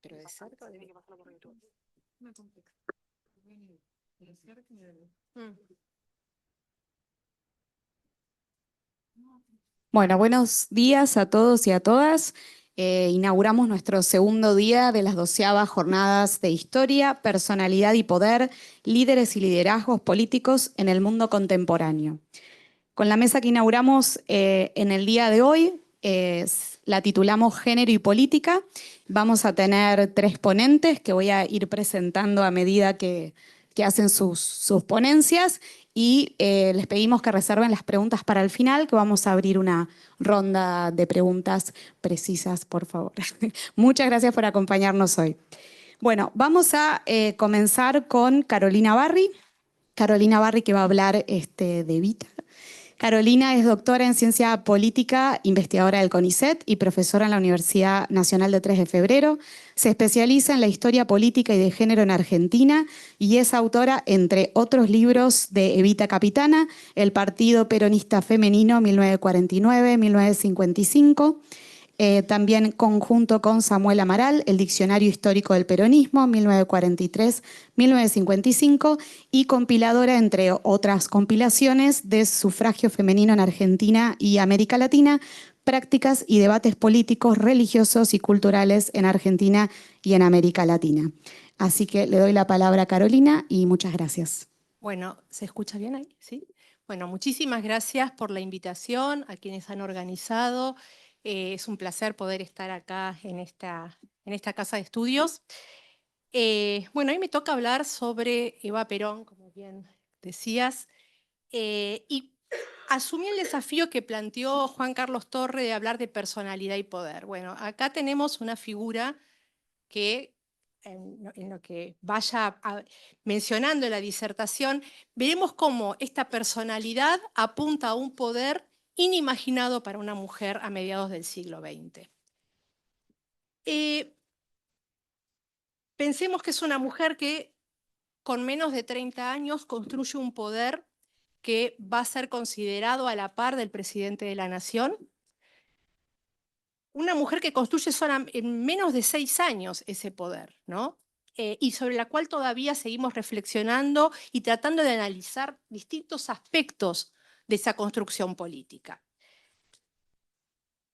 Pero de cerca Tiene que pasarlo por YouTube. Bueno, buenos días a todos y a todas. Inauguramos nuestro segundo día de las 12ª Jornadas de Historia, Personalidad y Poder, Líderes y Liderazgos Políticos en el Mundo Contemporáneo. Con la mesa que inauguramos en el día de hoy, la titulamos Género y Política. Vamos a tener 3 ponentes que voy a ir presentando a medida que hacen sus ponencias y les pedimos que reserven las preguntas para el final, que vamos a abrir una ronda de preguntas precisas, por favor. Muchas gracias por acompañarnos hoy. Bueno, vamos a comenzar con Carolina Barry. Carolina Barry, que va a hablar de Evita. Carolina es doctora en Ciencia Política, investigadora del CONICET y profesora en la Universidad Nacional de 3 de Febrero. Se especializa en la historia política y de género en Argentina y es autora, entre otros libros, de Evita Capitana, El Partido Peronista Femenino 1949-1955, también conjunto con Samuel Amaral, El Diccionario Histórico del Peronismo, 1943-1955, y compiladora, entre otras compilaciones, de Sufragio Femenino en Argentina y América Latina, Prácticas y Debates Políticos, Religiosos y Culturales en Argentina y en América Latina. Así que le doy la palabra a Carolina y muchas gracias. Bueno, ¿se escucha bien ahí? ¿Sí? Bueno, muchísimas gracias por la invitación a quienes han organizado. Es un placer poder estar acá en esta casa de estudios. Bueno, hoy me toca hablar sobre Eva Perón, como bien decías, y asumí el desafío que planteó Juan Carlos Torre de hablar de personalidad y poder. Bueno, acá tenemos una figura que en lo que vaya mencionando la disertación, veremos cómo esta personalidad apunta a un poder inimaginado para una mujer a mediados del siglo XX. Pensemos que es una mujer que con menos de 30 años construye un poder que va a ser considerado a la par del presidente de la Nación. Una mujer que construye en menos de 6 años ese poder, ¿no? Y sobre la cual todavía seguimos reflexionando y tratando de analizar distintos aspectos de esa construcción política.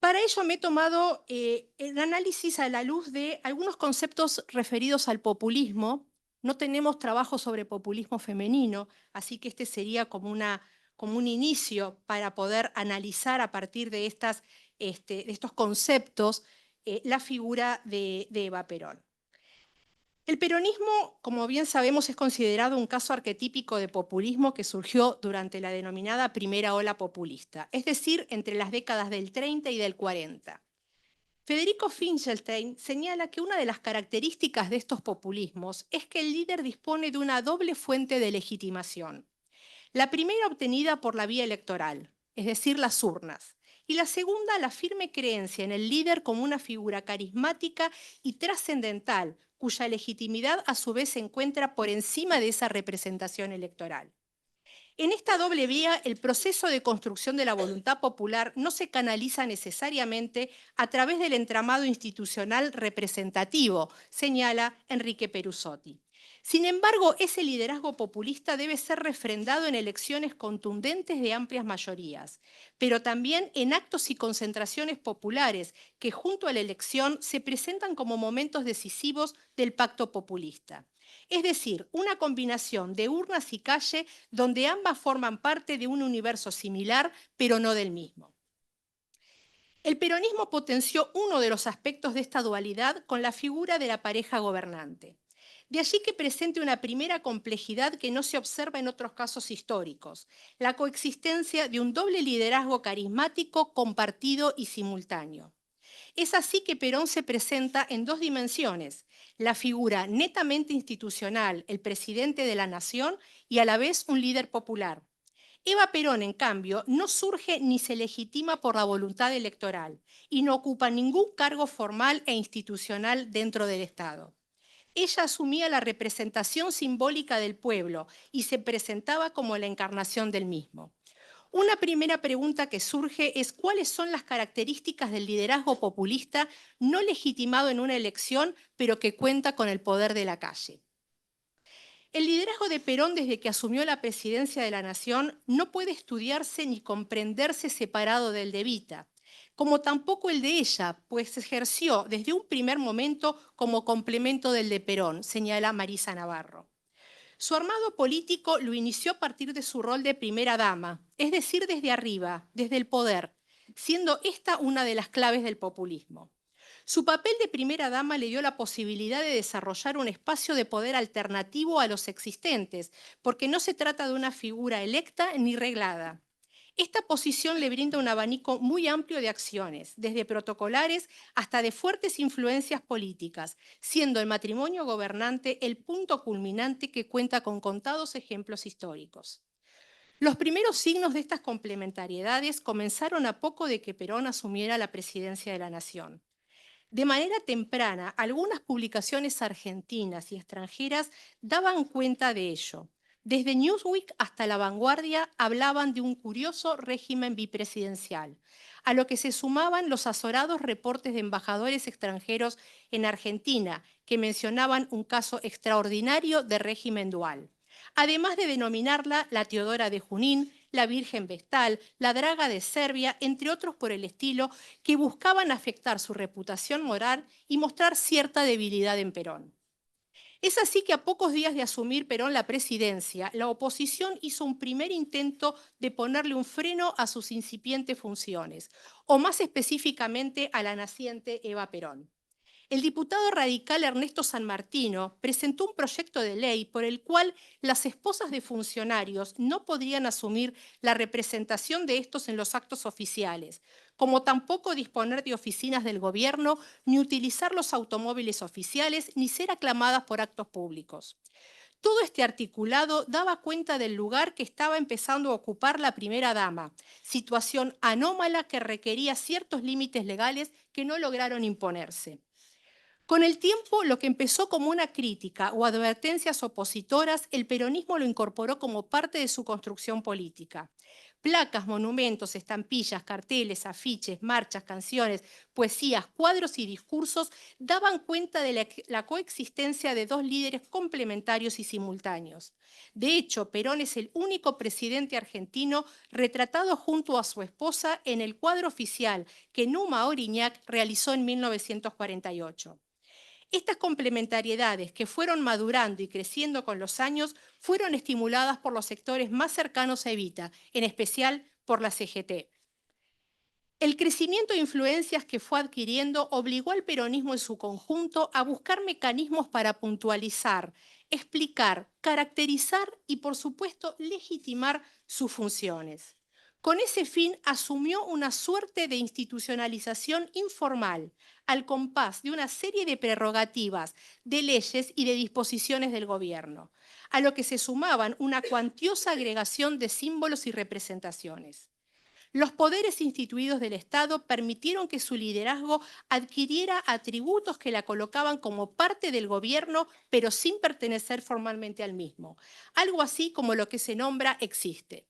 Para ello me he tomado el análisis a la luz de algunos conceptos referidos al populismo. No tenemos trabajo sobre populismo femenino, así que este sería como un inicio para poder analizar a partir de estos conceptos la figura de Eva Perón. El peronismo, como bien sabemos, es considerado un caso arquetípico de populismo que surgió durante la denominada primera ola populista, es decir, entre las décadas del 30 y del 40. Federico Finkelstein señala que una de las características de estos populismos es que el líder dispone de una doble fuente de legitimación. La primera obtenida por la vía electoral, es decir, las urnas, y la segunda, la firme creencia en el líder como una figura carismática y trascendental, cuya legitimidad a su vez se encuentra por encima de esa representación electoral. En esta doble vía, el proceso de construcción de la voluntad popular no se canaliza necesariamente a través del entramado institucional representativo, señala Enrique Perusotti. Sin embargo, ese liderazgo populista debe ser refrendado en elecciones contundentes de amplias mayorías, pero también en actos y concentraciones populares que junto a la elección se presentan como momentos decisivos del pacto populista. Es decir, una combinación de urnas y calle donde ambas forman parte de un universo similar, pero no del mismo. El peronismo potenció uno de los aspectos de esta dualidad con la figura de la pareja gobernante. De allí que presente una primera complejidad que no se observa en otros casos históricos, la coexistencia de un doble liderazgo carismático, compartido y simultáneo. Es así que Perón se presenta en 2 dimensiones, la figura netamente institucional, el presidente de la nación, y a la vez un líder popular. Eva Perón, en cambio, no surge ni se legitima por la voluntad electoral y no ocupa ningún cargo formal e institucional dentro del Estado. Ella asumía la representación simbólica del pueblo y se presentaba como la encarnación del mismo. Una primera pregunta que surge es cuáles son las características del liderazgo populista no legitimado en una elección, pero que cuenta con el poder de la calle. El liderazgo de Perón desde que asumió la presidencia de la Nación no puede estudiarse ni comprenderse separado del de Evita, como tampoco el de ella, pues ejerció desde un primer momento como complemento del de Perón, señala Marisa Navarro. Su armado político lo inició a partir de su rol de primera dama, es decir, desde arriba, desde el poder, siendo esta una de las claves del populismo. Su papel de primera dama le dio la posibilidad de desarrollar un espacio de poder alternativo a los existentes, porque no se trata de una figura electa ni reglada. Esta posición le brinda un abanico muy amplio de acciones, desde protocolares hasta de fuertes influencias políticas, siendo el matrimonio gobernante el punto culminante que cuenta con contados ejemplos históricos. Los primeros signos de estas complementariedades comenzaron a poco de que Perón asumiera la presidencia de la Nación. De manera temprana, algunas publicaciones argentinas y extranjeras daban cuenta de ello. Desde Newsweek hasta La Vanguardia hablaban de un curioso régimen bipresidencial, a lo que se sumaban los azorados reportes de embajadores extranjeros en Argentina, que mencionaban un caso extraordinario de régimen dual, además de denominarla la Teodora de Junín, la Virgen Vestal, la Draga de Serbia, entre otros por el estilo, que buscaban afectar su reputación moral y mostrar cierta debilidad en Perón. Es así que a pocos días de asumir Perón la presidencia, la oposición hizo un primer intento de ponerle un freno a sus incipientes funciones, o más específicamente a la naciente Eva Perón. El diputado radical Ernesto San Martino presentó un proyecto de ley por el cual las esposas de funcionarios no podrían asumir la representación de estos en los actos oficiales, como tampoco disponer de oficinas del gobierno, ni utilizar los automóviles oficiales, ni ser aclamadas por actos públicos. Todo este articulado daba cuenta del lugar que estaba empezando a ocupar la primera dama, situación anómala que requería ciertos límites legales que no lograron imponerse. Con el tiempo, lo que empezó como una crítica o advertencias opositoras, el peronismo lo incorporó como parte de su construcción política. Placas, monumentos, estampillas, carteles, afiches, marchas, canciones, poesías, cuadros y discursos daban cuenta de la coexistencia de dos líderes complementarios y simultáneos. De hecho, Perón es el único presidente argentino retratado junto a su esposa en el cuadro oficial que Numa Oriñac realizó en 1948. Estas complementariedades que fueron madurando y creciendo con los años fueron estimuladas por los sectores más cercanos a Evita, en especial por la CGT. El crecimiento de influencias que fue adquiriendo obligó al peronismo en su conjunto a buscar mecanismos para puntualizar, explicar, caracterizar y, por supuesto, legitimar sus funciones. Con ese fin asumió una suerte de institucionalización informal, al compás de una serie de prerrogativas, de leyes y de disposiciones del gobierno, a lo que se sumaban una cuantiosa agregación de símbolos y representaciones. Los poderes instituidos del Estado permitieron que su liderazgo adquiriera atributos que la colocaban como parte del gobierno, pero sin pertenecer formalmente al mismo. Algo así como lo que se nombra existe.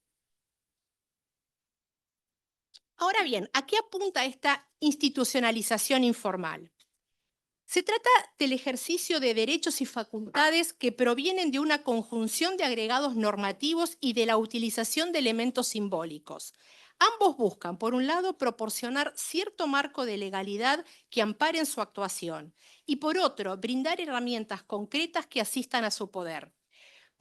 Ahora bien, ¿a qué apunta esta institucionalización informal? Se trata del ejercicio de derechos y facultades que provienen de una conjunción de agregados normativos y de la utilización de elementos simbólicos. Ambos buscan, por un lado, proporcionar cierto marco de legalidad que amparen su actuación y, por otro, brindar herramientas concretas que asistan a su poder.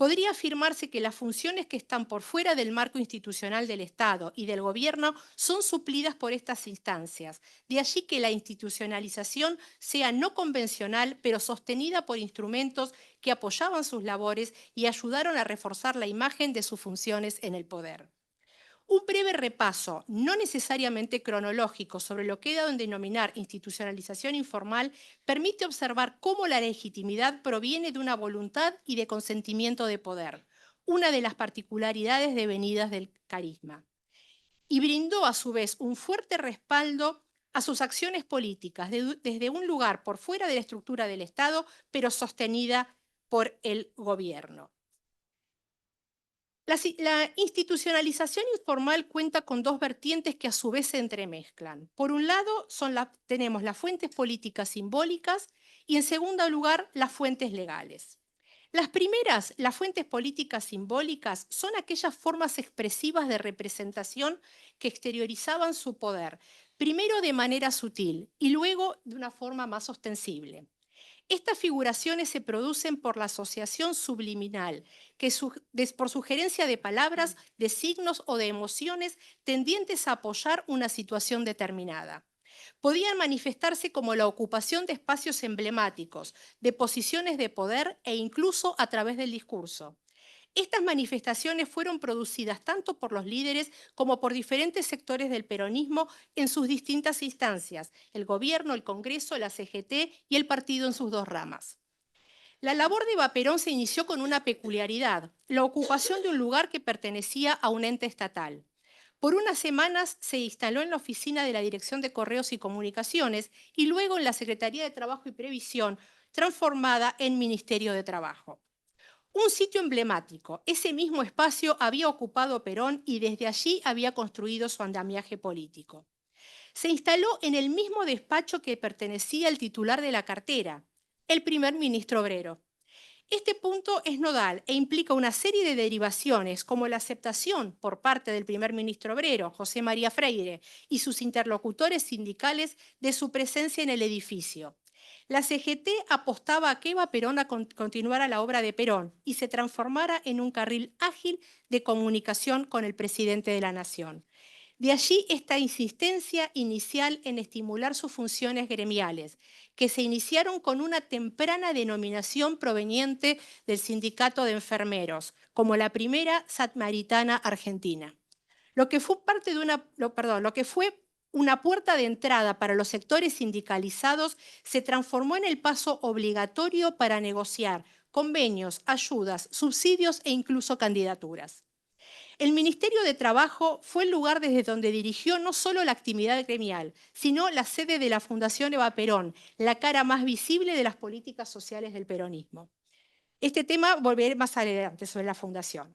Podría afirmarse que las funciones que están por fuera del marco institucional del Estado y del Gobierno son suplidas por estas instancias. De allí que la institucionalización sea no convencional, pero sostenida por instrumentos que apoyaban sus labores y ayudaron a reforzar la imagen de sus funciones en el poder. Un breve repaso, no necesariamente cronológico, sobre lo que he dado en denominar institucionalización informal, permite observar cómo la legitimidad proviene de una voluntad y de consentimiento de poder, una de las particularidades devenidas del carisma. Y brindó a su vez un fuerte respaldo a sus acciones políticas desde un lugar por fuera de la estructura del Estado, pero sostenida por el gobierno. La institucionalización informal cuenta con dos vertientes que a su vez se entremezclan. Por un lado, tenemos las fuentes políticas simbólicas y en segundo lugar, las fuentes legales. Las primeras, las fuentes políticas simbólicas, son aquellas formas expresivas de representación que exteriorizaban su poder, primero de manera sutil y luego de una forma más ostensible. Estas figuraciones se producen por la asociación subliminal, que por sugerencia de palabras, de signos o de emociones tendientes a apoyar una situación determinada. Podían manifestarse como la ocupación de espacios emblemáticos, de posiciones de poder e incluso a través del discurso. Estas manifestaciones fueron producidas tanto por los líderes como por diferentes sectores del peronismo en sus distintas instancias, el gobierno, el Congreso, la CGT y el partido en sus dos ramas. La labor de Eva Perón se inició con una peculiaridad, la ocupación de un lugar que pertenecía a un ente estatal. Por unas semanas se instaló en la oficina de la Dirección de Correos y Comunicaciones y luego en la Secretaría de Trabajo y Previsión, transformada en Ministerio de Trabajo. Un sitio emblemático. Ese mismo espacio había ocupado Perón y desde allí había construido su andamiaje político. Se instaló en el mismo despacho que pertenecía al titular de la cartera, el primer ministro obrero. Este punto es nodal e implica una serie de derivaciones, como la aceptación por parte del primer ministro obrero, José María Freire, y sus interlocutores sindicales de su presencia en el edificio. La CGT apostaba a que Eva Perón continuara la obra de Perón y se transformara en un carril ágil de comunicación con el presidente de la Nación. De allí esta insistencia inicial en estimular sus funciones gremiales, que se iniciaron con una temprana denominación proveniente del Sindicato de Enfermeros, como la primera Samaritana Argentina. Lo que fue una puerta de entrada para los sectores sindicalizados se transformó en el paso obligatorio para negociar convenios, ayudas, subsidios e incluso candidaturas. El Ministerio de Trabajo fue el lugar desde donde dirigió no solo la actividad gremial, sino la sede de la Fundación Eva Perón, la cara más visible de las políticas sociales del peronismo. Este tema volveré más adelante sobre la fundación.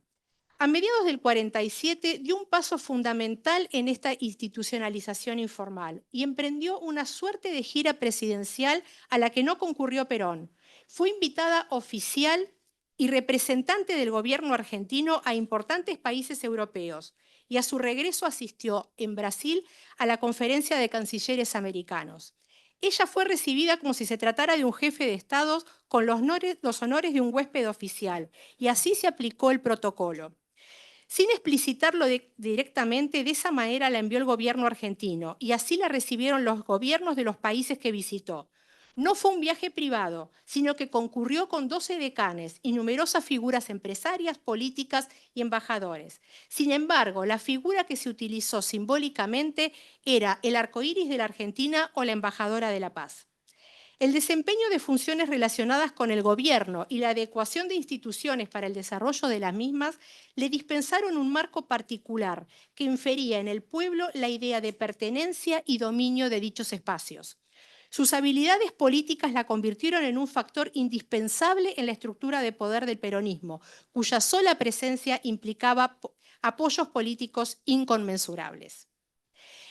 A mediados del 47 dio un paso fundamental en esta institucionalización informal y emprendió una suerte de gira presidencial a la que no concurrió Perón. Fue invitada oficial y representante del gobierno argentino a importantes países europeos y a su regreso asistió en Brasil a la conferencia de cancilleres americanos. Ella fue recibida como si se tratara de un jefe de Estado con los honores de un huésped oficial y así se aplicó el protocolo. Sin explicitarlo directamente, de esa manera la envió el gobierno argentino y así la recibieron los gobiernos de los países que visitó. No fue un viaje privado, sino que concurrió con 12 decanes y numerosas figuras empresarias, políticas y embajadores. Sin embargo, la figura que se utilizó simbólicamente era el arco iris de la Argentina o la embajadora de la paz. El desempeño de funciones relacionadas con el gobierno y la adecuación de instituciones para el desarrollo de las mismas le dispensaron un marco particular que infería en el pueblo la idea de pertenencia y dominio de dichos espacios. Sus habilidades políticas la convirtieron en un factor indispensable en la estructura de poder del peronismo, cuya sola presencia implicaba apoyos políticos inconmensurables.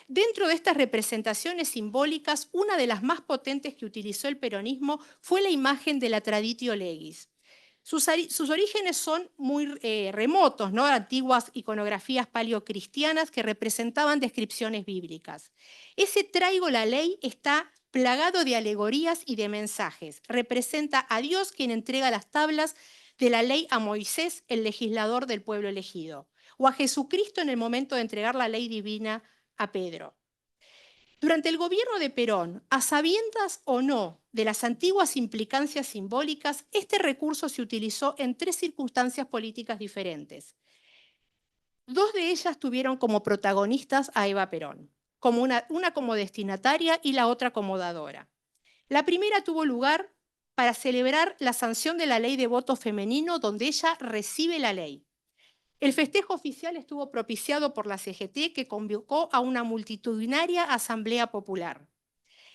Dentro de estas representaciones simbólicas, una de las más potentes que utilizó el peronismo fue la imagen de la traditio legis. Sus orígenes son muy remotos, ¿no? Antiguas iconografías paleocristianas que representaban descripciones bíblicas. Ese traigo la ley está plagado de alegorías y de mensajes. Representa a Dios quien entrega las tablas de la ley a Moisés, el legislador del pueblo elegido, o a Jesucristo en el momento de entregar la ley divina a Pedro. Durante el gobierno de Perón, a sabiendas o no de las antiguas implicancias simbólicas, este recurso se utilizó en 3 circunstancias políticas diferentes. 2 de ellas tuvieron como protagonistas a Eva Perón, una como destinataria y la otra como dadora. La primera tuvo lugar para celebrar la sanción de la ley de voto femenino, donde ella recibe la ley. El festejo oficial estuvo propiciado por la CGT, que convocó a una multitudinaria asamblea popular.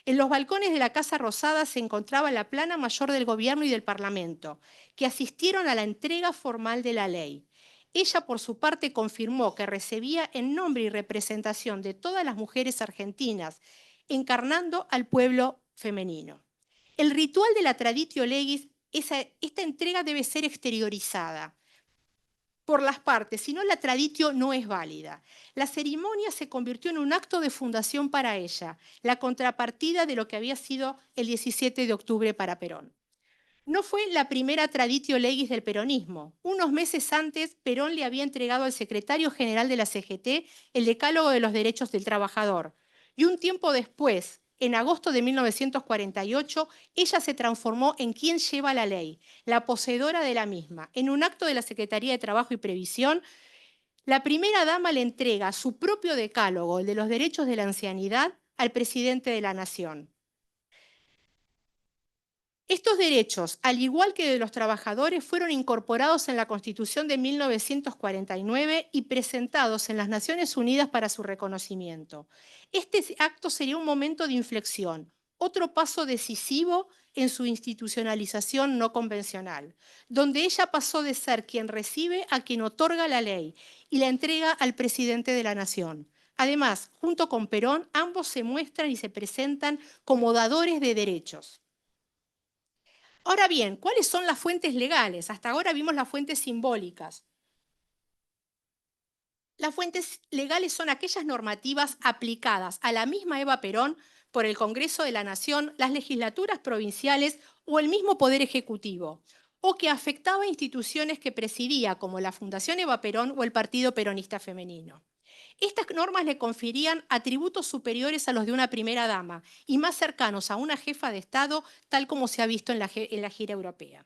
En los balcones de la Casa Rosada se encontraba la plana mayor del gobierno y del Parlamento, que asistieron a la entrega formal de la ley. Ella, por su parte, confirmó que recibía en nombre y representación de todas las mujeres argentinas, encarnando al pueblo femenino. El ritual de la traditio legis, esta entrega debe ser exteriorizada por las partes, si no la traditio no es válida. La ceremonia se convirtió en un acto de fundación para ella, la contrapartida de lo que había sido el 17 de octubre para Perón. No fue la primera traditio legis del peronismo. Unos meses antes, Perón le había entregado al secretario general de la CGT el Decálogo de los Derechos del Trabajador. Y un tiempo después, en agosto de 1948, ella se transformó en quien lleva la ley, la poseedora de la misma. En un acto de la Secretaría de Trabajo y Previsión, la primera dama le entrega su propio decálogo, el de los derechos de la ancianidad, al presidente de la Nación. Estos derechos, al igual que de los trabajadores, fueron incorporados en la Constitución de 1949 y presentados en las Naciones Unidas para su reconocimiento. Este acto sería un momento de inflexión, otro paso decisivo en su institucionalización no convencional, donde ella pasó de ser quien recibe a quien otorga la ley y la entrega al presidente de la Nación. Además, junto con Perón, ambos se muestran y se presentan como dadores de derechos. Ahora bien, ¿cuáles son las fuentes legales? Hasta ahora vimos las fuentes simbólicas. Las fuentes legales son aquellas normativas aplicadas a la misma Eva Perón por el Congreso de la Nación, las legislaturas provinciales o el mismo Poder Ejecutivo, o que afectaba a instituciones que presidía, como la Fundación Eva Perón o el Partido Peronista Femenino. Estas normas le conferían atributos superiores a los de una primera dama y más cercanos a una jefa de Estado, tal como se ha visto en la gira europea.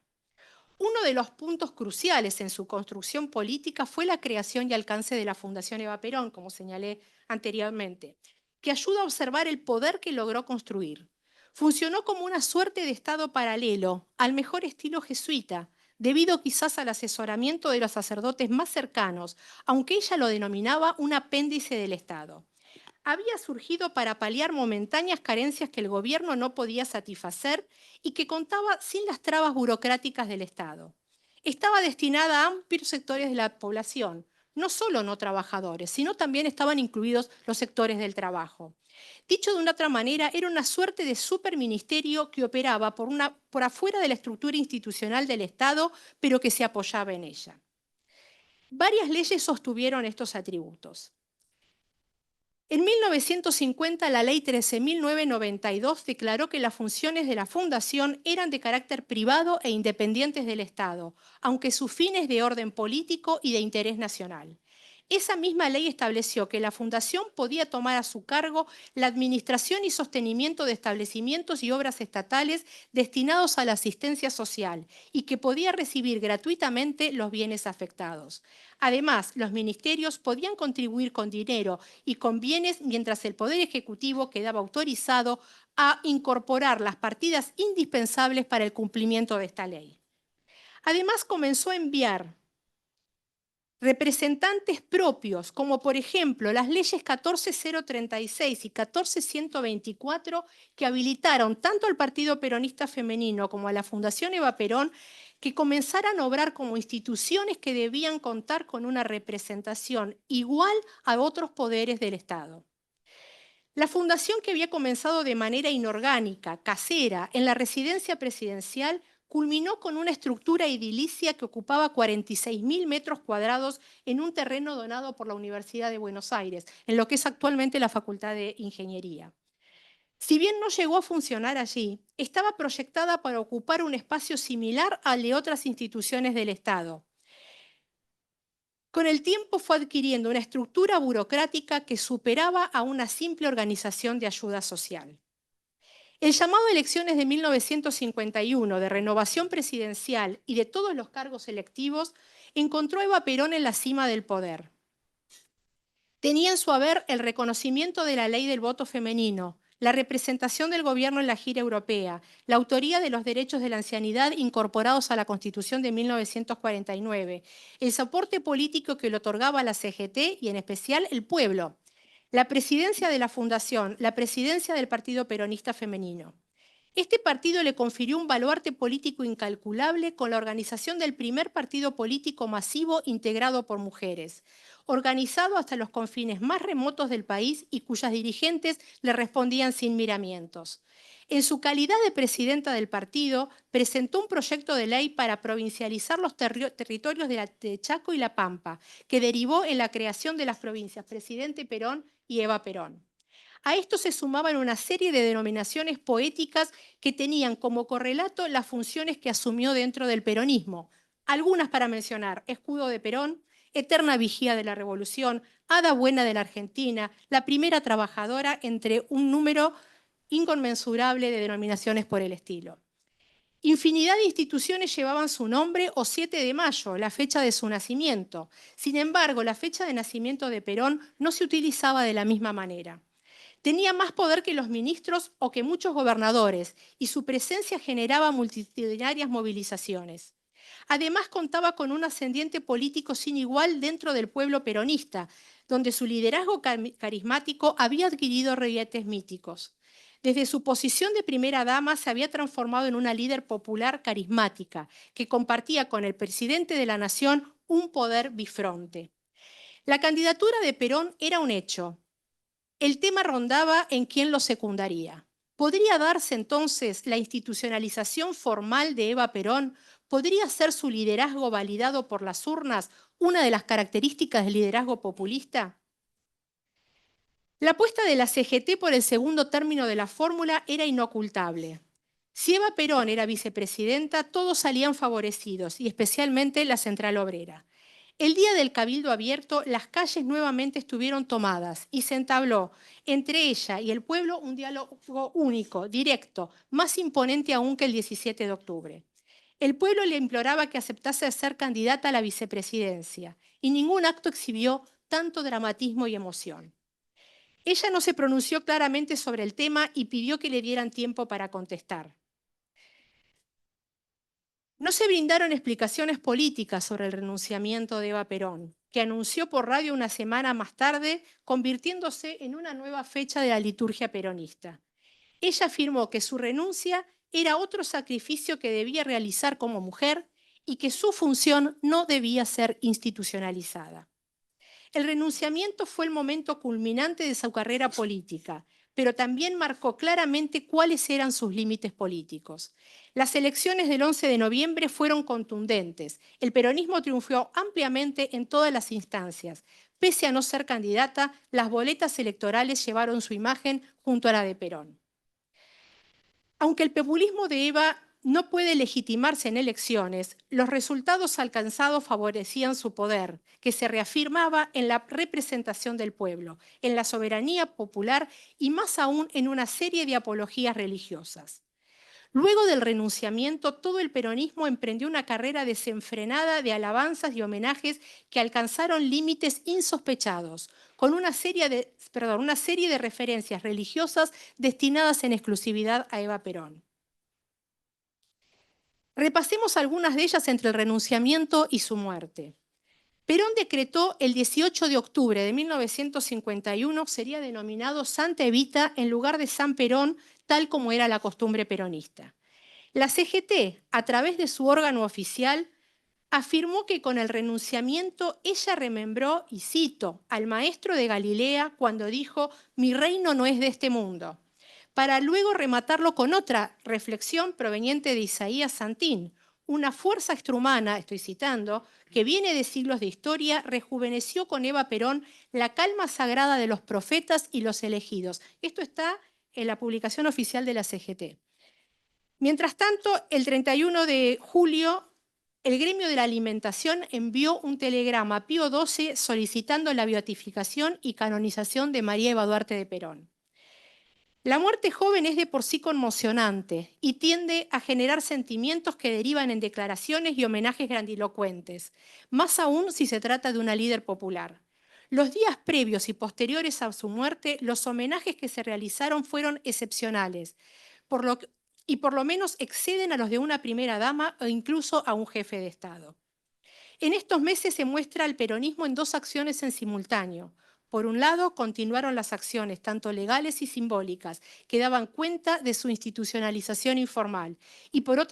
Uno de los puntos cruciales en su construcción política fue la creación y alcance de la Fundación Eva Perón, como señalé anteriormente, que ayuda a observar el poder que logró construir. Funcionó como una suerte de Estado paralelo, al mejor estilo jesuita, debido quizás al asesoramiento de los sacerdotes más cercanos, aunque ella lo denominaba un apéndice del Estado. Había surgido para paliar momentáneas carencias que el gobierno no podía satisfacer y que contaba sin las trabas burocráticas del Estado. Estaba destinada a amplios sectores de la población, no solo no trabajadores, sino también estaban incluidos los sectores del trabajo. Dicho de una otra manera, era una suerte de superministerio que operaba por afuera de la estructura institucional del Estado, pero que se apoyaba en ella. Varias leyes sostuvieron estos atributos. En 1950, la Ley 13.992 declaró que las funciones de la Fundación eran de carácter privado e independientes del Estado, aunque sus fines de orden político y de interés nacional. Esa misma ley estableció que la Fundación podía tomar a su cargo la administración y sostenimiento de establecimientos y obras estatales destinados a la asistencia social y que podía recibir gratuitamente los bienes afectados. Además, los ministerios podían contribuir con dinero y con bienes mientras el Poder Ejecutivo quedaba autorizado a incorporar las partidas indispensables para el cumplimiento de esta ley. Además, comenzó a enviar representantes propios, como por ejemplo las leyes 14.036 y 14.124, que habilitaron tanto al Partido Peronista Femenino como a la Fundación Eva Perón, que comenzaran a obrar como instituciones que debían contar con una representación igual a otros poderes del Estado. La fundación, que había comenzado de manera inorgánica, casera, en la residencia presidencial, culminó con una estructura edilicia que ocupaba 46.000 metros cuadrados en un terreno donado por la Universidad de Buenos Aires, en lo que es actualmente la Facultad de Ingeniería. Si bien no llegó a funcionar allí, estaba proyectada para ocupar un espacio similar al de otras instituciones del Estado. Con el tiempo fue adquiriendo una estructura burocrática que superaba a una simple organización de ayuda social. El llamado a elecciones de 1951 de renovación presidencial y de todos los cargos electivos encontró a Eva Perón en la cima del poder. Tenía en su haber el reconocimiento de la ley del voto femenino, la representación del gobierno en la gira europea, la autoría de los derechos de la ancianidad incorporados a la Constitución de 1949, el soporte político que le otorgaba la CGT y en especial el pueblo, la presidencia de la Fundación, la presidencia del Partido Peronista Femenino. Este partido le confirió un baluarte político incalculable con la organización del primer partido político masivo integrado por mujeres, organizado hasta los confines más remotos del país y cuyas dirigentes le respondían sin miramientos. En su calidad de presidenta del partido, presentó un proyecto de ley para provincializar los territorios de Chaco y La Pampa, que derivó en la creación de las provincias Presidente Perón y Eva Perón. A esto se sumaban una serie de denominaciones poéticas que tenían como correlato las funciones que asumió dentro del peronismo. Algunas para mencionar: escudo de Perón, eterna vigía de la Revolución, hada buena de la Argentina, la primera trabajadora, entre un número inconmensurable de denominaciones por el estilo. Infinidad de instituciones llevaban su nombre o 7 de mayo, la fecha de su nacimiento. Sin embargo, la fecha de nacimiento de Perón no se utilizaba de la misma manera. Tenía más poder que los ministros o que muchos gobernadores, y su presencia generaba multitudinarias movilizaciones. Además, contaba con un ascendiente político sin igual dentro del pueblo peronista, donde su liderazgo carismático había adquirido rietes míticos. Desde su posición de primera dama se había transformado en una líder popular carismática, que compartía con el presidente de la nación un poder bifronte. La candidatura de Perón era un hecho. El tema rondaba en quién lo secundaría. ¿Podría darse entonces la institucionalización formal de Eva Perón? ¿Podría ser su liderazgo validado por las urnas una de las características del liderazgo populista? La apuesta de la CGT por el segundo término de la fórmula era inocultable. Si Eva Perón era vicepresidenta, todos salían favorecidos, y especialmente la Central Obrera. El día del Cabildo Abierto, las calles nuevamente estuvieron tomadas y se entabló entre ella y el pueblo un diálogo único, directo, más imponente aún que el 17 de octubre. El pueblo le imploraba que aceptase ser candidata a la vicepresidencia, y ningún acto exhibió tanto dramatismo y emoción. Ella no se pronunció claramente sobre el tema y pidió que le dieran tiempo para contestar. No se brindaron explicaciones políticas sobre el renunciamiento de Eva Perón, que anunció por radio una semana más tarde, convirtiéndose en una nueva fecha de la liturgia peronista. Ella afirmó que su renuncia era otro sacrificio que debía realizar como mujer y que su función no debía ser institucionalizada. El renunciamiento fue el momento culminante de su carrera política, pero también marcó claramente cuáles eran sus límites políticos. Las elecciones del 11 de noviembre fueron contundentes. El peronismo triunfó ampliamente en todas las instancias. Pese a no ser candidata, las boletas electorales llevaron su imagen junto a la de Perón. Aunque el populismo de Eva no puede legitimarse en elecciones, los resultados alcanzados favorecían su poder, que se reafirmaba en la representación del pueblo, en la soberanía popular y más aún en una serie de apologías religiosas. Luego del renunciamiento, todo el peronismo emprendió una carrera desenfrenada de alabanzas y homenajes que alcanzaron límites insospechados, con una serie de referencias religiosas destinadas en exclusividad a Eva Perón. Repasemos algunas de ellas entre el renunciamiento y su muerte. Perón decretó el 18 de octubre de 1951 sería denominado Santa Evita en lugar de San Perón, tal como era la costumbre peronista. La CGT, a través de su órgano oficial, afirmó que con el renunciamiento ella remembró, y cito, al maestro de Galilea cuando dijo: «Mi reino no es de este mundo», para luego rematarlo con otra reflexión proveniente de Isaías Santín: «Una fuerza extrahumana», estoy citando, «que viene de siglos de historia, rejuveneció con Eva Perón la calma sagrada de los profetas y los elegidos». Esto está en la publicación oficial de la CGT. Mientras tanto, el 31 de julio, el Gremio de la Alimentación envió un telegrama a Pío XII solicitando la beatificación y canonización de María Eva Duarte de Perón. La muerte joven es de por sí conmocionante y tiende a generar sentimientos que derivan en declaraciones y homenajes grandilocuentes, más aún si se trata de una líder popular. Los días previos y posteriores a su muerte, los homenajes que se realizaron fueron excepcionales, y por lo menos exceden a los de una primera dama o incluso a un jefe de Estado. En estos meses se muestra el peronismo en dos acciones en simultáneo. Por un lado, continuaron las acciones, tanto legales y simbólicas, que daban cuenta de su institucionalización informal, y por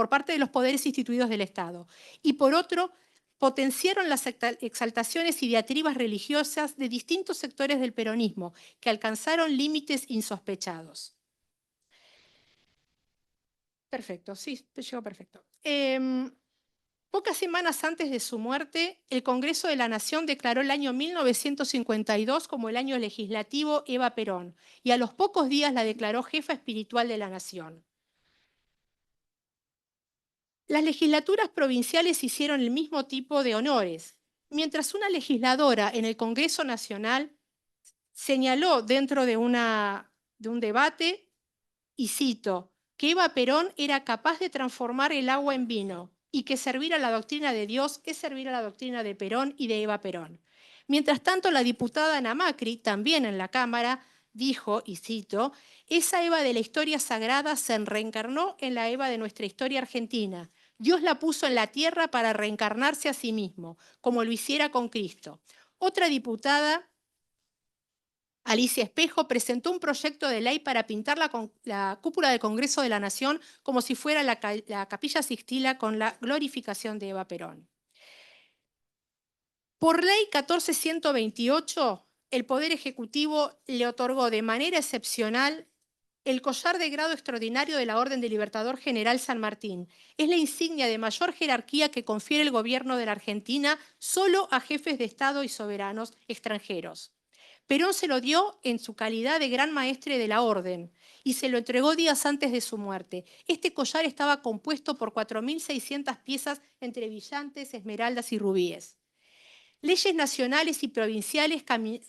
parte de los poderes instituidos del Estado. Y por otro, potenciaron las exaltaciones y diatribas religiosas de distintos sectores del peronismo, que alcanzaron límites insospechados. Perfecto, sí, te llegó perfecto. Pocas semanas antes de su muerte, el Congreso de la Nación declaró el año 1952 como el año legislativo Eva Perón, y a los pocos días la declaró jefa espiritual de la nación. Las legislaturas provinciales hicieron el mismo tipo de honores, mientras una legisladora en el Congreso Nacional señaló dentro de un debate, y cito, que Eva Perón era capaz de transformar el agua en vino y que servir a la doctrina de Dios es servir a la doctrina de Perón y de Eva Perón. Mientras tanto, la diputada Ana Macri, también en la Cámara, dijo, y cito, esa Eva de la historia sagrada se reencarnó en la Eva de nuestra historia argentina. Dios la puso en la tierra para reencarnarse a sí mismo, como lo hiciera con Cristo. Otra diputada, Alicia Espejo, presentó un proyecto de ley para pintar la cúpula del Congreso de la Nación como si fuera la Capilla Sixtina con la glorificación de Eva Perón. Por ley 14128, el Poder Ejecutivo le otorgó de manera excepcional el collar de grado extraordinario de la Orden del Libertador General San Martín. Es la insignia de mayor jerarquía que confiere el gobierno de la Argentina solo a jefes de Estado y soberanos extranjeros. Perón se lo dio en su calidad de gran maestre de la orden y se lo entregó días antes de su muerte. Este collar estaba compuesto por 4.600 piezas entre brillantes, esmeraldas y rubíes. Leyes nacionales y provinciales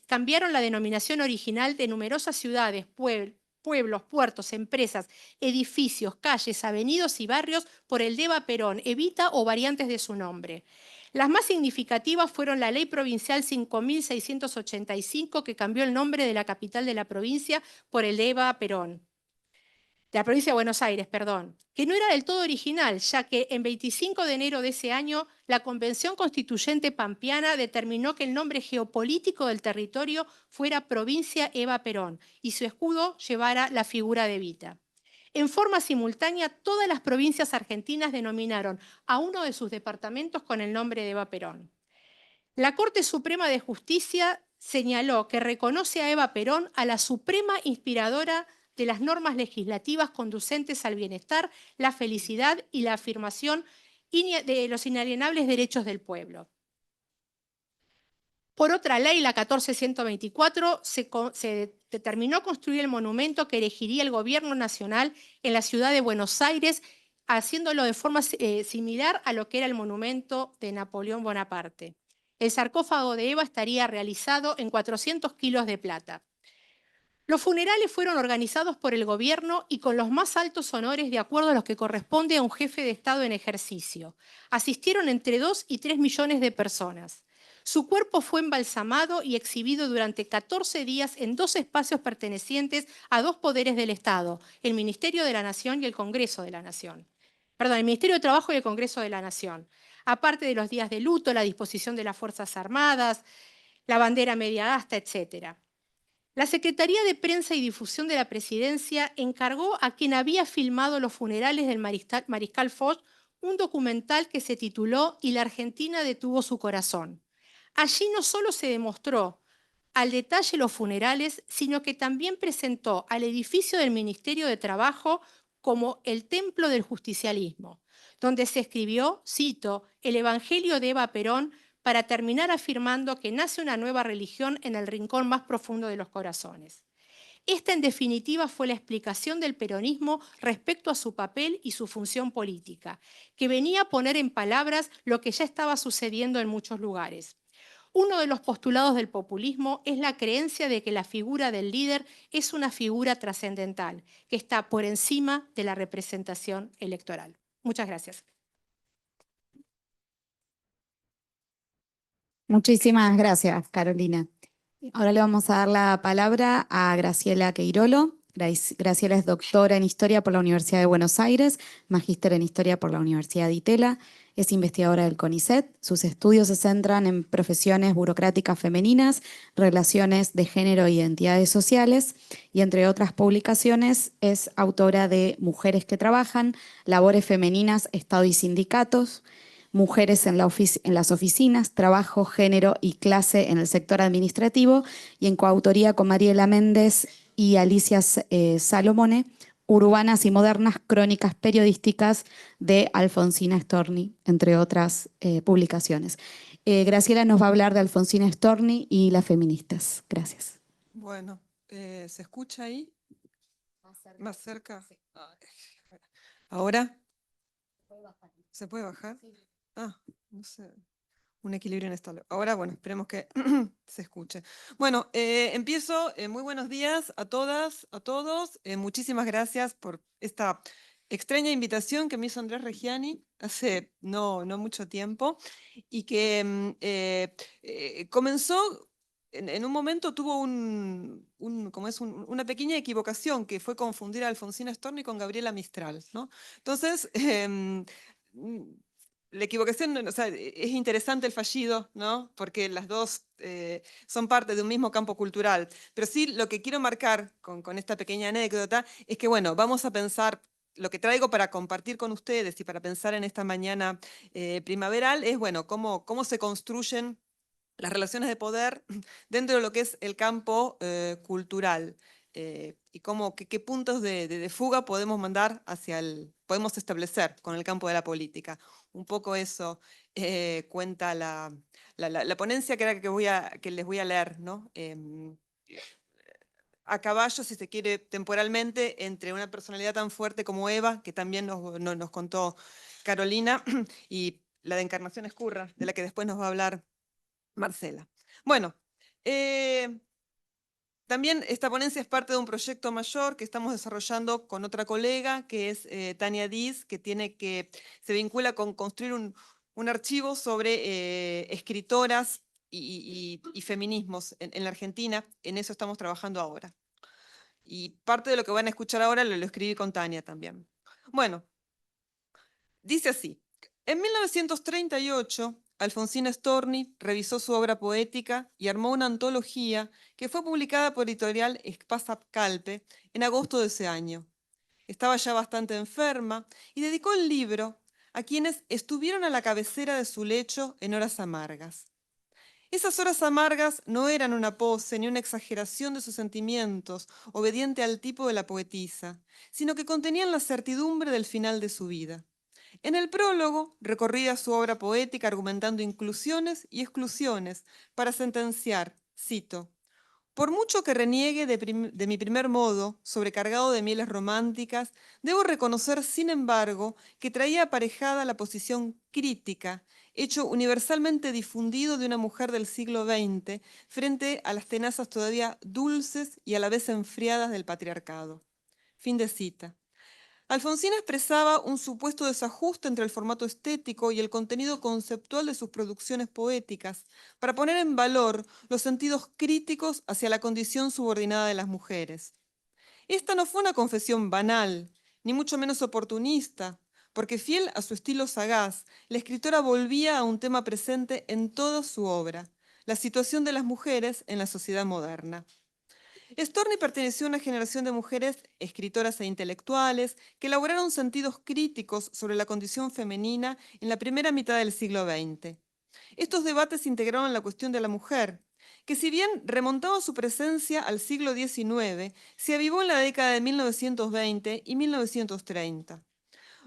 cambiaron la denominación original de numerosas ciudades, pueblos, puertos, empresas, edificios, calles, avenidas y barrios por el de Eva Perón, Evita o variantes de su nombre. Las más significativas fueron la Ley Provincial 5.685, que cambió el nombre de la capital de la provincia por el de Eva Perón, de la provincia de Buenos Aires, perdón, que no era del todo original, ya que en 25 de enero de ese año la Convención Constituyente Pampeana determinó que el nombre geopolítico del territorio fuera Provincia Eva Perón y su escudo llevara la figura de Evita. En forma simultánea, todas las provincias argentinas denominaron a uno de sus departamentos con el nombre de Eva Perón. La Corte Suprema de Justicia señaló que reconoce a Eva Perón a la suprema inspiradora de las normas legislativas conducentes al bienestar, la felicidad y la afirmación de los inalienables derechos del pueblo. Por otra ley, la 14124, se determinó construir el monumento que erigiría el gobierno nacional en la ciudad de Buenos Aires, haciéndolo de forma similar a lo que era el monumento de Napoleón Bonaparte. El sarcófago de Eva estaría realizado en 400 kilos de plata. Los funerales fueron organizados por el gobierno y con los más altos honores de acuerdo a los que corresponde a un jefe de Estado en ejercicio. Asistieron entre 2 y 3 millones de personas. Su cuerpo fue embalsamado y exhibido durante 14 días en 2 espacios pertenecientes a 2 poderes del Estado, el Ministerio de la Nación y el Congreso de la Nación. Perdón, el Ministerio de Trabajo y el Congreso de la Nación. Aparte de los días de luto, la disposición de las Fuerzas Armadas, la bandera media asta, etc. La Secretaría de Prensa y Difusión de la Presidencia encargó a quien había filmado los funerales del mariscal Foch un documental que se tituló Y la Argentina detuvo su corazón. Allí no solo se demostró al detalle los funerales, sino que también presentó al edificio del Ministerio de Trabajo como el templo del justicialismo, donde se escribió, cito, el Evangelio de Eva Perón, para terminar afirmando que nace una nueva religión en el rincón más profundo de los corazones. Esta, en definitiva, fue la explicación del peronismo respecto a su papel y su función política, que venía a poner en palabras lo que ya estaba sucediendo en muchos lugares. Uno de los postulados del populismo es la creencia de que la figura del líder es una figura trascendental, que está por encima de la representación electoral. Muchas gracias. Muchísimas gracias, Carolina. Ahora le vamos a dar la palabra a Graciela Queirolo, Graciela es doctora en Historia por la Universidad de Buenos Aires, magíster en Historia por la Universidad de Itela, es investigadora del CONICET. Sus estudios se centran en profesiones burocráticas femeninas, relaciones de género e identidades sociales, y entre otras publicaciones es autora de Mujeres que trabajan, Labores femeninas, Estado y sindicatos, Mujeres en las oficinas, Trabajo, género y clase en el sector administrativo, y en coautoría con Mariela Méndez y Alicia Salomone, Urbanas y modernas crónicas periodísticas de Alfonsina Storni, entre otras publicaciones. Graciela nos va a hablar de Alfonsina Storni y las feministas. Gracias. Bueno, ¿se escucha ahí? Más cerca. Sí. ¿Ahora? ¿Se puede bajar? Sí. Ah, no sé. Un equilibrio inestable. Ahora, bueno, esperemos que se escuche. Bueno, empiezo. Muy buenos días a todas, a todos. Muchísimas gracias por esta extraña invitación que me hizo Andrés Reggiani hace no mucho tiempo y que comenzó, en un momento tuvo una pequeña equivocación que fue confundir a Alfonsina Storni con Gabriela Mistral, ¿no? Entonces, la equivocación, o sea, es interesante el fallido, ¿no? Porque las dos son parte de un mismo campo cultural. Pero sí, lo que quiero marcar con esta pequeña anécdota es que, bueno, vamos a pensar, lo que traigo para compartir con ustedes y para pensar en esta mañana primaveral es, bueno, cómo se construyen las relaciones de poder dentro de lo que es el campo cultural. Y qué puntos de fuga podemos mandar podemos establecer con el campo de la política. Un poco eso cuenta la ponencia que les voy a leer, ¿no? A caballo, si se quiere, temporalmente, entre una personalidad tan fuerte como Eva, que también nos contó Carolina, y la de Encarnación Escurra, de la que después nos va a hablar Marcela. Bueno, también esta ponencia es parte de un proyecto mayor que estamos desarrollando con otra colega, que es Tania Diz, que se vincula con construir un archivo sobre escritoras y feminismos en la Argentina. En eso estamos trabajando ahora. Y parte de lo que van a escuchar ahora lo escribí con Tania también. Bueno, dice así. En 1938, Alfonsina Storni revisó su obra poética y armó una antología que fue publicada por editorial Espasa Calpe en agosto de ese año. Estaba ya bastante enferma y dedicó el libro a quienes estuvieron a la cabecera de su lecho en horas amargas. Esas horas amargas no eran una pose ni una exageración de sus sentimientos, obediente al tipo de la poetisa, sino que contenían la certidumbre del final de su vida. En el prólogo recorría su obra poética argumentando inclusiones y exclusiones para sentenciar, cito, por mucho que reniegue de mi primer modo, sobrecargado de mieles románticas, debo reconocer, sin embargo, que traía aparejada la posición crítica, hecho universalmente difundido de una mujer del siglo XX frente a las tenazas todavía dulces y a la vez enfriadas del patriarcado. Fin de cita. Alfonsina expresaba un supuesto desajuste entre el formato estético y el contenido conceptual de sus producciones poéticas, para poner en valor los sentidos críticos hacia la condición subordinada de las mujeres. Esta no fue una confesión banal, ni mucho menos oportunista, porque fiel a su estilo sagaz, la escritora volvía a un tema presente en toda su obra, la situación de las mujeres en la sociedad moderna. Storni perteneció a una generación de mujeres escritoras e intelectuales que elaboraron sentidos críticos sobre la condición femenina en la primera mitad del siglo XX. Estos debates integraron la cuestión de la mujer, que si bien remontaba su presencia al siglo XIX, se avivó en la década de 1920 y 1930.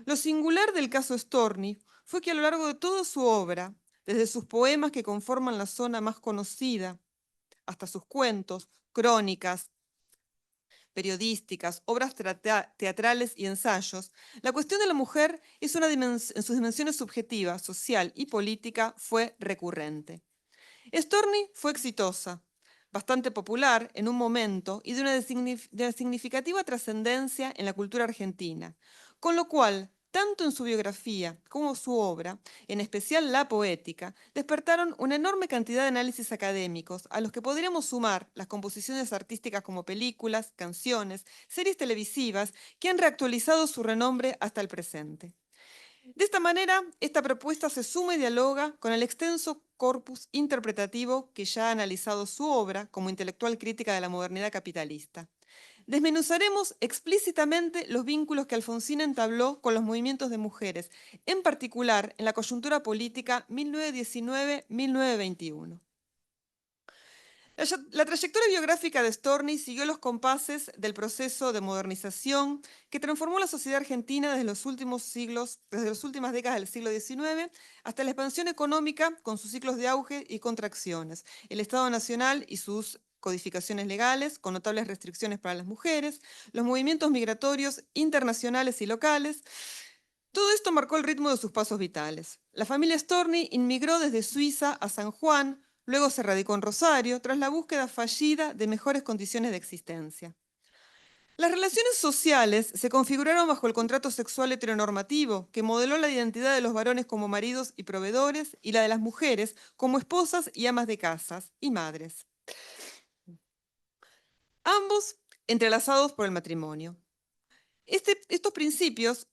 Lo singular del caso Storni fue que a lo largo de toda su obra, desde sus poemas que conforman la zona más conocida, hasta sus cuentos, crónicas, periodísticas, obras teatrales y ensayos, la cuestión de la mujer en sus dimensiones subjetiva, social y política fue recurrente. Storni fue exitosa, bastante popular en un momento y de una significativa trascendencia en la cultura argentina, con lo cual tanto en su biografía como su obra, en especial la poética, despertaron una enorme cantidad de análisis académicos, a los que podríamos sumar las composiciones artísticas como películas, canciones, series televisivas, que han reactualizado su renombre hasta el presente. De esta manera, esta propuesta se suma y dialoga con el extenso corpus interpretativo que ya ha analizado su obra como intelectual crítica de la modernidad capitalista. Desmenuzaremos explícitamente los vínculos que Alfonsina entabló con los movimientos de mujeres, en particular en la coyuntura política 1919-1921. La trayectoria biográfica de Storni siguió los compases del proceso de modernización que transformó la sociedad argentina desde las últimas décadas del siglo XIX hasta la expansión económica con sus ciclos de auge y contracciones, el Estado Nacional y sus codificaciones legales, con notables restricciones para las mujeres, los movimientos migratorios internacionales y locales. Todo esto marcó el ritmo de sus pasos vitales. La familia Storni inmigró desde Suiza a San Juan, luego se radicó en Rosario, tras la búsqueda fallida de mejores condiciones de existencia. Las relaciones sociales se configuraron bajo el contrato sexual heteronormativo, que modeló la identidad de los varones como maridos y proveedores, y la de las mujeres como esposas y amas de casas y madres. Ambos entrelazados por el matrimonio. Estos principios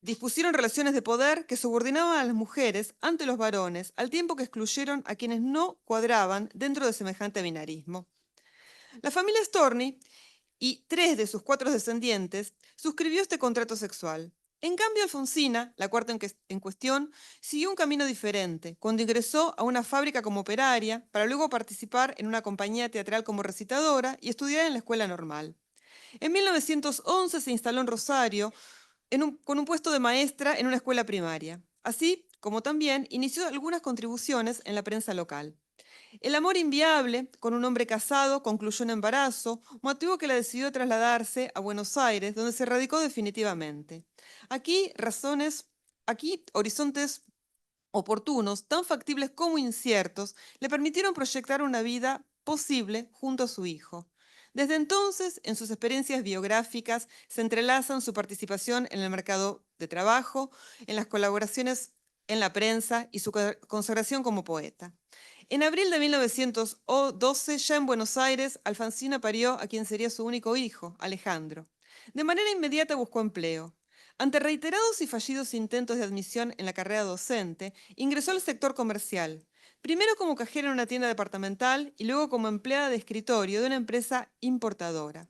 dispusieron relaciones de poder que subordinaban a las mujeres ante los varones, al tiempo que excluyeron a quienes no cuadraban dentro de semejante binarismo. La familia Storni y 3 de sus 4 descendientes suscribió este contrato sexual. En cambio, Alfonsina, la cuarta en cuestión, siguió un camino diferente, cuando ingresó a una fábrica como operaria, para luego participar en una compañía teatral como recitadora y estudiar en la escuela normal. En 1911 se instaló en Rosario, con un puesto de maestra en una escuela primaria. Así como también inició algunas contribuciones en la prensa local. El amor inviable con un hombre casado concluyó en embarazo, motivo que la decidió trasladarse a Buenos Aires, donde se radicó definitivamente. Aquí horizontes oportunos, tan factibles como inciertos, le permitieron proyectar una vida posible junto a su hijo. Desde entonces, en sus experiencias biográficas, se entrelazan su participación en el mercado de trabajo, en las colaboraciones en la prensa y su consagración como poeta. En abril de 1912, ya en Buenos Aires, Alfonsina parió a quien sería su único hijo, Alejandro. De manera inmediata buscó empleo. Ante reiterados y fallidos intentos de admisión en la carrera docente, ingresó al sector comercial, primero como cajera en una tienda departamental y luego como empleada de escritorio de una empresa importadora.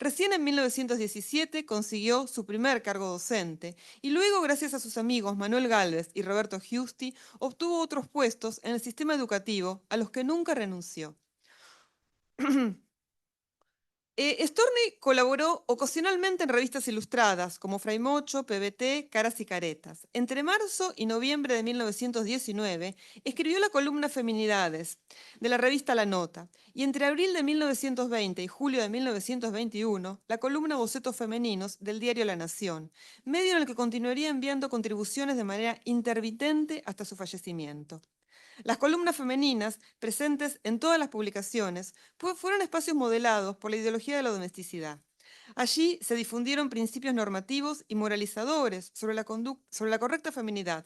Recién en 1917 consiguió su primer cargo docente y luego, gracias a sus amigos Manuel Gálvez y Roberto Giusti, obtuvo otros puestos en el sistema educativo a los que nunca renunció. Storni colaboró ocasionalmente en revistas ilustradas como Fray Mocho, PBT, Caras y Caretas. Entre marzo y noviembre de 1919 escribió la columna Feminidades de la revista La Nota, y entre abril de 1920 y julio de 1921 la columna Bocetos Femeninos del diario La Nación, medio en el que continuaría enviando contribuciones de manera intermitente hasta su fallecimiento. Las columnas femeninas, presentes en todas las publicaciones, fueron espacios modelados por la ideología de la domesticidad. Allí se difundieron principios normativos y moralizadores sobre la correcta feminidad,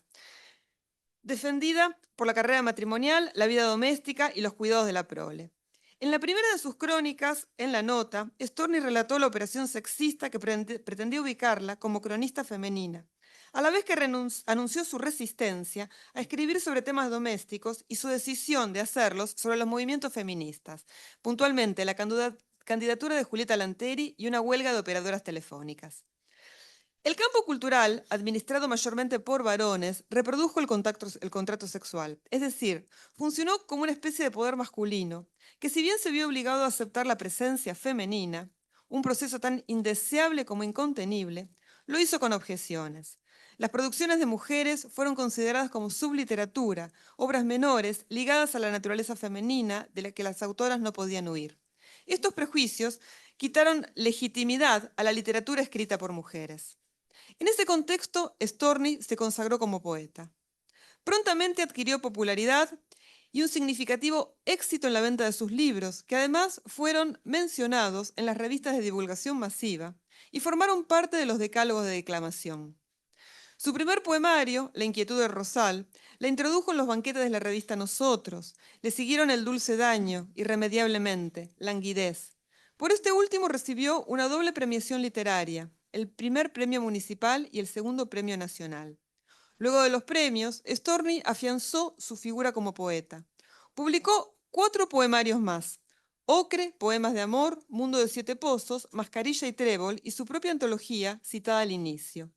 defendida por la carrera matrimonial, la vida doméstica y los cuidados de la prole. En la primera de sus crónicas, en La Nota, Storni relató la operación sexista que pretendía ubicarla como cronista femenina, a la vez que anunció su resistencia a escribir sobre temas domésticos y su decisión de hacerlos sobre los movimientos feministas, puntualmente la candidatura de Julieta Lanteri y una huelga de operadoras telefónicas. El campo cultural, administrado mayormente por varones, reprodujo el contrato sexual, es decir, funcionó como una especie de poder masculino, que si bien se vio obligado a aceptar la presencia femenina, un proceso tan indeseable como incontenible, lo hizo con objeciones. Las producciones de mujeres fueron consideradas como subliteratura, obras menores ligadas a la naturaleza femenina de la que las autoras no podían huir. Estos prejuicios quitaron legitimidad a la literatura escrita por mujeres. En ese contexto, Storni se consagró como poeta. Prontamente adquirió popularidad y un significativo éxito en la venta de sus libros, que además fueron mencionados en las revistas de divulgación masiva y formaron parte de los decálogos de declamación. Su primer poemario, La inquietud del rosal, la introdujo en los banquetes de la revista Nosotros. Le siguieron El dulce daño, Irremediablemente, Languidez. Por este último recibió una doble premiación literaria, el primer premio municipal y el segundo premio nacional. Luego de los premios, Storni afianzó su figura como poeta. Publicó 4 poemarios más: Ocre, Poemas de Amor, Mundo de 7 Pozos, Mascarilla y Trébol, y su propia antología citada al inicio.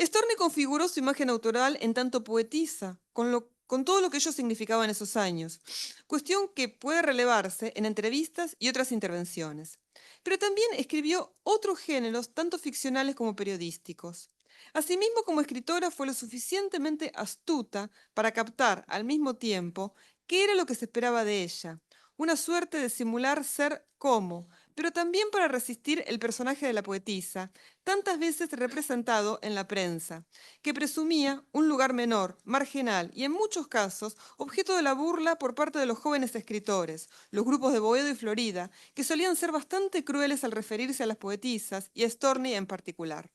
Storni configuró su imagen autoral en tanto poetisa, con todo lo que ello significaba en esos años, cuestión que puede relevarse en entrevistas y otras intervenciones. Pero también escribió otros géneros, tanto ficcionales como periodísticos. Asimismo, como escritora, fue lo suficientemente astuta para captar al mismo tiempo qué era lo que se esperaba de ella, una suerte de simular ser como, pero también para resistir el personaje de la poetisa, tantas veces representado en la prensa, que presumía un lugar menor, marginal y en muchos casos objeto de la burla por parte de los jóvenes escritores, los grupos de Boedo y Florida, que solían ser bastante crueles al referirse a las poetisas y a Storni en particular.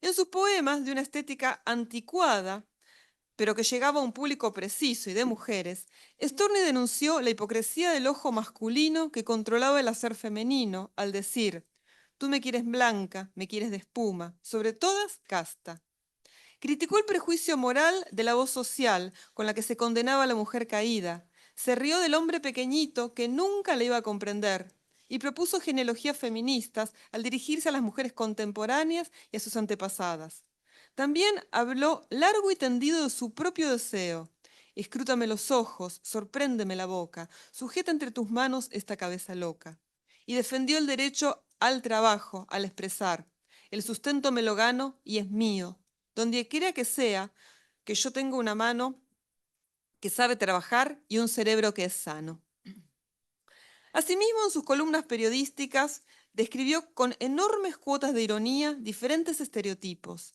En sus poemas, de una estética anticuada, pero que llegaba a un público preciso y de mujeres, Storni denunció la hipocresía del ojo masculino que controlaba el hacer femenino al decir: tú me quieres blanca, me quieres de espuma, sobre todas casta. Criticó el prejuicio moral de la voz social con la que se condenaba a la mujer caída, se rió del hombre pequeñito que nunca le iba a comprender y propuso genealogías feministas al dirigirse a las mujeres contemporáneas y a sus antepasadas. También habló largo y tendido de su propio deseo. Escrútame los ojos, sorpréndeme la boca, sujeta entre tus manos esta cabeza loca. Y defendió el derecho al trabajo, al expresar. El sustento me lo gano y es mío. Donde quiera que sea, que yo tenga una mano que sabe trabajar y un cerebro que es sano. Asimismo, en sus columnas periodísticas, describió con enormes cuotas de ironía diferentes estereotipos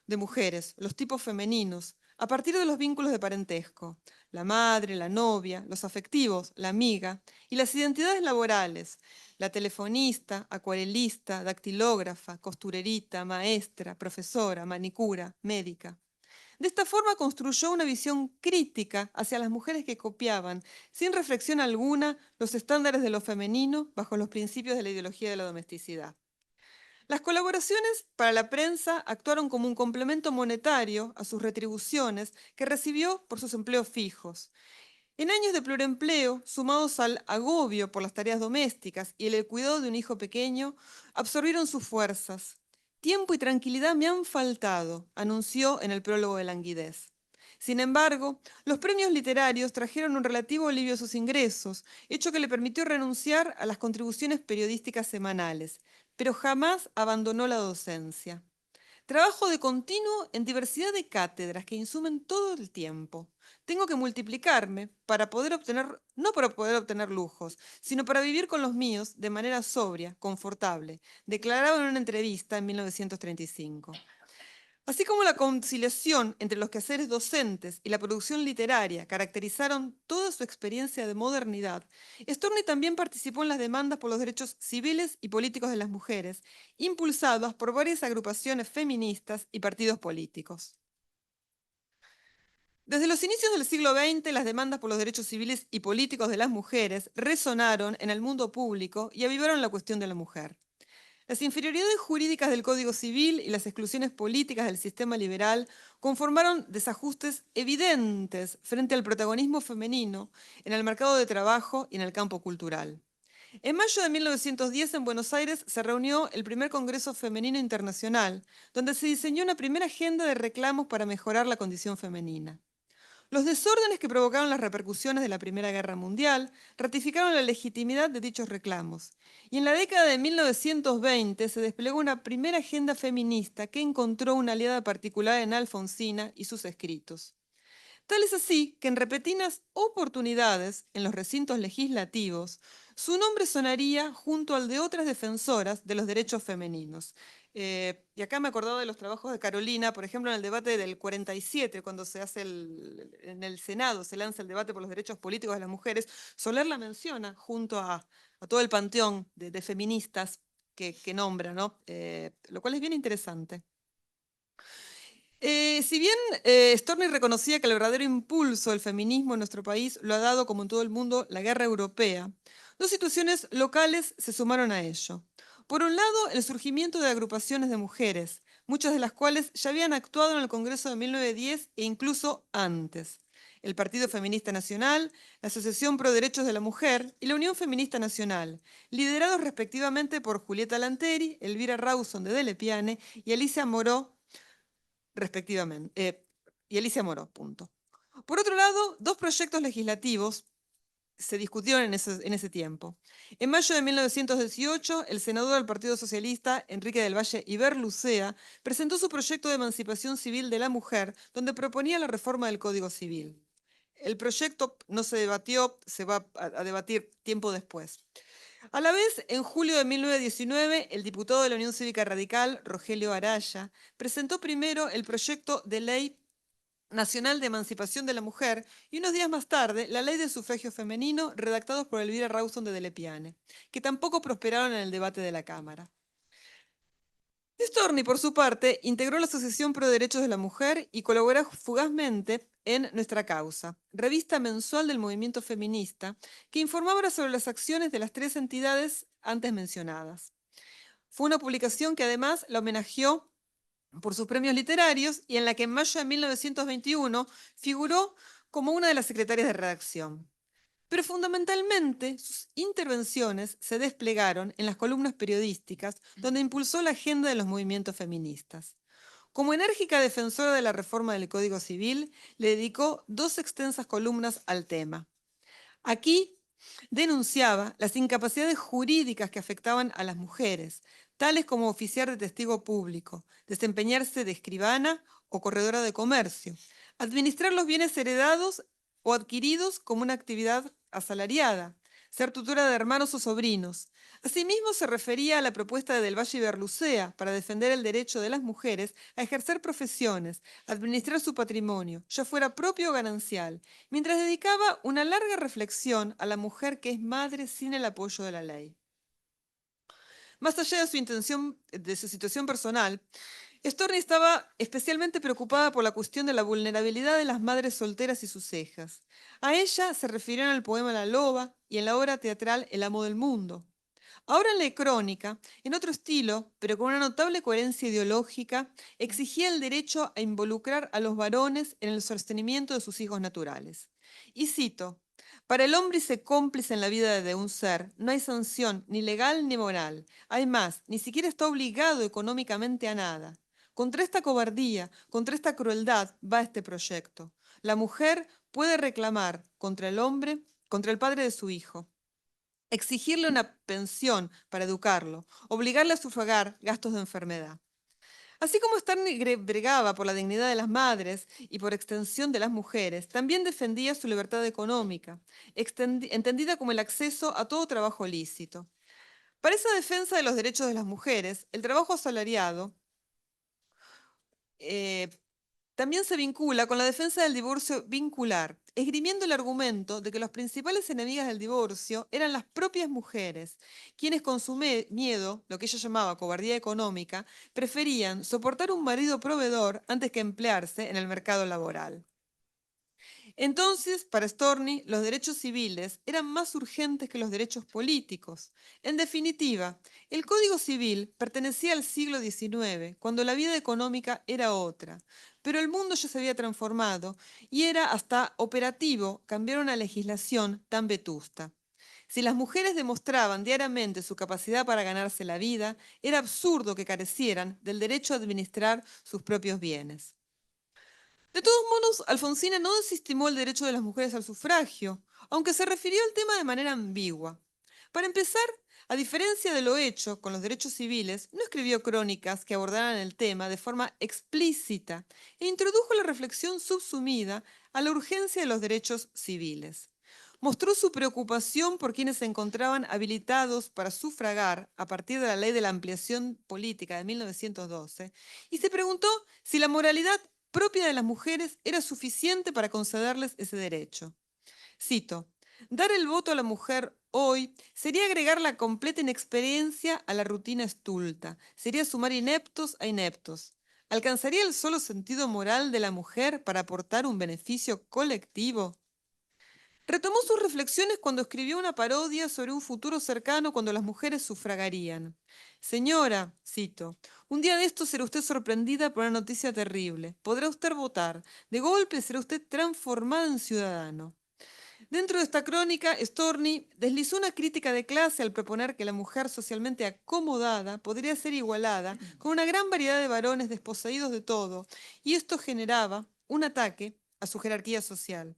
de mujeres, los tipos femeninos, a partir de los vínculos de parentesco, la madre, la novia, los afectivos, la amiga, y las identidades laborales, la telefonista, acuarelista, dactilógrafa, costurerita, maestra, profesora, manicura, médica. De esta forma construyó una visión crítica hacia las mujeres que copiaban, sin reflexión alguna, los estándares de lo femenino bajo los principios de la ideología de la domesticidad. Las colaboraciones para la prensa actuaron como un complemento monetario a sus retribuciones que recibió por sus empleos fijos. En años de pluriempleo, sumados al agobio por las tareas domésticas y el cuidado de un hijo pequeño, absorbieron sus fuerzas. Tiempo y tranquilidad me han faltado, anunció en el prólogo de Languidez. Sin embargo, los premios literarios trajeron un relativo alivio a sus ingresos, hecho que le permitió renunciar a las contribuciones periodísticas semanales, pero jamás abandonó la docencia. Trabajo de continuo en diversidad de cátedras que insumen todo el tiempo. Tengo que multiplicarme para poder obtener, no para poder obtener lujos, sino para vivir con los míos de manera sobria, confortable, declaraba en una entrevista en 1935. Así como la conciliación entre los quehaceres docentes y la producción literaria caracterizaron toda su experiencia de modernidad, Storni también participó en las demandas por los derechos civiles y políticos de las mujeres, impulsadas por varias agrupaciones feministas y partidos políticos. Desde los inicios del siglo XX, las demandas por los derechos civiles y políticos de las mujeres resonaron en el mundo público y avivaron la cuestión de la mujer. Las inferioridades jurídicas del Código Civil y las exclusiones políticas del sistema liberal conformaron desajustes evidentes frente al protagonismo femenino en el mercado de trabajo y en el campo cultural. En mayo de 1910, en Buenos Aires, se reunió el primer Congreso Femenino Internacional, donde se diseñó una primera agenda de reclamos para mejorar la condición femenina. Los desórdenes que provocaron las repercusiones de la Primera Guerra Mundial ratificaron la legitimidad de dichos reclamos. Y en la década de 1920 se desplegó una primera agenda feminista que encontró una aliada particular en Alfonsina y sus escritos. Tal es así que en repetidas oportunidades en los recintos legislativos, su nombre sonaría junto al de otras defensoras de los derechos femeninos. Y acá me acordaba de los trabajos de Carolina, por ejemplo, en el debate del 47, cuando se hace en el Senado, se lanza el debate por los derechos políticos de las mujeres. Soler la menciona junto a todo el panteón de feministas que nombra, ¿no? Lo cual es bien interesante. Si bien Storni reconocía que el verdadero impulso del feminismo en nuestro país lo ha dado, como en todo el mundo, la guerra europea, dos situaciones locales se sumaron a ello. Por un lado, el surgimiento de agrupaciones de mujeres, muchas de las cuales ya habían actuado en el Congreso de 1910 e incluso antes. El Partido Feminista Nacional, la Asociación Pro Derechos de la Mujer y la Unión Feminista Nacional, liderados respectivamente por Julieta Lanteri, Elvira Rawson de Delle Piane y Alicia Moró, respectivamente, y Alicia Moró, punto. Por otro lado, dos proyectos legislativos se discutieron en ese tiempo. En mayo de 1918, el senador del Partido Socialista, Enrique del Valle Iberlucea, presentó su proyecto de emancipación civil de la mujer, donde proponía la reforma del Código Civil. El proyecto no se debatió, se va a debatir tiempo después. A la vez, en julio de 1919, el diputado de la Unión Cívica Radical, Rogelio Araya, presentó primero el proyecto de ley nacional de emancipación de la mujer y unos días más tarde la ley de sufragio femenino redactados por Elvira Rawson de Delle Piane, que tampoco prosperaron en el debate de la Cámara. Storni, por su parte, integró la Asociación Pro Derechos de la Mujer y colaboró fugazmente en Nuestra Causa, revista mensual del movimiento feminista, que informaba sobre las acciones de las tres entidades antes mencionadas. Fue una publicación que además la homenajeó por sus premios literarios y en la que en mayo de 1921 figuró como una de las secretarias de redacción. Pero fundamentalmente sus intervenciones se desplegaron en las columnas periodísticas donde impulsó la agenda de los movimientos feministas. Como enérgica defensora de la reforma del Código Civil, le dedicó dos extensas columnas al tema. Aquí denunciaba las incapacidades jurídicas que afectaban a las mujeres, tales como oficiar de testigo público, desempeñarse de escribana o corredora de comercio, administrar los bienes heredados o adquiridos como una actividad asalariada, ser tutora de hermanos o sobrinos. Asimismo, se refería a la propuesta de Del Valle Iberlucea para defender el derecho de las mujeres a ejercer profesiones, administrar su patrimonio, ya fuera propio o ganancial, mientras dedicaba una larga reflexión a la mujer que es madre sin el apoyo de la ley. Más allá de su situación personal, Storni estaba especialmente preocupada por la cuestión de la vulnerabilidad de las madres solteras y sus hijas. A ella se refirió en el poema La Loba y en la obra teatral El Amo del Mundo. Ahora en la crónica, en otro estilo, pero con una notable coherencia ideológica, exigía el derecho a involucrar a los varones en el sostenimiento de sus hijos naturales. Y cito, para el hombre y ser cómplice en la vida de un ser, no hay sanción ni legal ni moral. Hay más, ni siquiera está obligado económicamente a nada. Contra esta cobardía, contra esta crueldad va este proyecto. La mujer puede reclamar contra el hombre, contra el padre de su hijo, exigirle una pensión para educarlo, obligarle a sufragar gastos de enfermedad. Así como Storni bregaba por la dignidad de las madres y por extensión de las mujeres, también defendía su libertad económica, entendida como el acceso a todo trabajo lícito. Para esa defensa de los derechos de las mujeres, el trabajo asalariado también se vincula con la defensa del divorcio vincular, esgrimiendo el argumento de que las principales enemigas del divorcio eran las propias mujeres, quienes con su miedo, lo que ella llamaba cobardía económica, preferían soportar un marido proveedor antes que emplearse en el mercado laboral. Entonces, para Storni, los derechos civiles eran más urgentes que los derechos políticos. En definitiva, el Código Civil pertenecía al siglo XIX, cuando la vida económica era otra, pero el mundo ya se había transformado y era hasta operativo cambiar una legislación tan vetusta. Si las mujeres demostraban diariamente su capacidad para ganarse la vida, era absurdo que carecieran del derecho a administrar sus propios bienes. De todos modos, Alfonsina no desestimó el derecho de las mujeres al sufragio, aunque se refirió al tema de manera ambigua. Para empezar, a diferencia de lo hecho con los derechos civiles, no escribió crónicas que abordaran el tema de forma explícita e introdujo la reflexión subsumida a la urgencia de los derechos civiles. Mostró su preocupación por quienes se encontraban habilitados para sufragar a partir de la Ley de la Ampliación Política de 1912 y se preguntó si la moralidad propia de las mujeres era suficiente para concederles ese derecho. Cito, dar el voto a la mujer hoy sería agregar la completa inexperiencia a la rutina estulta, sería sumar ineptos a ineptos. ¿Alcanzaría el solo sentido moral de la mujer para aportar un beneficio colectivo? Retomó sus reflexiones cuando escribió una parodia sobre un futuro cercano cuando las mujeres sufragarían. Señora, cito, un día de esto será usted sorprendida por una noticia terrible. Podrá usted votar. De golpe será usted transformada en ciudadano. Dentro de esta crónica, Storni deslizó una crítica de clase al proponer que la mujer socialmente acomodada podría ser igualada con una gran variedad de varones desposeídos de todo, y esto generaba un ataque a su jerarquía social.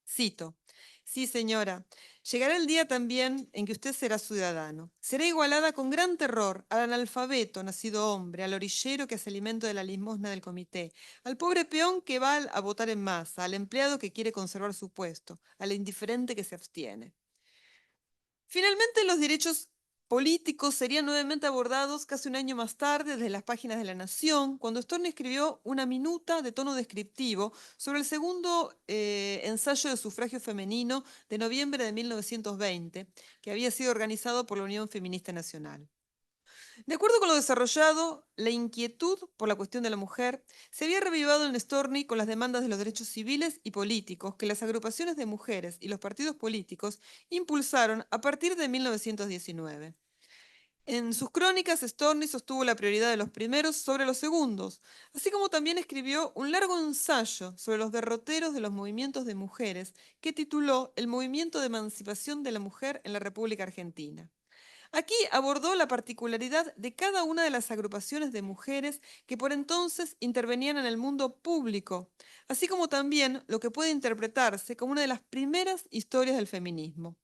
Cito, sí, señora, llegará el día también en que usted será ciudadano. Será igualada con gran terror al analfabeto nacido hombre, al orillero que hace alimento de la limosna del comité, al pobre peón que va a votar en masa, al empleado que quiere conservar su puesto, al indiferente que se abstiene. Finalmente, los derechos políticos serían nuevamente abordados casi un año más tarde desde las páginas de La Nación, cuando Storni escribió una minuta de tono descriptivo sobre el segundo ensayo de sufragio femenino de noviembre de 1920, que había sido organizado por la Unión Feminista Nacional. De acuerdo con lo desarrollado, la inquietud por la cuestión de la mujer se había revivado en Storni con las demandas de los derechos civiles y políticos que las agrupaciones de mujeres y los partidos políticos impulsaron a partir de 1919. En sus crónicas, Storni sostuvo la prioridad de los primeros sobre los segundos, así como también escribió un largo ensayo sobre los derroteros de los movimientos de mujeres que tituló El movimiento de emancipación de la mujer en la República Argentina. Aquí abordó la particularidad de cada una de las agrupaciones de mujeres que por entonces intervenían en el mundo público, así como también lo que puede interpretarse como una de las primeras historias del feminismo.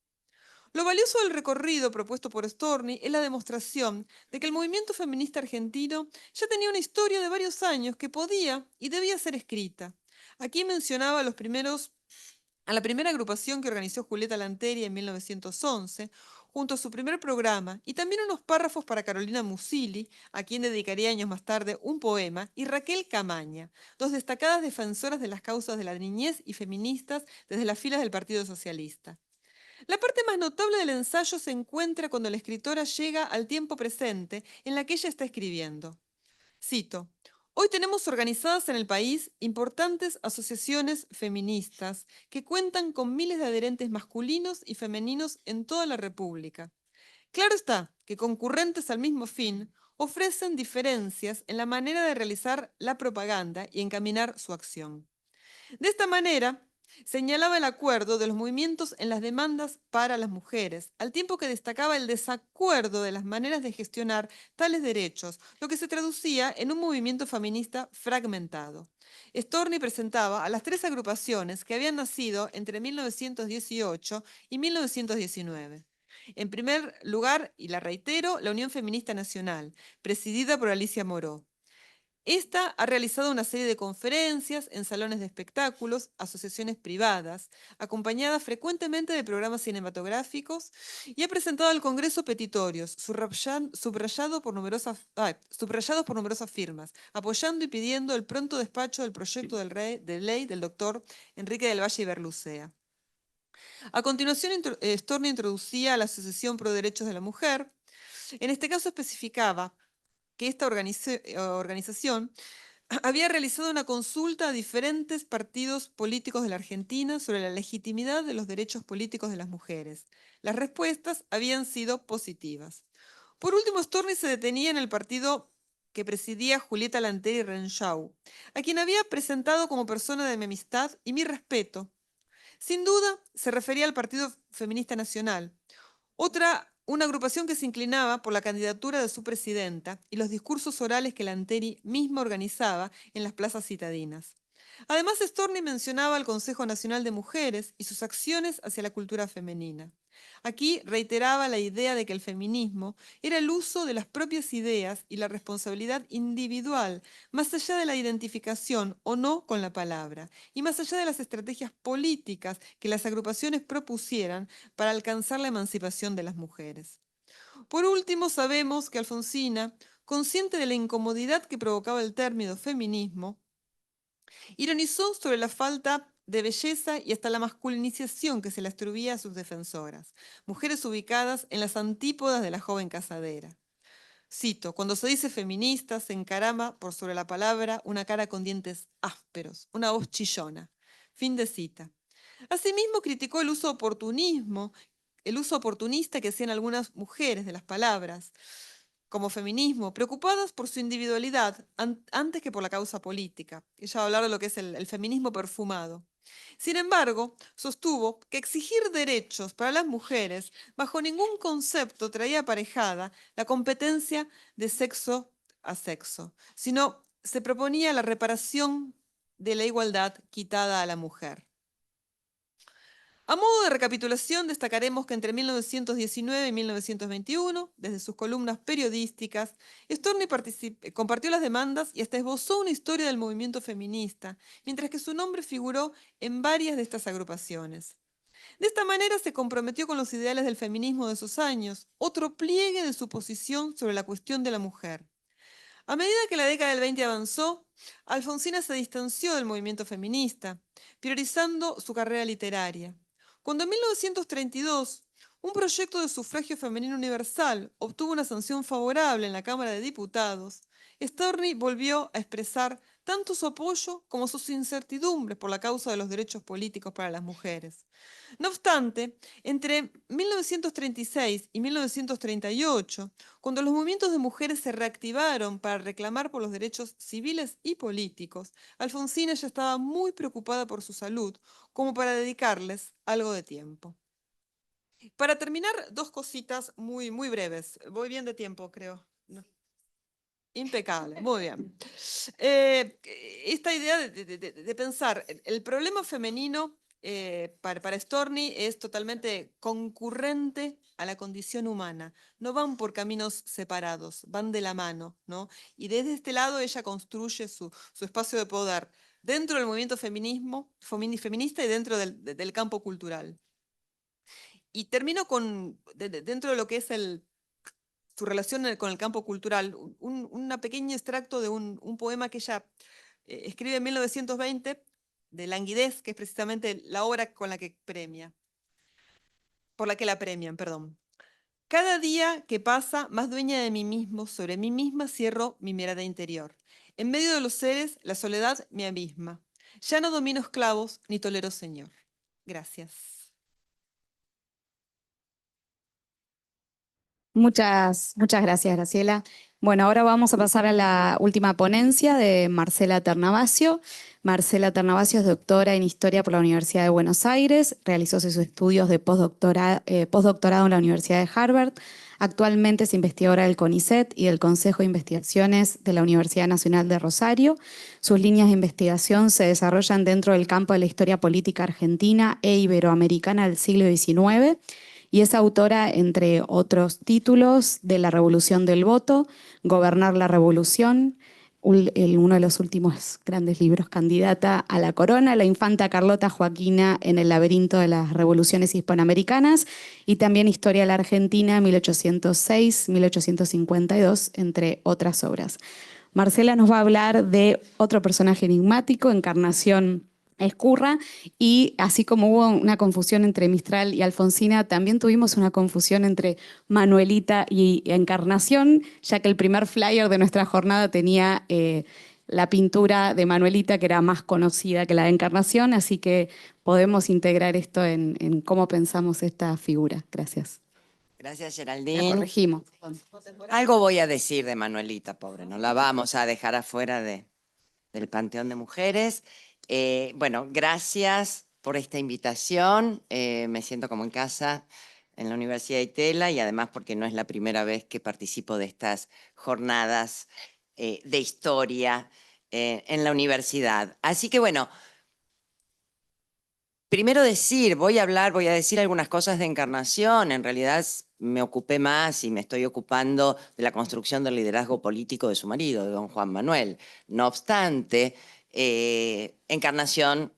Lo valioso del recorrido propuesto por Storni es la demostración de que el movimiento feminista argentino ya tenía una historia de varios años que podía y debía ser escrita. Aquí mencionaba a la primera agrupación que organizó Julieta Lanteri en 1911, junto a su primer programa, y también unos párrafos para Carolina Musili, a quien dedicaría años más tarde un poema, y Raquel Camaña, dos destacadas defensoras de las causas de la niñez y feministas desde las filas del Partido Socialista. La parte más notable del ensayo se encuentra cuando la escritora llega al tiempo presente en la que ella está escribiendo. Cito, hoy tenemos organizadas en el país importantes asociaciones feministas que cuentan con miles de adherentes masculinos y femeninos en toda la República. Claro está que concurrentes al mismo fin ofrecen diferencias en la manera de realizar la propaganda y encaminar su acción. De esta manera, señalaba el acuerdo de los movimientos en las demandas para las mujeres, al tiempo que destacaba el desacuerdo de las maneras de gestionar tales derechos, lo que se traducía en un movimiento feminista fragmentado. Storni presentaba a las tres agrupaciones que habían nacido entre 1918 y 1919. En primer lugar, y la reitero, la Unión Feminista Nacional, presidida por Alicia Moró. Esta ha realizado una serie de conferencias en salones de espectáculos, asociaciones privadas, acompañadas frecuentemente de programas cinematográficos, y ha presentado al Congreso petitorios subrayados por numerosas firmas, apoyando y pidiendo el pronto despacho del proyecto de ley del doctor Enrique del Valle y Berlucea. A continuación, Storni introducía a la Asociación Pro Derechos de la Mujer. En este caso especificaba que esta organización había realizado una consulta a diferentes partidos políticos de la Argentina sobre la legitimidad de los derechos políticos de las mujeres. Las respuestas habían sido positivas. Por último, Storni se detenía en el partido que presidía Julieta Lanteri Renshaw, a quien había presentado como persona de mi amistad y mi respeto. Sin duda, se refería al Partido Feminista Nacional, una agrupación que se inclinaba por la candidatura de su presidenta y los discursos orales que Lanteri misma organizaba en las plazas citadinas. Además, Storni mencionaba al Consejo Nacional de Mujeres y sus acciones hacia la cultura femenina. Aquí reiteraba la idea de que el feminismo era el uso de las propias ideas y la responsabilidad individual, más allá de la identificación o no con la palabra, y más allá de las estrategias políticas que las agrupaciones propusieran para alcanzar la emancipación de las mujeres. Por último, sabemos que Alfonsina, consciente de la incomodidad que provocaba el término feminismo, ironizó sobre la falta de belleza y hasta la masculinización que se le atribuía a sus defensoras, mujeres ubicadas en las antípodas de la joven casadera. cito, cuando se dice feminista se encarama por sobre la palabra una cara con dientes ásperos, una voz chillona. Fin de cita. Asimismo, criticó el uso oportunista que hacían algunas mujeres de las palabras como feminismo, preocupadas por su individualidad antes que por la causa política. Ella va a hablar de lo que es el feminismo perfumado. Sin embargo, sostuvo que exigir derechos para las mujeres bajo ningún concepto traía aparejada la competencia de sexo a sexo, sino se proponía la reparación de la igualdad quitada a la mujer. A modo de recapitulación, destacaremos que entre 1919 y 1921, desde sus columnas periodísticas, Storni compartió las demandas y hasta esbozó una historia del movimiento feminista, mientras que su nombre figuró en varias de estas agrupaciones. De esta manera se comprometió con los ideales del feminismo de esos años, otro pliegue de su posición sobre la cuestión de la mujer. A medida que la década del 20 avanzó, Alfonsina se distanció del movimiento feminista, priorizando su carrera literaria. Cuando en 1932 un proyecto de sufragio femenino universal obtuvo una sanción favorable en la Cámara de Diputados, Storni volvió a expresar tanto su apoyo como sus incertidumbres por la causa de los derechos políticos para las mujeres. No obstante, entre 1936 y 1938, cuando los movimientos de mujeres se reactivaron para reclamar por los derechos civiles y políticos, Alfonsina ya estaba muy preocupada por su salud, como para dedicarles algo de tiempo. Para terminar, dos cositas muy, muy breves. Voy bien de tiempo, creo. No. Impecable, muy bien. Esta idea de pensar el problema femenino para Storni es totalmente concurrente a la condición humana. No van por caminos separados, van de la mano, ¿no? Y desde este lado ella construye su espacio de poder dentro del movimiento feminista y dentro del campo cultural. Y termino con, dentro de lo que es su relación con el campo cultural, un pequeño extracto de un poema que ella escribe en 1920, de Languidez, que es precisamente la obra con la que por la que la premian, perdón. Cada día que pasa, más dueña de mí mismo, sobre mí misma cierro mi mirada interior. En medio de los seres, la soledad me abisma. Ya no domino esclavos, ni tolero señor. Gracias. Muchas gracias, Graciela. Bueno, ahora vamos a pasar a la última ponencia de Marcela Ternavasio. Marcela Ternavasio es doctora en Historia por la Universidad de Buenos Aires, realizó sus estudios de postdoctorado en la Universidad de Harvard. Actualmente es investigadora del CONICET y del Consejo de Investigaciones de la Universidad Nacional de Rosario. Sus líneas de investigación se desarrollan dentro del campo de la historia política argentina e iberoamericana del siglo XIX. Y es autora, entre otros títulos, de La Revolución del Voto, Gobernar la Revolución, uno de los últimos grandes libros, Candidata a la Corona, La infanta Carlota Joaquina en el laberinto de las revoluciones hispanoamericanas, y también Historia de la Argentina, 1806-1852, entre otras obras. Marcela nos va a hablar de otro personaje enigmático, Encarnación Ezcurra, y así como hubo una confusión entre Mistral y Alfonsina, también tuvimos una confusión entre Manuelita y Encarnación, ya que el primer flyer de nuestra jornada tenía la pintura de Manuelita, que era más conocida que la de Encarnación, así que podemos integrar esto en cómo pensamos esta figura. Gracias. Gracias, La Geraldine. corregimos. Algo voy a decir de Manuelita, pobre, no la vamos a dejar afuera del Panteón de Mujeres. Bueno, gracias por esta invitación. Me siento como en casa en la Universidad de Itela y además porque no es la primera vez que participo de estas jornadas de historia en la universidad. Así que bueno, primero voy a decir algunas cosas de Encarnación. En realidad me ocupé más y me estoy ocupando de la construcción del liderazgo político de su marido, de don Juan Manuel. No obstante, Encarnación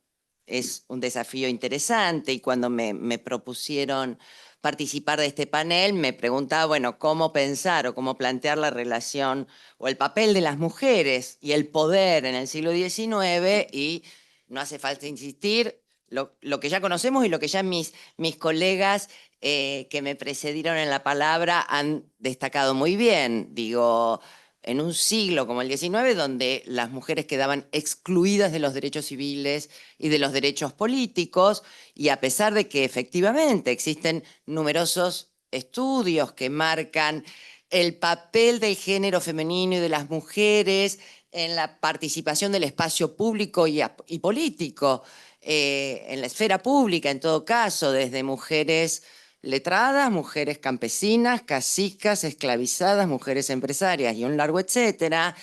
es un desafío interesante y cuando me propusieron participar de este panel, me preguntaba, bueno, cómo pensar o cómo plantear la relación o el papel de las mujeres y el poder en el siglo XIX, y no hace falta insistir, lo que ya conocemos y lo que ya mis colegas que me precedieron en la palabra han destacado muy bien. Digo, en un siglo como el XIX, donde las mujeres quedaban excluidas de los derechos civiles y de los derechos políticos, y a pesar de que efectivamente existen numerosos estudios que marcan el papel del género femenino y de las mujeres en la participación del espacio público y político, en la esfera pública en todo caso, desde mujeres letradas, mujeres campesinas, caicas, esclavizadas, mujeres empresarias y un largo etcétera.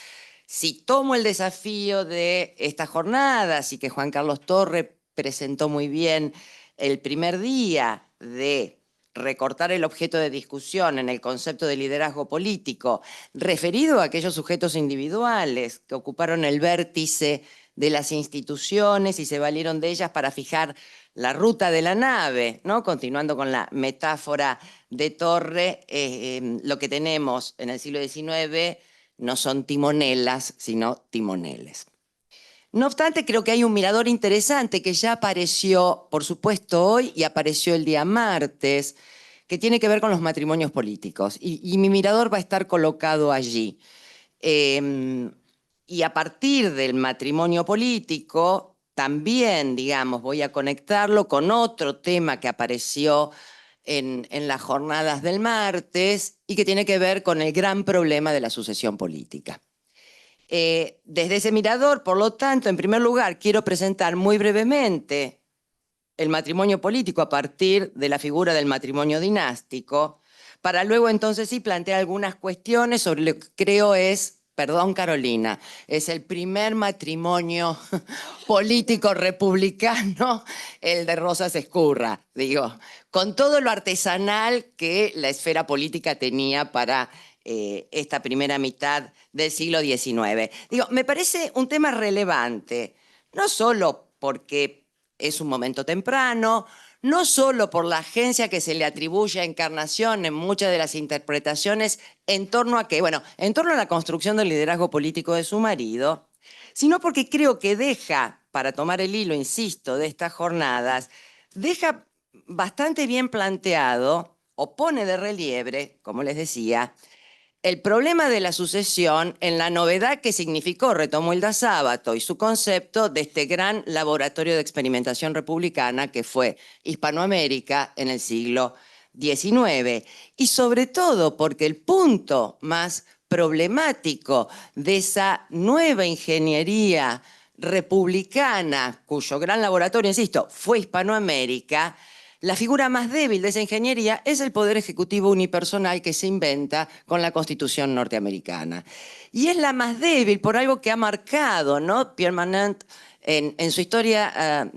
Si tomo el desafío de estas jornadas y que Juan Carlos Torre presentó muy bien el primer día de recortar el objeto de discusión en el concepto de liderazgo político, referido a aquellos sujetos individuales que ocuparon el vértice de las instituciones y se valieron de ellas para fijar la ruta de la nave, ¿no? Continuando con la metáfora de Torre, lo que tenemos en el siglo XIX no son timonelas, sino timoneles. No obstante, creo que hay un mirador interesante que ya apareció, por supuesto, hoy y apareció el día martes, que tiene que ver con los matrimonios políticos. Y mi mirador va a estar colocado allí. Y a partir del matrimonio político, también, digamos, voy a conectarlo con otro tema que apareció en las jornadas del martes y que tiene que ver con el gran problema de la sucesión política. Desde ese mirador, por lo tanto, en primer lugar, quiero presentar muy brevemente el matrimonio político a partir de la figura del matrimonio dinástico, para luego entonces sí plantear algunas cuestiones sobre lo que creo es, perdón Carolina, es el primer matrimonio político republicano, el de Rosas Escurra, digo, con todo lo artesanal que la esfera política tenía para esta primera mitad del siglo XIX. Digo, me parece un tema relevante, no solo porque es un momento temprano, no solo por la agencia que se le atribuye a Encarnación en muchas de las interpretaciones en torno a qué, bueno, en torno a la construcción del liderazgo político de su marido, sino porque creo que deja, para tomar el hilo, insisto, de estas jornadas, deja bastante bien planteado o pone de relieve, como les decía, el problema de la sucesión en la novedad que significó, retomó Hilda Sábato y su concepto de este gran laboratorio de experimentación republicana que fue Hispanoamérica en el siglo XIX. Y sobre todo porque el punto más problemático de esa nueva ingeniería republicana, cuyo gran laboratorio, insisto, fue Hispanoamérica, la figura más débil de esa ingeniería es el poder ejecutivo unipersonal que se inventa con la Constitución norteamericana. Y es la más débil por algo que ha marcado, ¿no?, Pierre Manent en su historia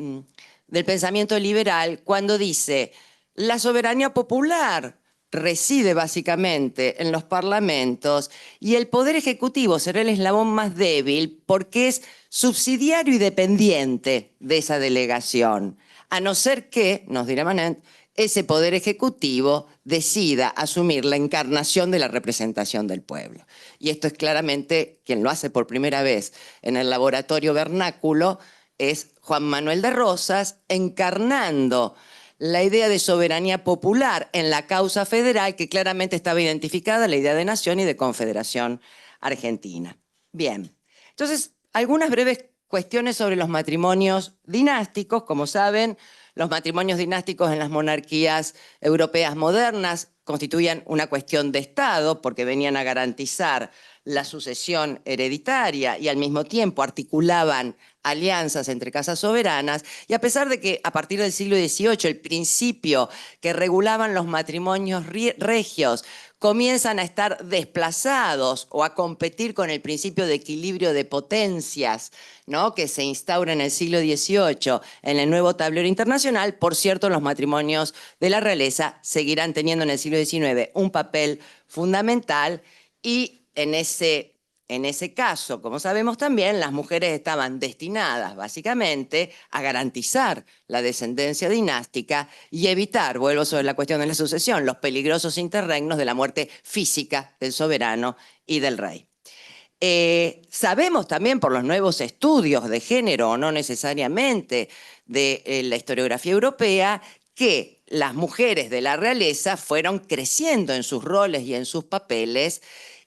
del pensamiento liberal, cuando dice: la soberanía popular reside básicamente en los parlamentos y el poder ejecutivo será el eslabón más débil porque es subsidiario y dependiente de esa delegación. A no ser que, nos dirá Manent, ese poder ejecutivo decida asumir la encarnación de la representación del pueblo. Y esto es claramente, quien lo hace por primera vez en el laboratorio vernáculo, es Juan Manuel de Rosas, encarnando la idea de soberanía popular en la causa federal, que claramente estaba identificada en la idea de nación y de confederación argentina. Bien, entonces, algunas breves cuestiones sobre los matrimonios dinásticos. Como saben, los matrimonios dinásticos en las monarquías europeas modernas constituían una cuestión de Estado porque venían a garantizar la sucesión hereditaria y al mismo tiempo articulaban alianzas entre casas soberanas, y a pesar de que a partir del siglo XVIII el principio que regulaban los matrimonios regios comienzan a estar desplazados o a competir con el principio de equilibrio de potencias, ¿no?, que se instaura en el siglo XVIII en el nuevo tablero internacional. Por cierto, los matrimonios de la realeza seguirán teniendo en el siglo XIX un papel fundamental, y en ese caso, como sabemos también, las mujeres estaban destinadas básicamente a garantizar la descendencia dinástica y evitar, vuelvo sobre la cuestión de la sucesión, los peligrosos interregnos de la muerte física del soberano y del rey. Sabemos también por los nuevos estudios de género, o no necesariamente, de la historiografía europea, que las mujeres de la realeza fueron creciendo en sus roles y en sus papeles,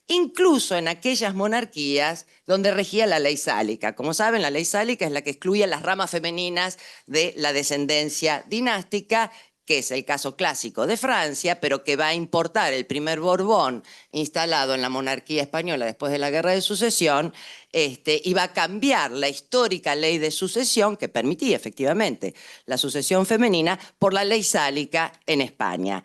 incluso en aquellas monarquías donde regía la ley sálica. Como saben, la ley sálica es la que excluía las ramas femeninas de la descendencia dinástica, que es el caso clásico de Francia, pero que va a importar el primer Borbón instalado en la monarquía española después de la Guerra de Sucesión, y va a cambiar la histórica ley de sucesión, que permitía efectivamente la sucesión femenina, por la ley sálica en España.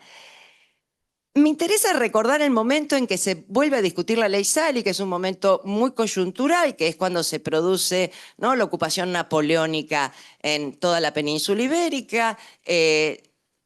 Me interesa recordar el momento en que se vuelve a discutir la ley sálica, que es un momento muy coyuntural, que es cuando se produce, ¿no?, la ocupación napoleónica en toda la península ibérica.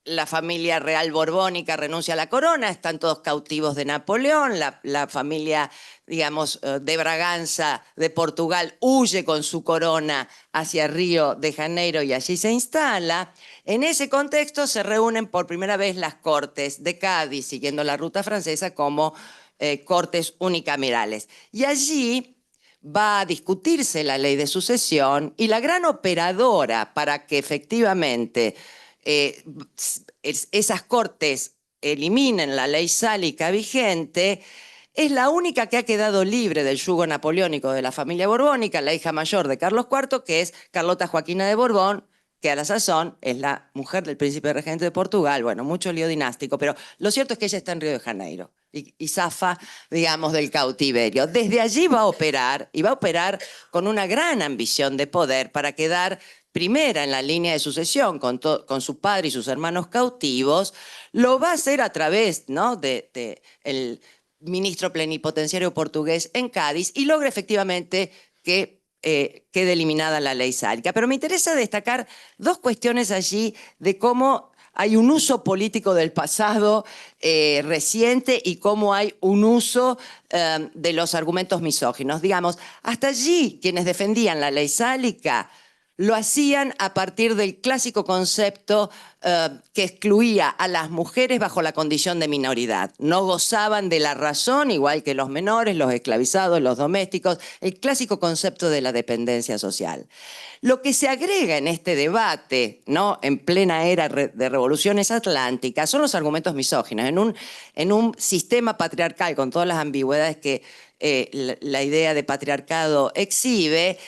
La familia real borbónica renuncia a la corona, están todos cautivos de Napoleón, la familia, digamos, de Braganza, de Portugal, huye con su corona hacia Río de Janeiro y allí se instala. En ese contexto se reúnen por primera vez las Cortes de Cádiz, siguiendo la ruta francesa, como Cortes unicamerales. Y allí va a discutirse la ley de sucesión, y la gran operadora para que efectivamente esas cortes eliminen la ley sálica vigente es la única que ha quedado libre del yugo napoleónico de la familia borbónica, la hija mayor de Carlos IV, que es Carlota Joaquina de Borbón, que a la sazón es la mujer del príncipe regente de Portugal. Bueno, mucho lío dinástico, pero lo cierto es que ella está en Río de Janeiro y zafa, digamos, del cautiverio. Desde allí va a operar, y va a operar con una gran ambición de poder para quedar primera en la línea de sucesión con su padre y sus hermanos cautivos. Lo va a hacer a través, ¿no?, de el ministro plenipotenciario portugués en Cádiz, y logra efectivamente que quede eliminada la ley sálica. Pero me interesa destacar dos cuestiones allí de cómo hay un uso político del pasado reciente y cómo hay un uso de los argumentos misóginos. Digamos, hasta allí quienes defendían la ley sálica lo hacían a partir del clásico concepto que excluía a las mujeres bajo la condición de minoridad. No gozaban de la razón, igual que los menores, los esclavizados, los domésticos, el clásico concepto de la dependencia social. Lo que se agrega en este debate, ¿no?, en plena era de revoluciones atlánticas, son los argumentos misóginos. En un sistema patriarcal con todas las ambigüedades que la idea de patriarcado exhibe,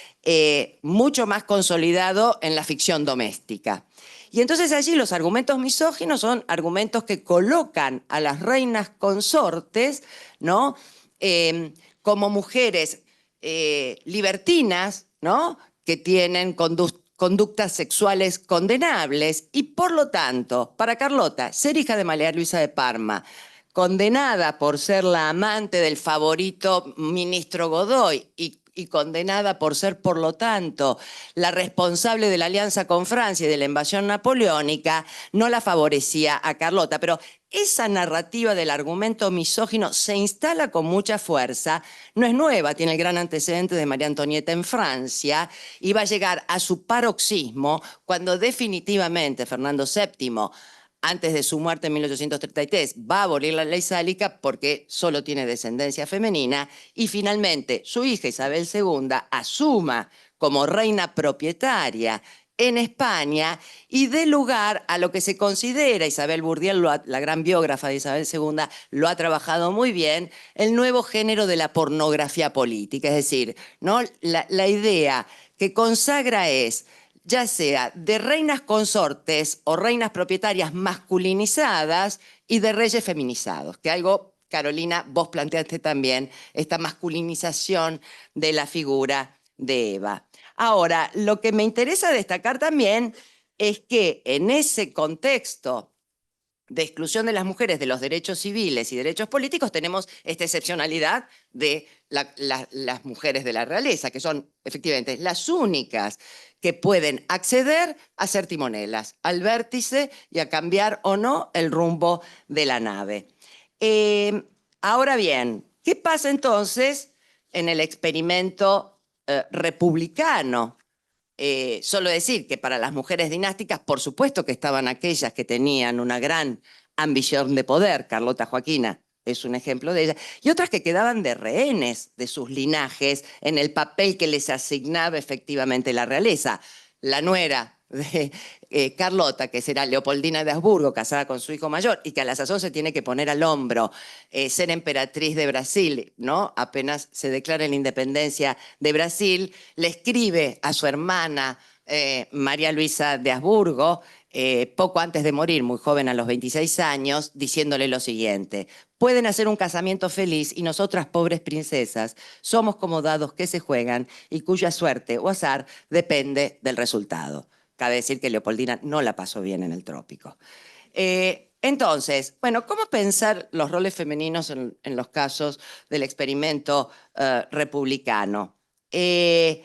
mucho más consolidado en la ficción doméstica. Y entonces allí los argumentos misóginos son argumentos que colocan a las reinas consortes, ¿no?, como mujeres libertinas, ¿no?, que tienen conductas sexuales condenables, y por lo tanto, para Carlota, ser hija de María Luisa de Parma, condenada por ser la amante del favorito ministro Godoy y condenada por ser, por lo tanto, la responsable de la alianza con Francia y de la invasión napoleónica, no la favorecía a Carlota. Pero esa narrativa del argumento misógino se instala con mucha fuerza, no es nueva, tiene el gran antecedente de María Antonieta en Francia, y va a llegar a su paroxismo cuando definitivamente Fernando VII, antes de su muerte en 1833, va a abolir la ley sálica porque solo tiene descendencia femenina, y finalmente su hija Isabel II asuma como reina propietaria en España y dé lugar a lo que se considera, Isabel Bourdieu, la gran biógrafa de Isabel II, lo ha trabajado muy bien, el nuevo género de la pornografía política. Es decir, ¿no?, la idea que consagra es, ya sea de reinas consortes o reinas propietarias masculinizadas y de reyes feminizados, que algo, Carolina, vos planteaste también, esta masculinización de la figura de Eva. Ahora, lo que me interesa destacar también es que en ese contexto de exclusión de las mujeres de los derechos civiles y derechos políticos tenemos esta excepcionalidad de las mujeres de la realeza, que son efectivamente las únicas que pueden acceder a ser timonelas, al vértice y a cambiar o no el rumbo de la nave. Ahora bien, ¿qué pasa entonces en el experimento republicano? Solo decir que para las mujeres dinásticas, por supuesto que estaban aquellas que tenían una gran ambición de poder. Carlota Joaquina es un ejemplo de ella, y otras que quedaban de rehenes de sus linajes en el papel que les asignaba efectivamente la realeza. La nuera de Carlota, que será Leopoldina de Habsburgo, casada con su hijo mayor, y que a la sazón se tiene que poner al hombro ser emperatriz de Brasil, ¿no? Apenas se declara la independencia de Brasil, le escribe a su hermana María Luisa de Habsburgo, poco antes de morir, muy joven, a los 26 años, diciéndole lo siguiente: pueden hacer un casamiento feliz y nosotras, pobres princesas, somos como dados que se juegan y cuya suerte o azar depende del resultado. Cabe decir que Leopoldina no la pasó bien en el trópico. Entonces, bueno, ¿cómo pensar los roles femeninos en los casos del experimento republicano? En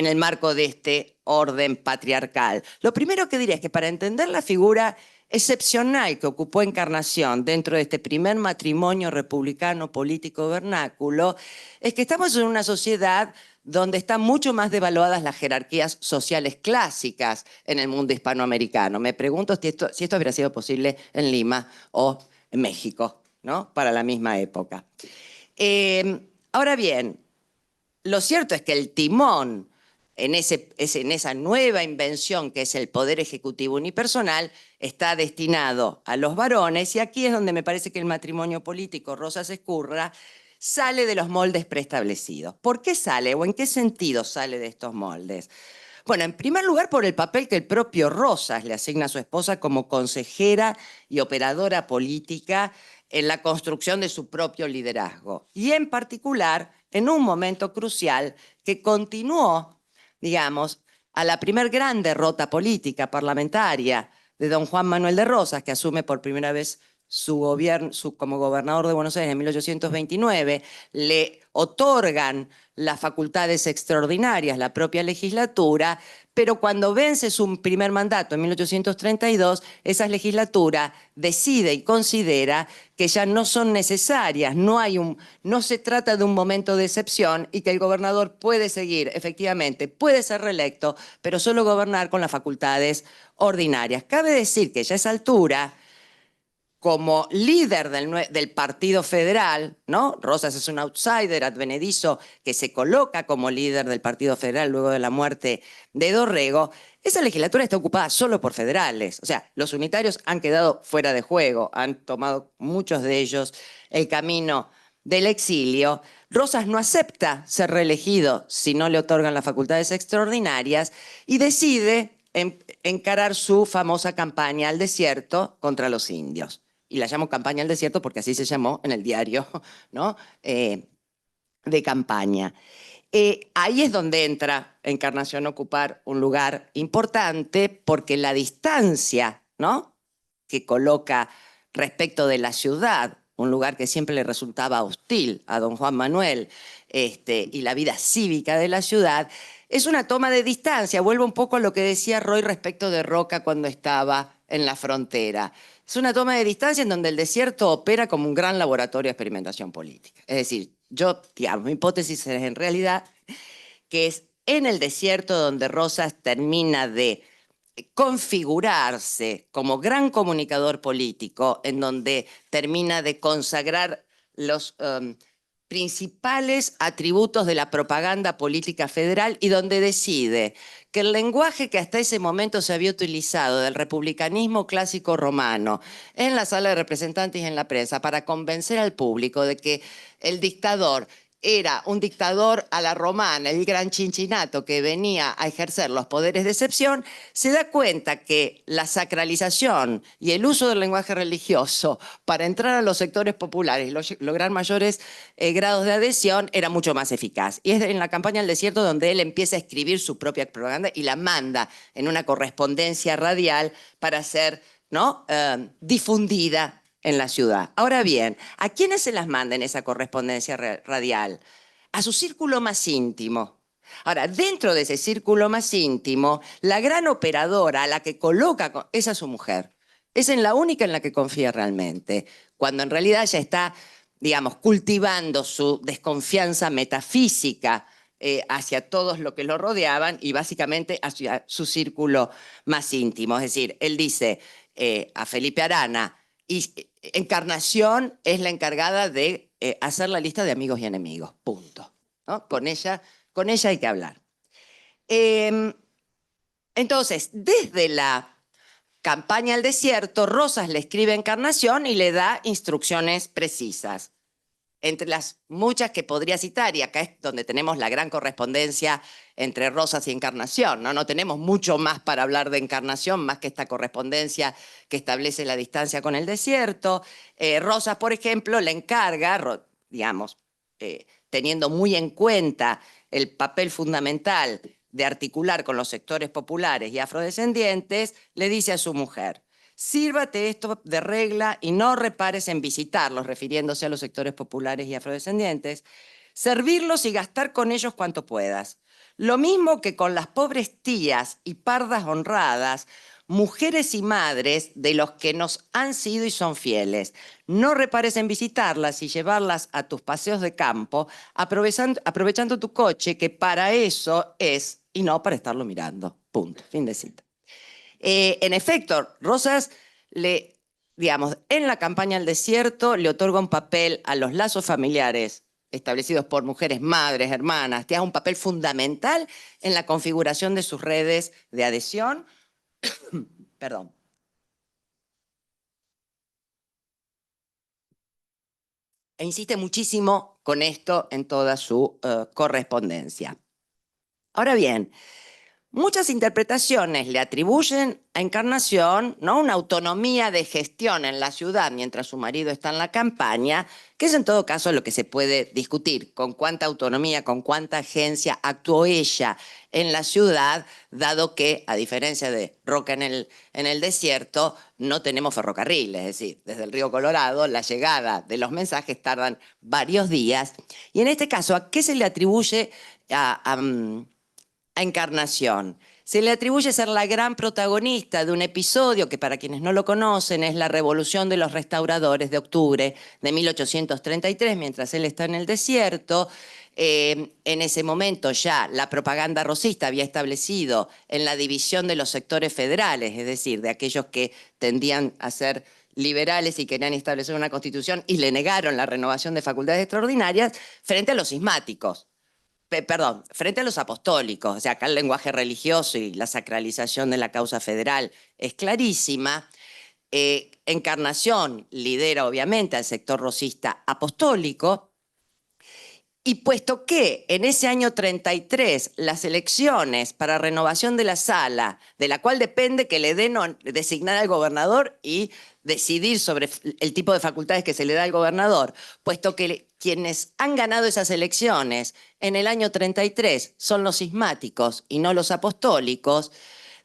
el marco de este orden patriarcal. Lo primero que diría es que para entender la figura excepcional que ocupó Encarnación dentro de este primer matrimonio republicano político vernáculo, es que estamos en una sociedad donde están mucho más devaluadas las jerarquías sociales clásicas en el mundo hispanoamericano. Me pregunto si esto hubiera sido posible en Lima o en México, ¿no? Para la misma época. Ahora bien, lo cierto es que el timón en esa nueva invención que es el poder ejecutivo unipersonal está destinado a los varones, y aquí es donde me parece que el matrimonio político Rosas Ezcurra sale de los moldes preestablecidos. ¿Por qué sale o en qué sentido sale de estos moldes? Bueno, en primer lugar por el papel que el propio Rosas le asigna a su esposa como consejera y operadora política en la construcción de su propio liderazgo, y en particular en un momento crucial que continuó, digamos, a la primer gran derrota política parlamentaria de don Juan Manuel de Rosas, que asume por primera vez su gobierno como gobernador de Buenos Aires en 1829, le otorgan las facultades extraordinarias, la propia legislatura, pero cuando vence su primer mandato en 1832, esa legislatura decide y considera que ya no son necesarias, no se trata de un momento de excepción y que el gobernador puede seguir, efectivamente, puede ser reelecto, pero solo gobernar con las facultades ordinarias. Cabe decir que ya a esa altura, como líder del Partido Federal, ¿no? Rosas es un outsider advenedizo que se coloca como líder del Partido Federal luego de la muerte de Dorrego. Esa legislatura está ocupada solo por federales. O sea, los unitarios han quedado fuera de juego, han tomado muchos de ellos el camino del exilio. Rosas no acepta ser reelegido si no le otorgan las facultades extraordinarias y decide encarar su famosa campaña al desierto contra los indios. Y la llamo campaña al desierto porque así se llamó en el diario, ¿no? De campaña. Ahí es donde entra Encarnación a ocupar un lugar importante, porque la distancia, ¿no?, que coloca respecto de la ciudad, un lugar que siempre le resultaba hostil a don Juan Manuel, y la vida cívica de la ciudad, es una toma de distancia. Vuelvo un poco a lo que decía Roy respecto de Roca cuando estaba en la frontera. Es una toma de distancia en donde el desierto opera como un gran laboratorio de experimentación política. Es decir, mi hipótesis es en realidad que es en el desierto donde Rosas termina de configurarse como gran comunicador político, en donde termina de consagrar los principales atributos de la propaganda política federal y donde decide que el lenguaje que hasta ese momento se había utilizado del republicanismo clásico romano en la sala de representantes y en la prensa para convencer al público de que el dictador era un dictador a la romana, el gran Cincinnato que venía a ejercer los poderes de excepción, se da cuenta que la sacralización y el uso del lenguaje religioso para entrar a los sectores populares y lograr mayores grados de adhesión era mucho más eficaz. Y es en la campaña del desierto donde él empieza a escribir su propia propaganda y la manda en una correspondencia radial para ser, ¿no?, difundida en la ciudad. Ahora bien, ¿a quiénes se las manda en esa correspondencia radial? A su círculo más íntimo. Ahora, dentro de ese círculo más íntimo, la gran operadora a la que coloca es a su mujer. Es en la única en la que confía realmente, cuando en realidad ya está, digamos, cultivando su desconfianza metafísica hacia todos los que lo rodeaban y básicamente hacia su círculo más íntimo. Es decir, él dice a Felipe Arana, y Encarnación es la encargada de hacer la lista de amigos y enemigos, punto, ¿no? Con ella hay que hablar. Entonces, desde la campaña al desierto, Rosas le escribe a Encarnación y le da instrucciones precisas. Entre las muchas que podría citar, y acá es donde tenemos la gran correspondencia entre Rosas y Encarnación, ¿no? No tenemos mucho más para hablar de Encarnación, más que esta correspondencia que establece la distancia con el desierto. Rosas, por ejemplo, le encarga, digamos, teniendo muy en cuenta el papel fundamental de articular con los sectores populares y afrodescendientes, le dice a su mujer: sírvate esto de regla y no repares en visitarlos, refiriéndose a los sectores populares y afrodescendientes, servirlos y gastar con ellos cuanto puedas. Lo mismo que con las pobres tías y pardas honradas, mujeres y madres de los que nos han sido y son fieles. No repares en visitarlas y llevarlas a tus paseos de campo, aprovechando tu coche, que para eso es y no para estarlo mirando. Punto. Fin de cita. En efecto, Rosas, digamos, en la campaña al desierto le otorga un papel a los lazos familiares establecidos por mujeres, madres, hermanas, que es un papel fundamental en la configuración de sus redes de adhesión. Perdón. E insiste muchísimo con esto en toda su correspondencia. Ahora bien, muchas interpretaciones le atribuyen a Encarnación, ¿no?, una autonomía de gestión en la ciudad mientras su marido está en la campaña, que es en todo caso lo que se puede discutir, con cuánta autonomía, con cuánta agencia actuó ella en la ciudad, dado que, a diferencia de Roca en el desierto, no tenemos ferrocarril, es decir, desde el río Colorado la llegada de los mensajes tardan varios días. Y en este caso, ¿a qué se le atribuye a Encarnación? Se le atribuye ser la gran protagonista de un episodio que, para quienes no lo conocen, es la Revolución de los Restauradores de octubre de 1833, mientras él está en el desierto. En ese momento ya la propaganda rosista había establecido en la división de los sectores federales, es decir, de aquellos que tendían a ser liberales y querían establecer una constitución y le negaron la renovación de facultades extraordinarias, frente a los cismáticos. Frente a los apostólicos. O sea, acá el lenguaje religioso y la sacralización de la causa federal es clarísima. Encarnación lidera obviamente al sector rosista apostólico, y puesto que en ese año 33 las elecciones para renovación de la sala, de la cual depende que le den designar al gobernador y decidir sobre el tipo de facultades que se le da al gobernador, puesto que quienes han ganado esas elecciones en el año 33 son los cismáticos y no los apostólicos,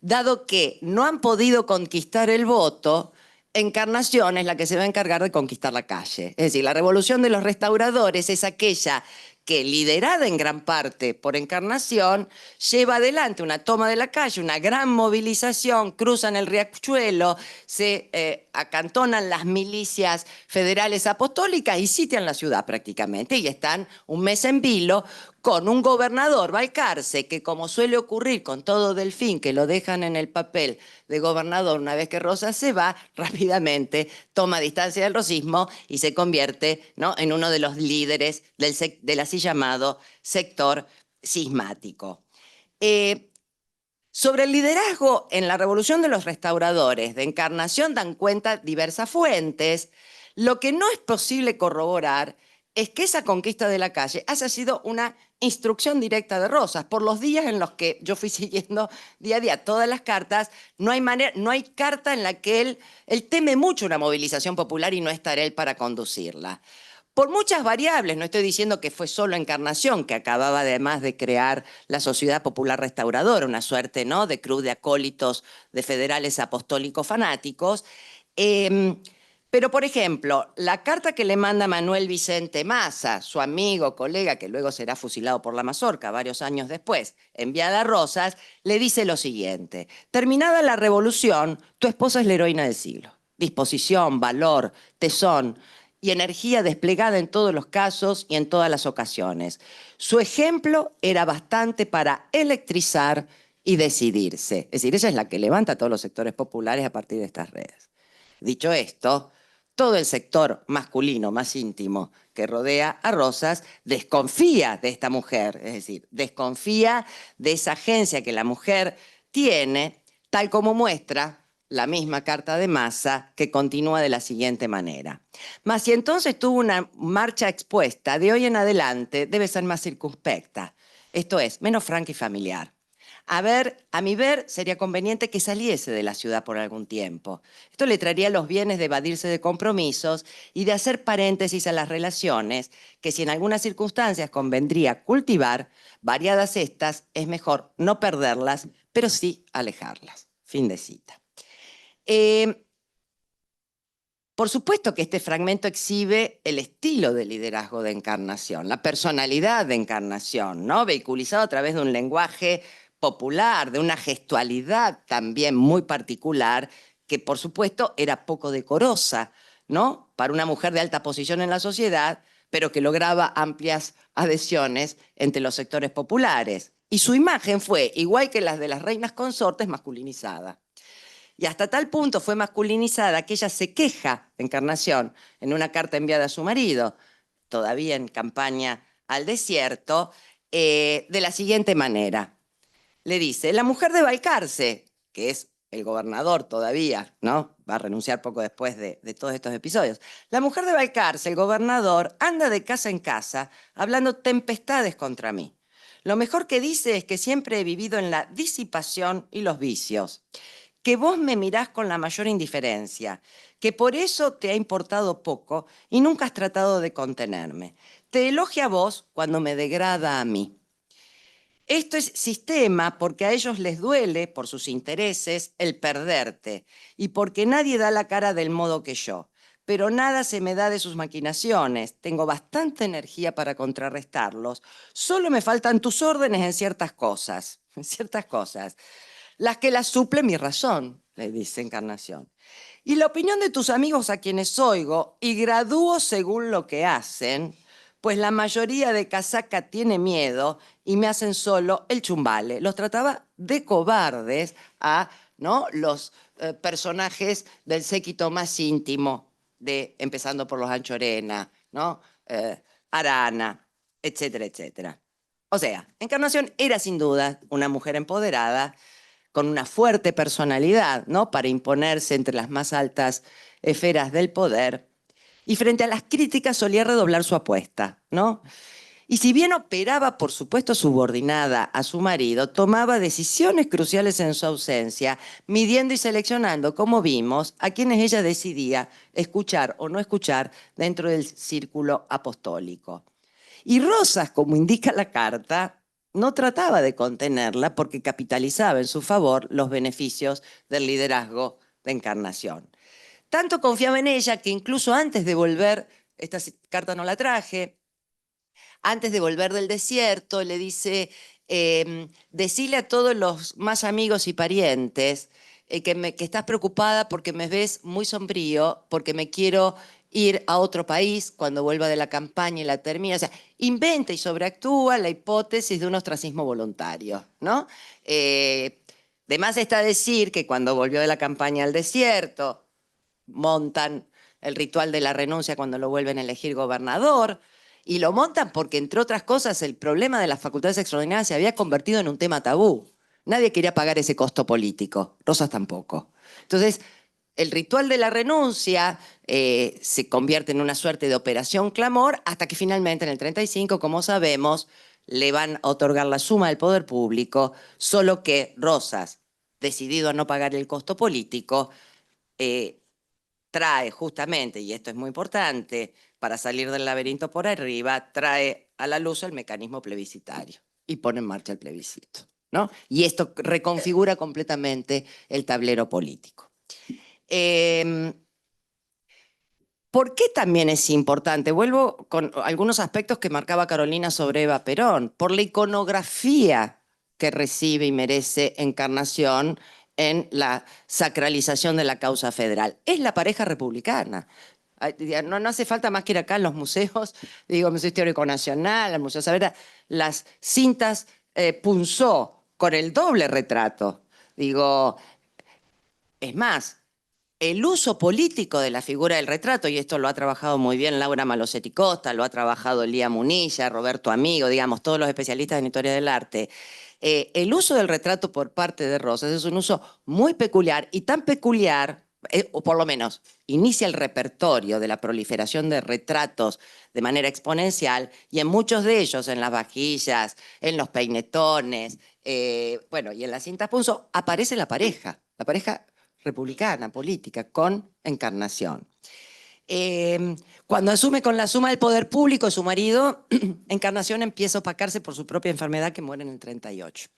dado que no han podido conquistar el voto, Encarnación es la que se va a encargar de conquistar la calle. Es decir, la Revolución de los Restauradores es aquella que, liderada en gran parte por Encarnación, lleva adelante una toma de la calle, una gran movilización, cruzan el riachuelo, se acantonan las milicias federales apostólicas y sitian la ciudad prácticamente, y están un mes en vilo con un gobernador, Balcarce, que, como suele ocurrir con todo Delfín, que lo dejan en el papel de gobernador una vez que Rosas se va, rápidamente toma distancia del rosismo y se convierte, ¿no?, en uno de los líderes del así llamado sector cismático. Sobre el liderazgo en la Revolución de los Restauradores de Encarnación dan cuenta diversas fuentes. Lo que no es posible corroborar es que esa conquista de la calle haya sido una instrucción directa de Rosas. Por los días en los que yo fui siguiendo día a día todas las cartas, no hay carta en la que él teme mucho una movilización popular y no estará él para conducirla. Por muchas variables, no estoy diciendo que fue solo Encarnación, que acababa además de crear la Sociedad Popular Restauradora, una suerte, ¿no?, de cruz de acólitos de federales apostólicos fanáticos. Pero, por ejemplo, la carta que le manda Manuel Vicente Massa, su amigo, colega, que luego será fusilado por la mazorca varios años después, enviada a Rosas, le dice lo siguiente: terminada la revolución, tu esposa es la heroína del siglo. Disposición, valor, tesón y energía desplegada en todos los casos y en todas las ocasiones. Su ejemplo era bastante para electrizar y decidirse. Es decir, ella es la que levanta a todos los sectores populares a partir de estas redes. Dicho esto, todo el sector masculino más íntimo que rodea a Rosas desconfía de esta mujer, es decir, desconfía de esa agencia que la mujer tiene, tal como muestra la misma carta de Massa, que continúa de la siguiente manera. Mas si entonces tuvo una marcha expuesta, de hoy en adelante debe ser más circunspecta, esto es, menos franca y familiar. A mi ver, sería conveniente que saliese de la ciudad por algún tiempo. Esto le traería los bienes de evadirse de compromisos y de hacer paréntesis a las relaciones que, si en algunas circunstancias convendría cultivar, variadas estas, es mejor no perderlas, pero sí alejarlas. Fin de cita. Por supuesto que este fragmento exhibe el estilo de liderazgo de Encarnación, la personalidad de Encarnación, ¿no? Vehiculizado a través de un lenguaje popular, de una gestualidad también muy particular, que por supuesto era poco decorosa, ¿no? Para una mujer de alta posición en la sociedad, pero que lograba amplias adhesiones entre los sectores populares. Y su imagen fue, igual que las de las reinas consortes, masculinizada. Y hasta tal punto fue masculinizada que ella se queja de Encarnación en una carta enviada a su marido, todavía en campaña al desierto, de la siguiente manera. Le dice, la mujer de Balcarce, que es el gobernador todavía, ¿no? Va a renunciar poco después de todos estos episodios. La mujer de Balcarce, el gobernador, anda de casa en casa hablando tempestades contra mí. Lo mejor que dice es que siempre he vivido en la disipación y los vicios, que vos me mirás con la mayor indiferencia, que por eso te ha importado poco y nunca has tratado de contenerme. Te elogia a vos cuando me degrada a mí. Esto es sistema porque a ellos les duele, por sus intereses, el perderte y porque nadie da la cara del modo que yo. Pero nada se me da de sus maquinaciones. Tengo bastante energía para contrarrestarlos. Solo me faltan tus órdenes en ciertas cosas. Las que las suple mi razón, le dice Encarnación. Y la opinión de tus amigos a quienes oigo y gradúo según lo que hacen, pues la mayoría de casaca tiene miedo y me hacen solo el chumbale. Los trataba de cobardes a, ¿no?, los personajes del séquito más íntimo, empezando por los Anchorena, ¿no? Arana, etcétera, etcétera. O sea, Encarnación era sin duda una mujer empoderada, con una fuerte personalidad, ¿no?, para imponerse entre las más altas esferas del poder, y frente a las críticas solía redoblar su apuesta, ¿no? Y si bien operaba, por supuesto, subordinada a su marido, tomaba decisiones cruciales en su ausencia, midiendo y seleccionando, como vimos, a quienes ella decidía escuchar o no escuchar dentro del círculo apostólico. Y Rosas, como indica la carta, no trataba de contenerla porque capitalizaba en su favor los beneficios del liderazgo de Encarnación. Tanto confiaba en ella que incluso antes de volver, esta carta no la traje, antes de volver del desierto le dice, decile a todos los más amigos y parientes que estás preocupada porque me ves muy sombrío, porque me quiero ir a otro país cuando vuelva de la campaña y la termine. O sea, inventa y sobreactúa la hipótesis de un ostracismo voluntario, ¿no? De más está decir que cuando volvió de la campaña al desierto, montan el ritual de la renuncia cuando lo vuelven a elegir gobernador, y lo montan porque, entre otras cosas, el problema de las facultades extraordinarias se había convertido en un tema tabú. Nadie quería pagar ese costo político, Rosas tampoco. Entonces, el ritual de la renuncia se convierte en una suerte de operación clamor hasta que finalmente en el 35, como sabemos, le van a otorgar la suma del poder público, solo que Rosas, decidido a no pagar el costo político, trae justamente, y esto es muy importante, para salir del laberinto por arriba, trae a la luz el mecanismo plebiscitario y pone en marcha el plebiscito, ¿no? Y esto reconfigura completamente el tablero político. ¿Por qué también es importante? Vuelvo con algunos aspectos que marcaba Carolina sobre Eva Perón. Por la iconografía que recibe y merece Encarnación en la sacralización de la causa federal. Es la pareja republicana. No hace falta más que ir acá en los museos, digo, el Museo Histórico Nacional, el Museo Saavedra, las cintas Punzó con el doble retrato. Digo, es más, el uso político de la figura del retrato, y esto lo ha trabajado muy bien Laura Malosetti Costa, lo ha trabajado Lía Munilla, Roberto Amigo, digamos, todos los especialistas en historia del arte. El uso del retrato por parte de Rosas es un uso muy peculiar, y tan peculiar, o por lo menos inicia el repertorio de la proliferación de retratos de manera exponencial, y en muchos de ellos, en las vajillas, en los peinetones, bueno, y en las cintas punzo, aparece la pareja republicana, política, con Encarnación. Cuando asume con la suma del poder público su marido, Encarnación empieza a opacarse por su propia enfermedad, que muere en el 38.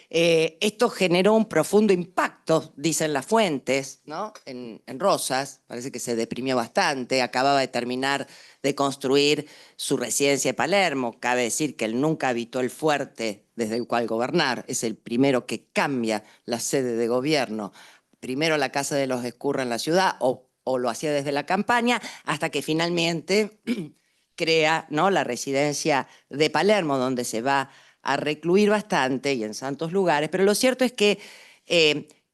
Esto generó un profundo impacto, dicen las fuentes, ¿no? en Rosas. Parece que se deprimió bastante, acababa de terminar de construir su residencia de Palermo. Cabe decir que él nunca habitó el fuerte desde el cual gobernar, es el primero que cambia la sede de gobierno. Primero la casa de los Ezcurra en la ciudad, o lo hacía desde la campaña, hasta que finalmente crea, ¿no?, la residencia de Palermo, donde se va a recluir bastante, y en santos lugares. Pero lo cierto es que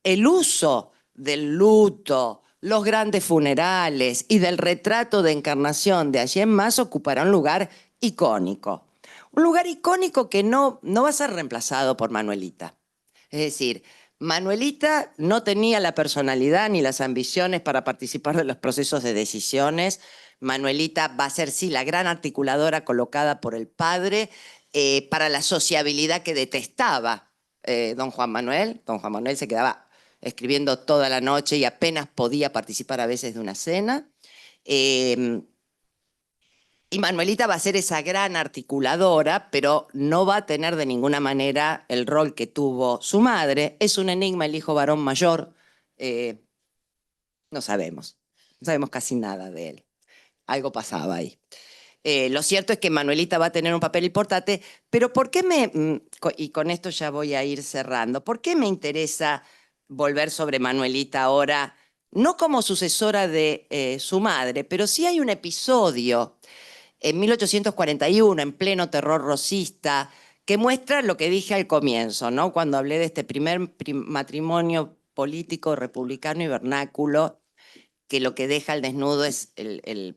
el uso del luto, los grandes funerales y del retrato de Encarnación de allí en más ocupará un lugar icónico. Un lugar icónico que no va a ser reemplazado por Manuelita. Es decir, Manuelita no tenía la personalidad ni las ambiciones para participar de los procesos de decisiones. Manuelita va a ser, sí, la gran articuladora colocada por el padre para la sociabilidad que detestaba don Juan Manuel. Don Juan Manuel se quedaba escribiendo toda la noche y apenas podía participar a veces de una cena. Y Manuelita va a ser esa gran articuladora, pero no va a tener de ninguna manera el rol que tuvo su madre. Es un enigma el hijo varón mayor. No sabemos casi nada de él. Algo pasaba ahí. Lo cierto es que Manuelita va a tener un papel importante, pero ¿por qué y con esto ya voy a ir cerrando, ¿por qué me interesa volver sobre Manuelita ahora? No como sucesora de su madre, pero sí hay un episodio en 1841, en pleno terror rosista, que muestra lo que dije al comienzo, ¿no?, cuando hablé de este primer matrimonio político republicano y vernáculo, que lo que deja al desnudo es el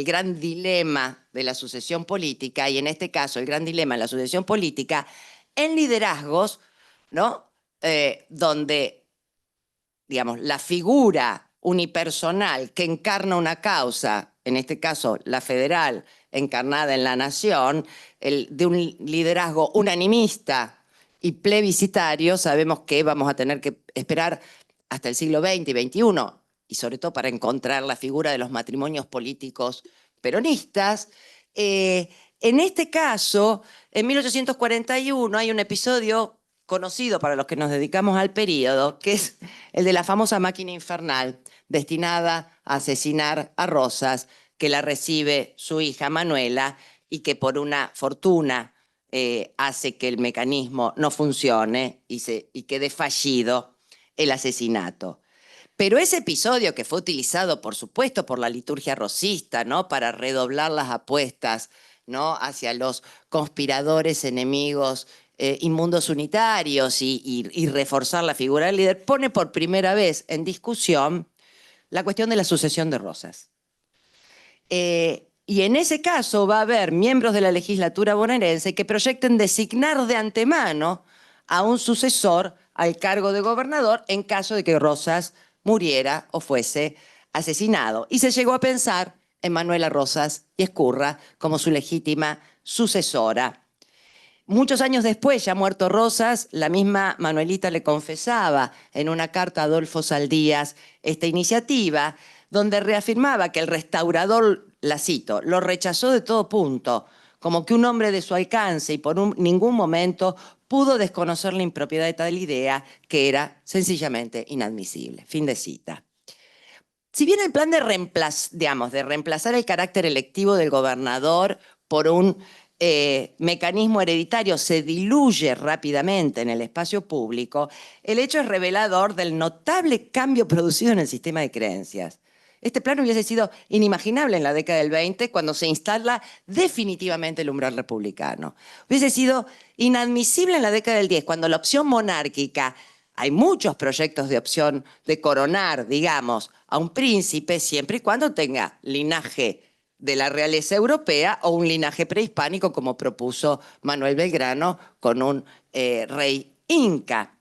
gran dilema de la sucesión política, y en este caso el gran dilema de la sucesión política en liderazgos, ¿no?, donde, digamos, la figura unipersonal que encarna una causa, en este caso la federal, encarnada en la nación, de un liderazgo unanimista y plebiscitario, sabemos que vamos a tener que esperar hasta el siglo XX y XXI, y sobre todo para encontrar la figura de los matrimonios políticos peronistas. En este caso, en 1841 hay un episodio conocido para los que nos dedicamos al periodo, que es el de la famosa máquina infernal destinada a asesinar a Rosas, que la recibe su hija Manuela, y que por una fortuna hace que el mecanismo no funcione y quede fallido el asesinato. Pero ese episodio, que fue utilizado, por supuesto, por la liturgia rosista, ¿no?, para redoblar las apuestas, ¿no?, hacia los conspiradores enemigos inmundos unitarios y reforzar la figura del líder, pone por primera vez en discusión la cuestión de la sucesión de Rosas. Y en ese caso va a haber miembros de la legislatura bonaerense que proyecten designar de antemano a un sucesor al cargo de gobernador en caso de que Rosas muriera o fuese asesinado. Y se llegó a pensar en Manuela Rosas y Ezcurra como su legítima sucesora. Muchos años después, ya muerto Rosas, la misma Manuelita le confesaba en una carta a Adolfo Saldías esta iniciativa, donde reafirmaba que el restaurador, la cito, lo rechazó de todo punto, como que un hombre de su alcance, y por ningún momento pudo desconocer la impropiedad de tal idea, que era sencillamente inadmisible. Fin de cita. Si bien el plan de reemplazar el carácter electivo del gobernador por un mecanismo hereditario se diluye rápidamente en el espacio público, el hecho es revelador del notable cambio producido en el sistema de creencias. Este plan hubiese sido inimaginable en la década del 20, cuando se instala definitivamente el umbral republicano. Hubiese sido inadmisible en la década del 10, cuando la opción monárquica hay muchos proyectos de opción de coronar, digamos, a un príncipe siempre y cuando tenga linaje de la realeza europea o un linaje prehispánico, como propuso Manuel Belgrano con un rey inca.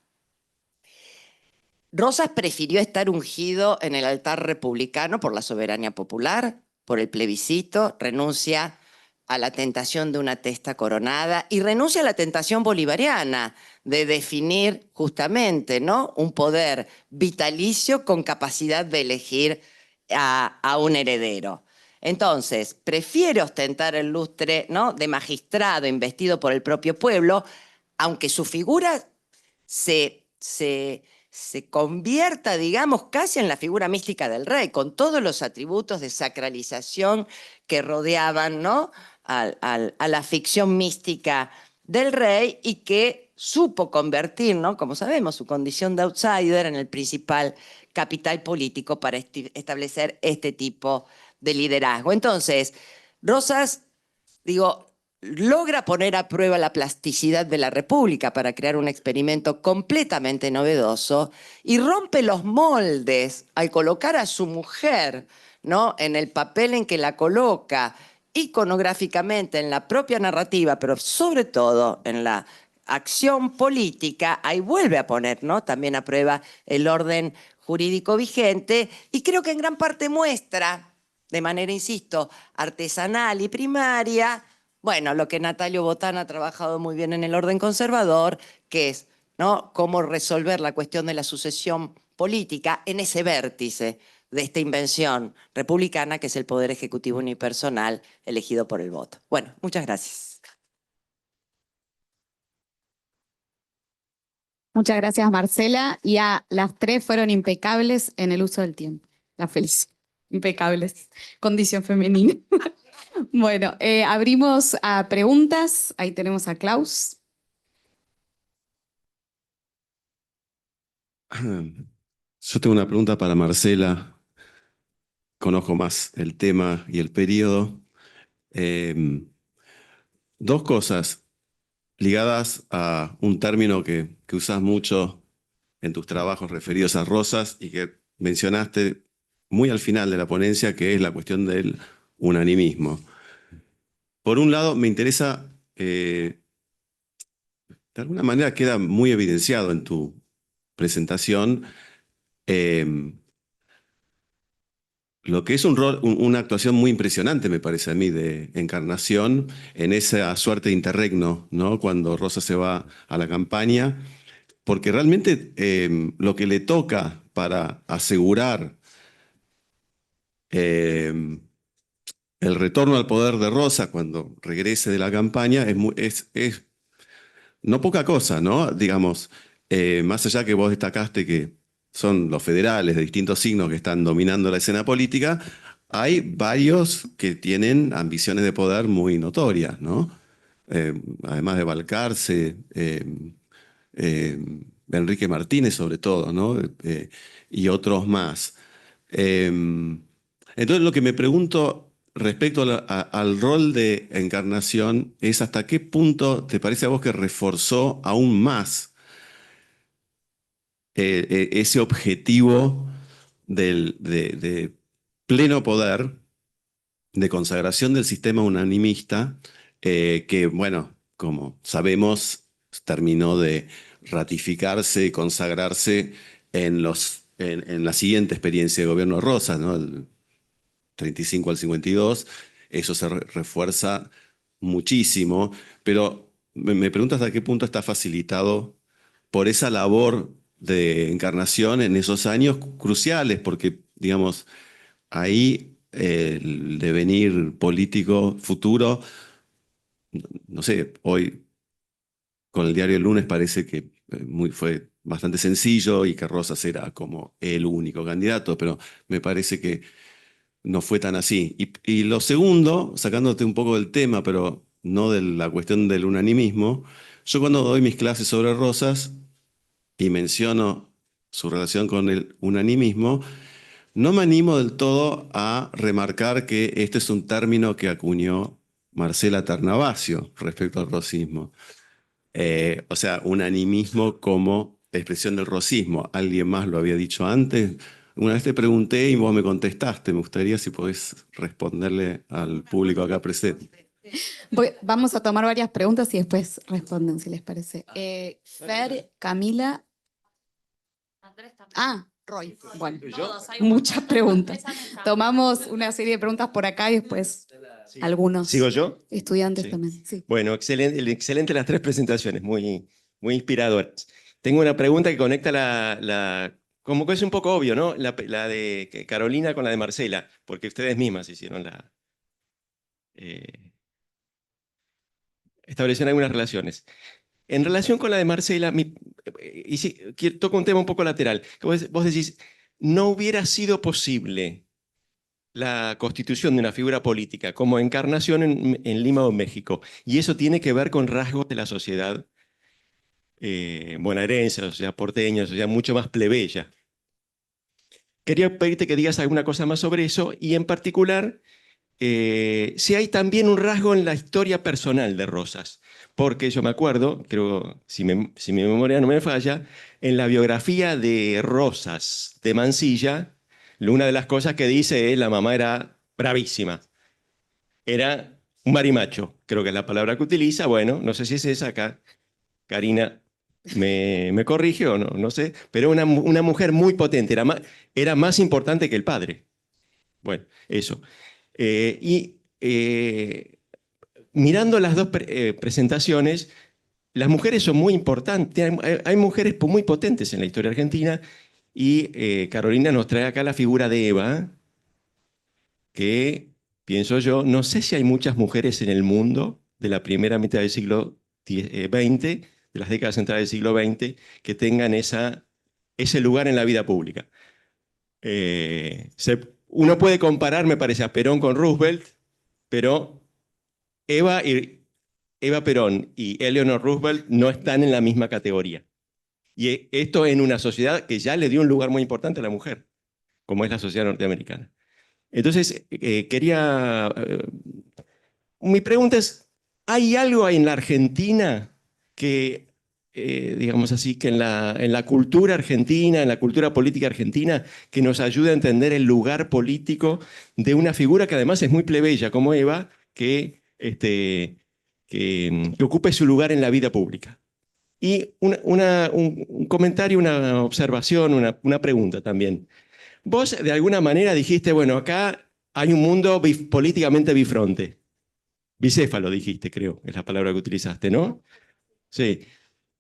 Rosas prefirió estar ungido en el altar republicano por la soberanía popular, por el plebiscito, renuncia a la tentación de una testa coronada y renuncia a la tentación bolivariana de definir justamente, ¿no?, un poder vitalicio con capacidad de elegir a un heredero. Entonces, prefiere ostentar el lustre, ¿no?, de magistrado investido por el propio pueblo, aunque su figura se convierta, digamos, casi en la figura mística del rey, con todos los atributos de sacralización que rodeaban, ¿no?, a la ficción mística del rey, y que supo convertir, ¿no?, como sabemos, su condición de outsider en el principal capital político para establecer este tipo de liderazgo. Entonces, Rosas, digo, logra poner a prueba la plasticidad de la República para crear un experimento completamente novedoso y rompe los moldes al colocar a su mujer, ¿no?, en el papel en que la coloca iconográficamente en la propia narrativa, pero sobre todo en la acción política. Ahí vuelve a poner, ¿no?, también a prueba el orden jurídico vigente, y creo que en gran parte muestra, de manera, insisto, artesanal y primaria, bueno, lo que Natalio Botán ha trabajado muy bien en el orden conservador, que es, ¿no?, cómo resolver la cuestión de la sucesión política en ese vértice de esta invención republicana que es el poder ejecutivo unipersonal elegido por el voto. Bueno, muchas gracias. Muchas gracias, Marcela. Y a las tres fueron impecables en el uso del tiempo. Las felicito. Impecables. Condición femenina. Bueno, abrimos a preguntas. Ahí tenemos a Klaus. Yo tengo una pregunta para Marcela. Conozco más el tema y el periodo. Dos cosas ligadas a un término que usás mucho en tus trabajos referidos a Rosas y que mencionaste muy al final de la ponencia, que es la cuestión del unanimismo. Por un lado, me interesa, de alguna manera queda muy evidenciado en tu presentación, lo que es una actuación muy impresionante, me parece a mí, de Encarnación en esa suerte de interregno, ¿no?, cuando Rosa se va a la campaña, porque realmente lo que le toca para asegurar el retorno al poder de Rosa cuando regrese de la campaña es no poca cosa, ¿no? Digamos, más allá que vos destacaste que son los federales de distintos signos que están dominando la escena política, hay varios que tienen ambiciones de poder muy notorias, ¿no? Además de Balcarce, Enrique Martínez sobre todo, ¿no? Y otros más. Entonces lo que me pregunto respecto al rol de Encarnación es hasta qué punto te parece a vos que reforzó aún más ese objetivo de pleno poder, de consagración del sistema unanimista, que, bueno, como sabemos, terminó de ratificarse y consagrarse en la siguiente experiencia de gobierno de Rosas, ¿no?, el 35 al 52, eso se refuerza muchísimo, pero me pregunto hasta qué punto está facilitado por esa labor de Encarnación en esos años cruciales, porque, digamos, ahí el devenir político futuro, no sé, hoy con el diario El Lunes parece que fue bastante sencillo y que Rosas era como el único candidato, pero me parece que no fue tan así. Y lo segundo, sacándote un poco del tema, pero no de la cuestión del unanimismo, yo cuando doy mis clases sobre Rosas y menciono su relación con el unanimismo, no me animo del todo a remarcar que este es un término que acuñó Marcela Ternavasio respecto al rosismo. O sea, unanimismo como expresión del rosismo, ¿alguien más lo había dicho antes? Una vez te pregunté y vos me contestaste. Me gustaría si podés responderle al público acá presente. Vamos a tomar varias preguntas y después responden, si les parece. Fer, Camila. Ah, Roy. Bueno, muchas preguntas. Tomamos una serie de preguntas por acá y después algunos ¿Sigo yo? estudiantes Sí. también. Sí. Bueno, excelente las tres presentaciones, muy inspiradoras. Tengo una pregunta que conecta como que es un poco obvio, ¿no? La de Carolina con la de Marcela, porque ustedes mismas hicieron establecieron algunas relaciones. En relación con la de Marcela, toco un tema un poco lateral. Vos decís, no hubiera sido posible la constitución de una figura política como encarnación en Lima o México. Y eso tiene que ver con rasgos de la sociedad bonaerense, la sociedad porteña, la sociedad mucho más plebeya. Quería pedirte que digas alguna cosa más sobre eso y en particular si hay también un rasgo en la historia personal de Rosas. Porque yo me acuerdo, creo, si mi memoria no me falla, en la biografía de Rosas de Mansilla, una de las cosas que dice es la mamá era bravísima. Era un marimacho, creo que es la palabra que utiliza. Bueno, no sé si es esa acá. Karina me corrige o no, no sé. Pero una mujer muy potente, era más importante que el padre. Bueno, eso. Mirando las dos presentaciones, las mujeres son muy importantes. Hay mujeres muy potentes en la historia argentina y Carolina nos trae acá la figura de Eva, que pienso yo, no sé si hay muchas mujeres en el mundo de la primera mitad del siglo XX, de las décadas centrales del siglo XX, que tengan ese lugar en la vida pública. Uno puede comparar, me parece, a Perón con Roosevelt, pero Eva Perón y Eleanor Roosevelt no están en la misma categoría. Y esto en una sociedad que ya le dio un lugar muy importante a la mujer, como es la sociedad norteamericana. Entonces, mi pregunta es, ¿hay algo en la Argentina que, digamos así, que en la cultura argentina, en la cultura política argentina, que nos ayude a entender el lugar político de una figura que además es muy plebeya como Eva, que ocupe su lugar en la vida pública? Y un comentario, una observación, una pregunta también. Vos de alguna manera dijiste, bueno, acá hay un mundo políticamente bifronte. Bicéfalo dijiste, creo, es la palabra que utilizaste, ¿no? Sí.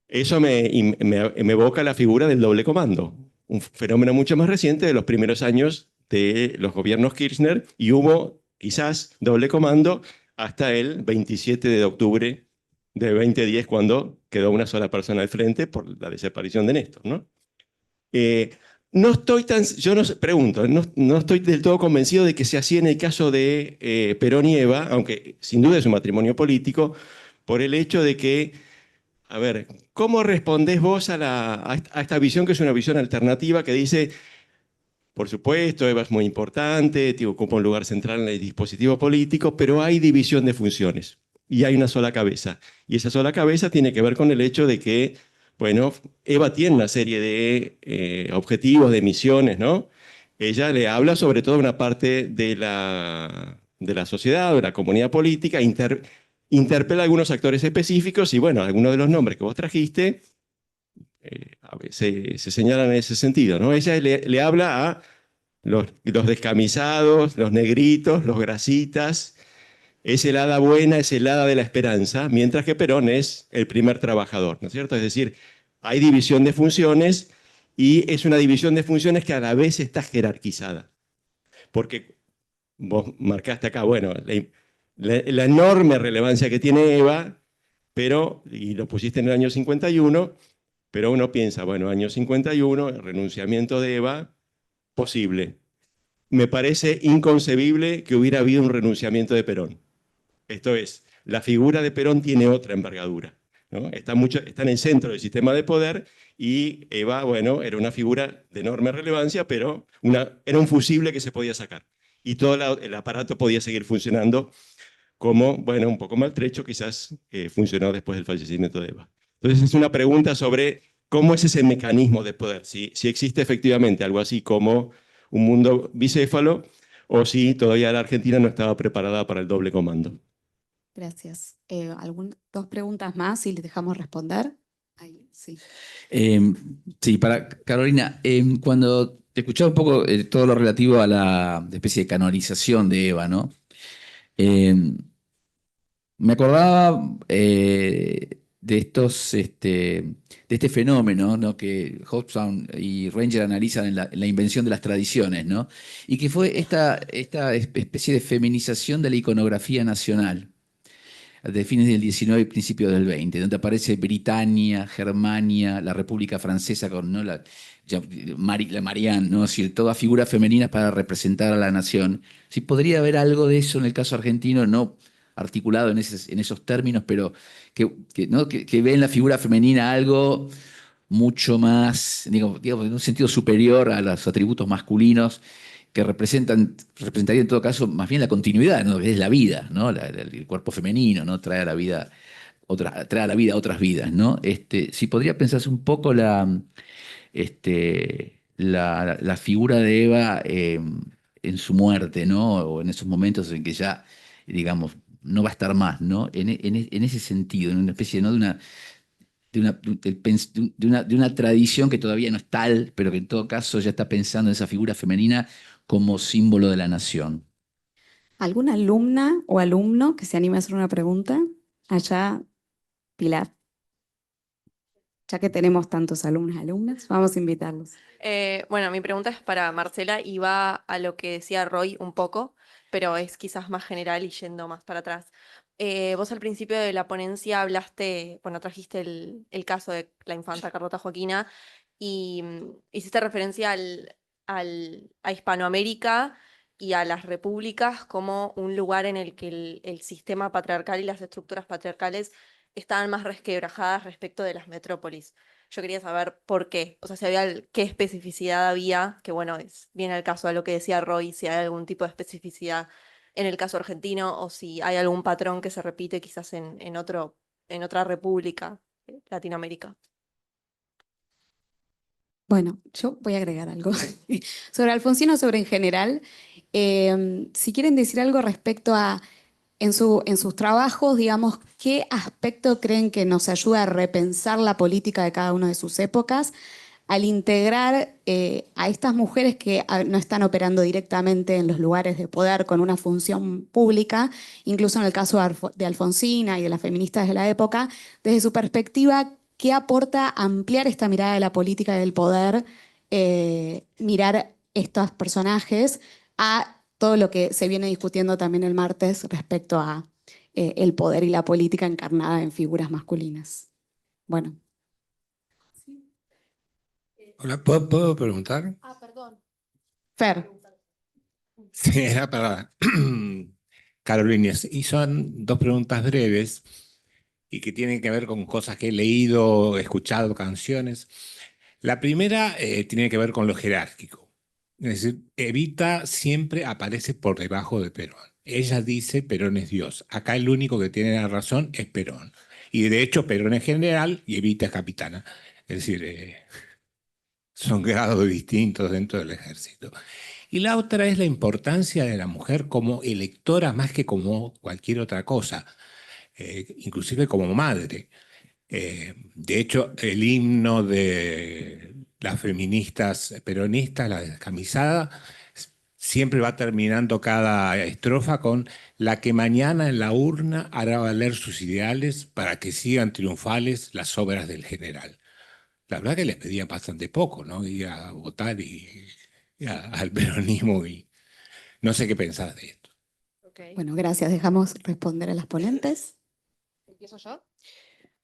Eso me evoca la figura del doble comando, un fenómeno mucho más reciente de los primeros años de los gobiernos Kirchner, y hubo quizás doble comando hasta el 27 de octubre de 2010, cuando quedó una sola persona al frente por la desaparición de Néstor, ¿no? Yo no pregunto, no estoy del todo convencido de que sea así en el caso de Perón y Eva, aunque sin duda es un matrimonio político, por el hecho de que, a ver, ¿cómo respondés vos a esta visión que es una visión alternativa que dice, por supuesto, Eva es muy importante, ocupa un lugar central en el dispositivo político, pero hay división de funciones y hay una sola cabeza? Y esa sola cabeza tiene que ver con el hecho de que, bueno, Eva tiene una serie de objetivos, de misiones, ¿no? Ella le habla sobre todo a una parte de la sociedad, de la comunidad política, interpela a algunos actores específicos y, bueno, algunos de los nombres que vos trajiste a veces se señalan en ese sentido, ¿no? Ella le habla a los descamisados, los negritos, los grasitas. Es el hada buena, es el hada de la esperanza, mientras que Perón es el primer trabajador, ¿no es cierto? Es decir, hay división de funciones y es una división de funciones que a la vez está jerarquizada. Porque vos marcaste acá, bueno, la enorme relevancia que tiene Eva, y lo pusiste en el año 51, pero uno piensa, bueno, año 51, el renunciamiento de Eva, posible. Me parece inconcebible que hubiera habido un renunciamiento de Perón. Esto es, la figura de Perón tiene otra envergadura, ¿no? Está en el centro del sistema de poder y Eva, bueno, era una figura de enorme relevancia, pero era un fusible que se podía sacar. Y todo el aparato podía seguir funcionando como, bueno, un poco maltrecho, quizás funcionó después del fallecimiento de Eva. Entonces es una pregunta sobre cómo es ese mecanismo de poder, si existe efectivamente algo así como un mundo bicéfalo o si todavía la Argentina no estaba preparada para el doble comando. Gracias. Dos preguntas más y les dejamos responder. Ahí, sí. Sí, para Carolina, cuando te escuchaba un poco todo lo relativo a la especie de canonización de Eva, ¿no? Me acordaba de este fenómeno, ¿no? Que Hobsbawm y Ranger analizan en la invención de las tradiciones, ¿no? Y que fue esta especie de feminización de la iconografía nacional de fines del 19 y principios del 20, donde aparece Britania, Germania, la República Francesa con, ¿no? la Marianne, ¿no? Es decir, todas figuras femeninas para representar a la nación. Sí, podría haber algo de eso en el caso argentino, no articulado en esos términos, pero ¿no? que ve en la figura femenina algo mucho más, digamos, en un sentido superior a los atributos masculinos que representaría en todo caso más bien la continuidad, ¿no? Que es la vida, ¿no? El cuerpo femenino, ¿no? Trae a la vida otras vidas, ¿no? Si podría pensarse un poco la figura de Eva en su muerte, ¿no? O en esos momentos en que ya, digamos, no va a estar más, ¿no? En ese sentido, en una especie, ¿no? de una tradición que todavía no es tal, pero que en todo caso ya está pensando en esa figura femenina como símbolo de la nación. ¿Alguna alumna o alumno que se anime a hacer una pregunta? Allá, Pilar. Ya que tenemos tantos alumnos y alumnas, vamos a invitarlos. Bueno, mi pregunta es para Marcela y va a lo que decía Roy un poco, pero es quizás más general y yendo más para atrás. Vos al principio de la ponencia hablaste, bueno, trajiste el caso de la infanta Carlota Joaquina y hiciste referencia a Hispanoamérica y a las repúblicas como un lugar en el que el sistema patriarcal y las estructuras patriarcales estaban más resquebrajadas respecto de las metrópolis. Yo quería saber por qué, o sea, si había qué especificidad había, que bueno, viene al caso de lo que decía Roy, si hay algún tipo de especificidad en el caso argentino o si hay algún patrón que se repite quizás en otra república, Latinoamérica. Bueno, yo voy a agregar algo sobre Alfonsino, sobre en general. Si quieren decir algo respecto a, en sus trabajos, digamos, ¿qué aspecto creen que nos ayuda a repensar la política de cada una de sus épocas al integrar a estas mujeres que no están operando directamente en los lugares de poder con una función pública, incluso en el caso de Alfonsina y de las feministas de la época, desde su perspectiva, ¿qué aporta ampliar esta mirada de la política y del poder, mirar estos personajes a todo lo que se viene discutiendo también el martes respecto a el poder y la política encarnada en figuras masculinas? Bueno. Hola, ¿puedo preguntar? Ah, perdón. Fer. Sí, era para Carolina. Y son dos preguntas breves y que tienen que ver con cosas que he leído, escuchado, canciones. La primera tiene que ver con lo jerárquico. Es decir, Evita siempre aparece por debajo de Perón. Ella dice Perón es Dios. Acá el único que tiene la razón es Perón. Y de hecho Perón es general y Evita es capitana. Es decir, son grados distintos dentro del ejército. Y la otra es la importancia de la mujer como electora más que como cualquier otra cosa, inclusive como madre. De hecho, el himno de las feministas peronistas, la descamisada, siempre va terminando cada estrofa con la que mañana en la urna hará valer sus ideales para que sigan triunfales las obras del general. La verdad que les pedían bastante poco, ¿no? Ir a votar al peronismo y no sé qué pensás de esto. Okay. Bueno, gracias. Dejamos responder a las ponentes. ¿Empiezo yo?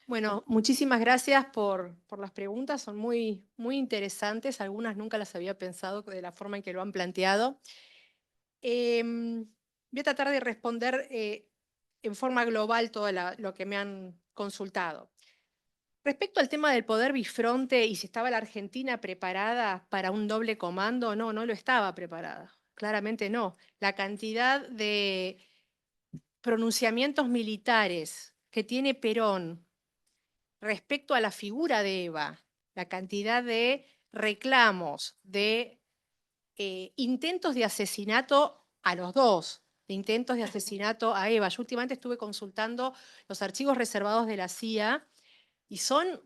Bueno, muchísimas gracias por las preguntas, son muy, muy interesantes, algunas nunca las había pensado de la forma en que lo han planteado. Voy a tratar de responder en forma global todo lo que me han consultado. Respecto al tema del poder bifronte y si estaba la Argentina preparada para un doble comando, no lo estaba preparada, claramente no. La cantidad de pronunciamientos militares que tiene Perón respecto a la figura de Eva, la cantidad de reclamos, de intentos de asesinato a los dos, de intentos de asesinato a Eva. Yo últimamente estuve consultando los archivos reservados de la CIA y son,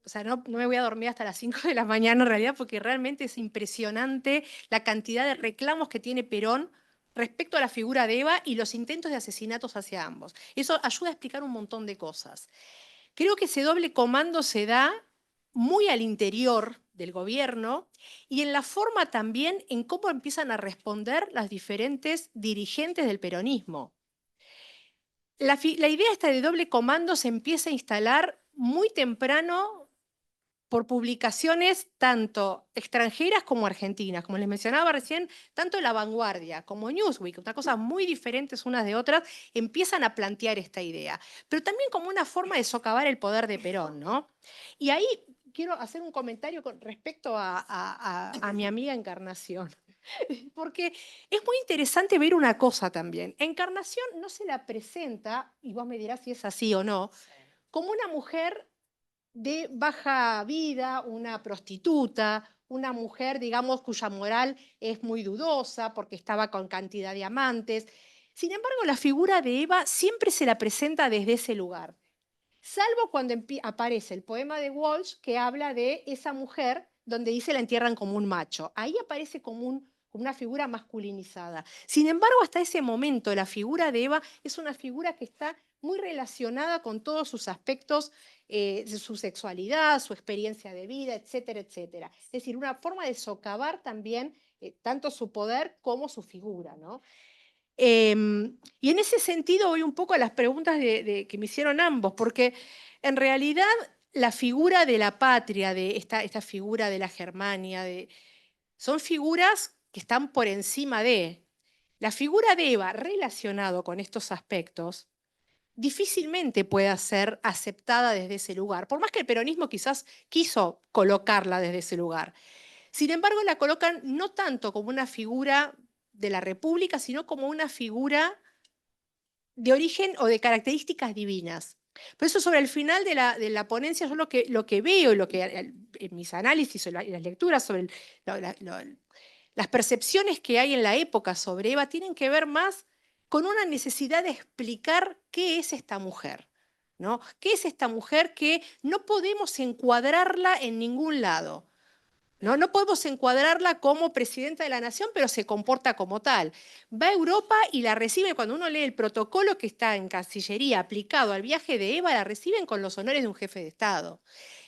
o sea, no me voy a dormir hasta las 5 de la mañana en realidad, porque realmente es impresionante la cantidad de reclamos que tiene Perón respecto a la figura de Eva y los intentos de asesinatos hacia ambos. Eso ayuda a explicar un montón de cosas. Creo que ese doble comando se da muy al interior del gobierno y en la forma también en cómo empiezan a responder las diferentes dirigentes del peronismo. La idea esta de doble comando se empieza a instalar muy temprano por publicaciones tanto extranjeras como argentinas. Como les mencionaba recién, tanto La Vanguardia como Newsweek, una cosa muy diferentes unas de otras, empiezan a plantear esta idea, pero también como una forma de socavar el poder de Perón, ¿no? Y ahí quiero hacer un comentario con respecto a mi amiga Encarnación, porque es muy interesante ver una cosa también. Encarnación no se la presenta, y vos me dirás si es así o no, como una mujer de baja vida, una prostituta, una mujer, digamos, cuya moral es muy dudosa porque estaba con cantidad de amantes. Sin embargo, la figura de Eva siempre se la presenta desde ese lugar, salvo cuando aparece el poema de Walsh que habla de esa mujer donde dice la entierran como un macho. Ahí aparece como una figura masculinizada. Sin embargo, hasta ese momento la figura de Eva es una figura que está muy relacionada con todos sus aspectos de su sexualidad, su experiencia de vida, etcétera, etcétera. Es decir, una forma de socavar también tanto su poder como su figura, ¿no? Y en ese sentido voy un poco a las preguntas que me hicieron ambos, porque en realidad la figura de la patria, de esta figura de la Germania, son figuras que están por encima de. La figura de Eva relacionado con estos aspectos difícilmente pueda ser aceptada desde ese lugar, por más que el peronismo quizás quiso colocarla desde ese lugar. Sin embargo, la colocan no tanto como una figura de la República, sino como una figura de origen o de características divinas. Por eso sobre el final de la ponencia yo lo que veo, en mis análisis o las lecturas sobre las percepciones que hay en la época sobre Eva tienen que ver más con una necesidad de explicar qué es esta mujer, ¿no? ¿Qué es esta mujer que no podemos encuadrarla en ningún lado? No podemos encuadrarla como presidenta de la nación, pero se comporta como tal. Va a Europa y la recibe, cuando uno lee el protocolo que está en Cancillería aplicado al viaje de Eva, la reciben con los honores de un jefe de Estado.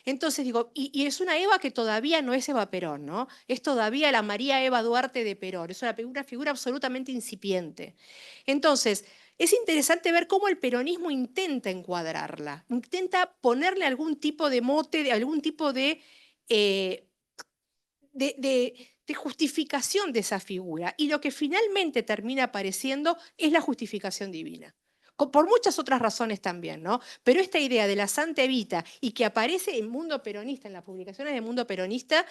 Entonces digo, y es una Eva que todavía no es Eva Perón, ¿no? Es todavía la María Eva Duarte de Perón, es una figura absolutamente incipiente. Entonces, es interesante ver cómo el peronismo intenta encuadrarla, intenta ponerle algún tipo de mote, algún tipo de justificación de esa figura. Y lo que finalmente termina apareciendo es la justificación divina. Por muchas otras razones también, ¿no? Pero esta idea de la Santa Evita y que aparece en Mundo Peronista, en las publicaciones de Mundo Peronista,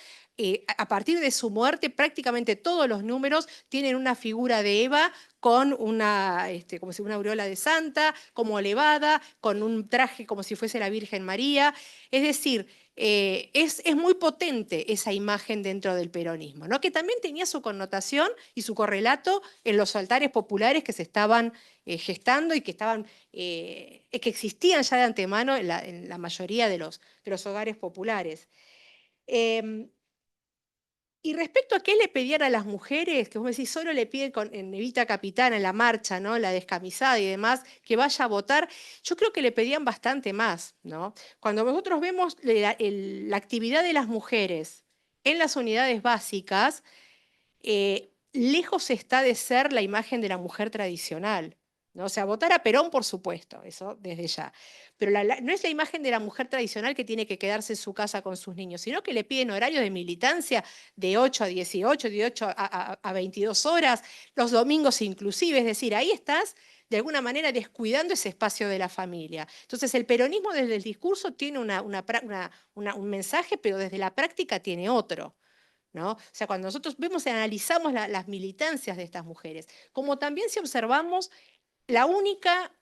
a partir de su muerte, prácticamente todos los números tienen una figura de Eva con como si una aureola de santa, como elevada, con un traje como si fuese la Virgen María. Es decir, es muy potente esa imagen dentro del peronismo, ¿no? Que también tenía su connotación y su correlato en los altares populares que se estaban gestando y que existían ya de antemano en la mayoría de los hogares populares. Y respecto a qué le pedían a las mujeres, que vos decís, solo le piden en Evita Capitana, en la marcha, ¿no? La descamisada y demás, que vaya a votar, yo creo que le pedían bastante más, ¿no? Cuando nosotros vemos la actividad de las mujeres en las unidades básicas, lejos está de ser la imagen de la mujer tradicional, ¿no? O sea, votar a Perón, por supuesto, eso desde ya. Pero no es la imagen de la mujer tradicional que tiene que quedarse en su casa con sus niños, sino que le piden horarios de militancia de 8 a 18, de 8 a 22 horas, los domingos inclusive. Es decir, ahí estás de alguna manera descuidando ese espacio de la familia. Entonces, el peronismo desde el discurso tiene un mensaje, pero desde la práctica tiene otro, ¿no? O sea, cuando nosotros vemos y analizamos las militancias de estas mujeres, como también si observamos la única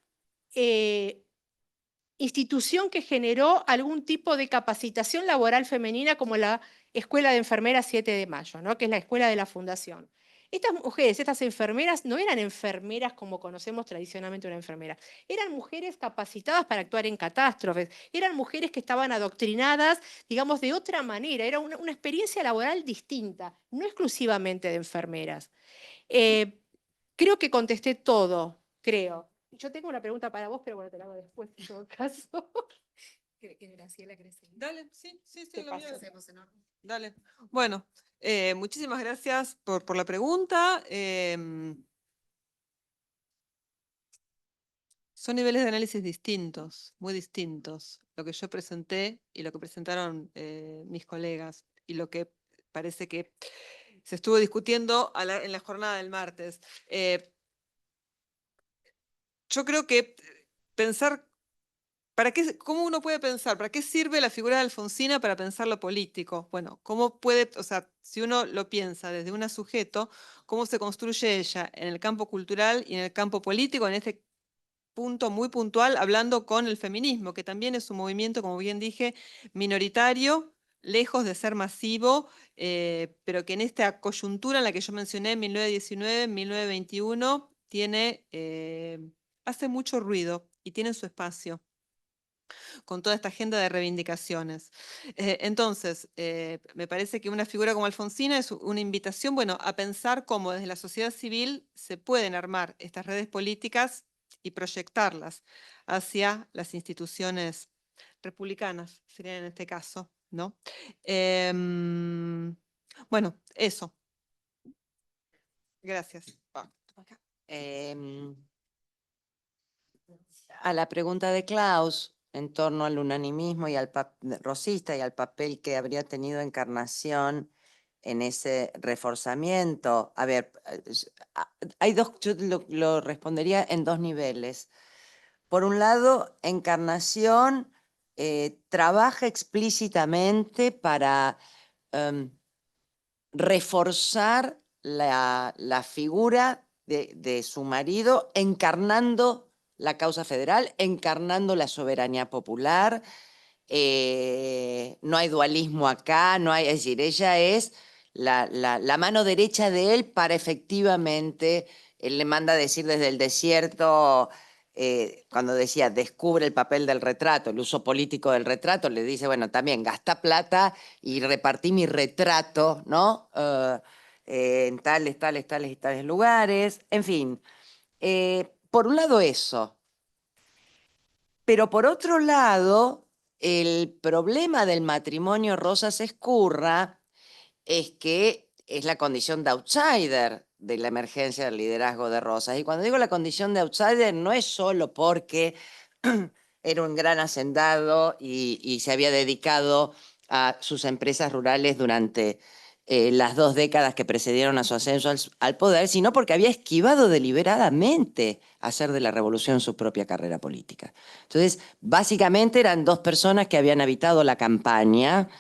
institución que generó algún tipo de capacitación laboral femenina como la Escuela de Enfermeras 7 de Mayo, ¿no? Que es la escuela de la Fundación. Estas mujeres, estas enfermeras, no eran enfermeras como conocemos tradicionalmente una enfermera, eran mujeres capacitadas para actuar en catástrofes, eran mujeres que estaban adoctrinadas, digamos, de otra manera, era una experiencia laboral distinta, no exclusivamente de enfermeras. Creo que contesté todo, creo. Yo tengo una pregunta para vos, pero bueno, te la hago después en todo caso. Graciela, ¿querés seguir? Dale, sí, Te lo mío. paso. Hacemos en orden. Dale. Bueno, muchísimas gracias por la pregunta. Son niveles de análisis distintos, muy distintos. Lo que yo presenté y lo que presentaron mis colegas y lo que parece que se estuvo discutiendo en la jornada del martes. Yo creo que pensar, ¿cómo uno puede pensar? ¿Para qué sirve la figura de Alfonsina para pensar lo político? Bueno, ¿cómo puede, o sea, si uno lo piensa desde un sujeto, cómo se construye ella en el campo cultural y en el campo político, en este punto muy puntual, hablando con el feminismo, que también es un movimiento, como bien dije, minoritario, lejos de ser masivo, pero que en esta coyuntura en la que yo mencioné, en 1919, 1921, hace mucho ruido y tiene su espacio con toda esta agenda de reivindicaciones. Entonces, me parece que una figura como Alfonsina es una invitación, bueno, a pensar cómo desde la sociedad civil se pueden armar estas redes políticas y proyectarlas hacia las instituciones republicanas, serían en este caso, ¿no? Bueno, eso. Gracias. A la pregunta de Klaus en torno al unanimismo y al rosista y al papel que habría tenido Encarnación en ese reforzamiento. A ver, hay dos, yo lo respondería en dos niveles. Por un lado, Encarnación trabaja explícitamente para reforzar la figura de su marido, encarnando la causa federal, encarnando la soberanía popular. No hay dualismo acá, no hay, es decir, ella es la mano derecha de él para efectivamente, él le manda a decir desde el desierto, cuando decía descubre el papel del retrato, el uso político del retrato, le dice, bueno, también gasta plata y repartí mi retrato, ¿no? En tales y tales lugares, en fin. Por un lado eso, pero por otro lado, el problema del matrimonio Rosas Ezcurra es que es la condición de outsider de la emergencia del liderazgo de Rosas. Y cuando digo la condición de outsider no es solo porque era un gran hacendado y se había dedicado a sus empresas rurales durante las 2 décadas que precedieron a su ascenso al poder, sino porque había esquivado deliberadamente hacer de la revolución su propia carrera política. Entonces, básicamente eran 2 personas que habían habitado la campaña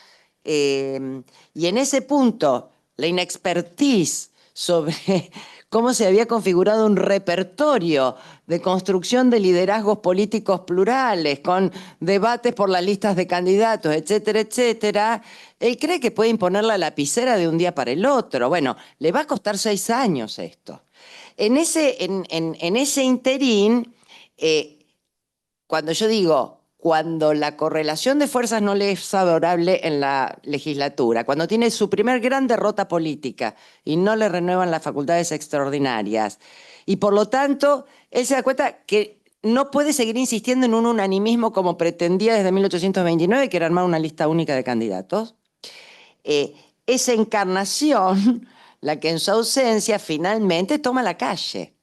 y en ese punto, la inexpertise sobre cómo se había configurado un repertorio de construcción de liderazgos políticos plurales, con debates por las listas de candidatos, etcétera, etcétera, él cree que puede imponer la lapicera de un día para el otro. Bueno, le va a costar 6 años esto. En ese interín, cuando yo digo, cuando la correlación de fuerzas no le es favorable en la legislatura, cuando tiene su primer gran derrota política y no le renuevan las facultades extraordinarias, y por lo tanto, él se da cuenta que no puede seguir insistiendo en un unanimismo como pretendía desde 1829, que era armar una lista única de candidatos. Esa Encarnación, la que en su ausencia finalmente toma la calle,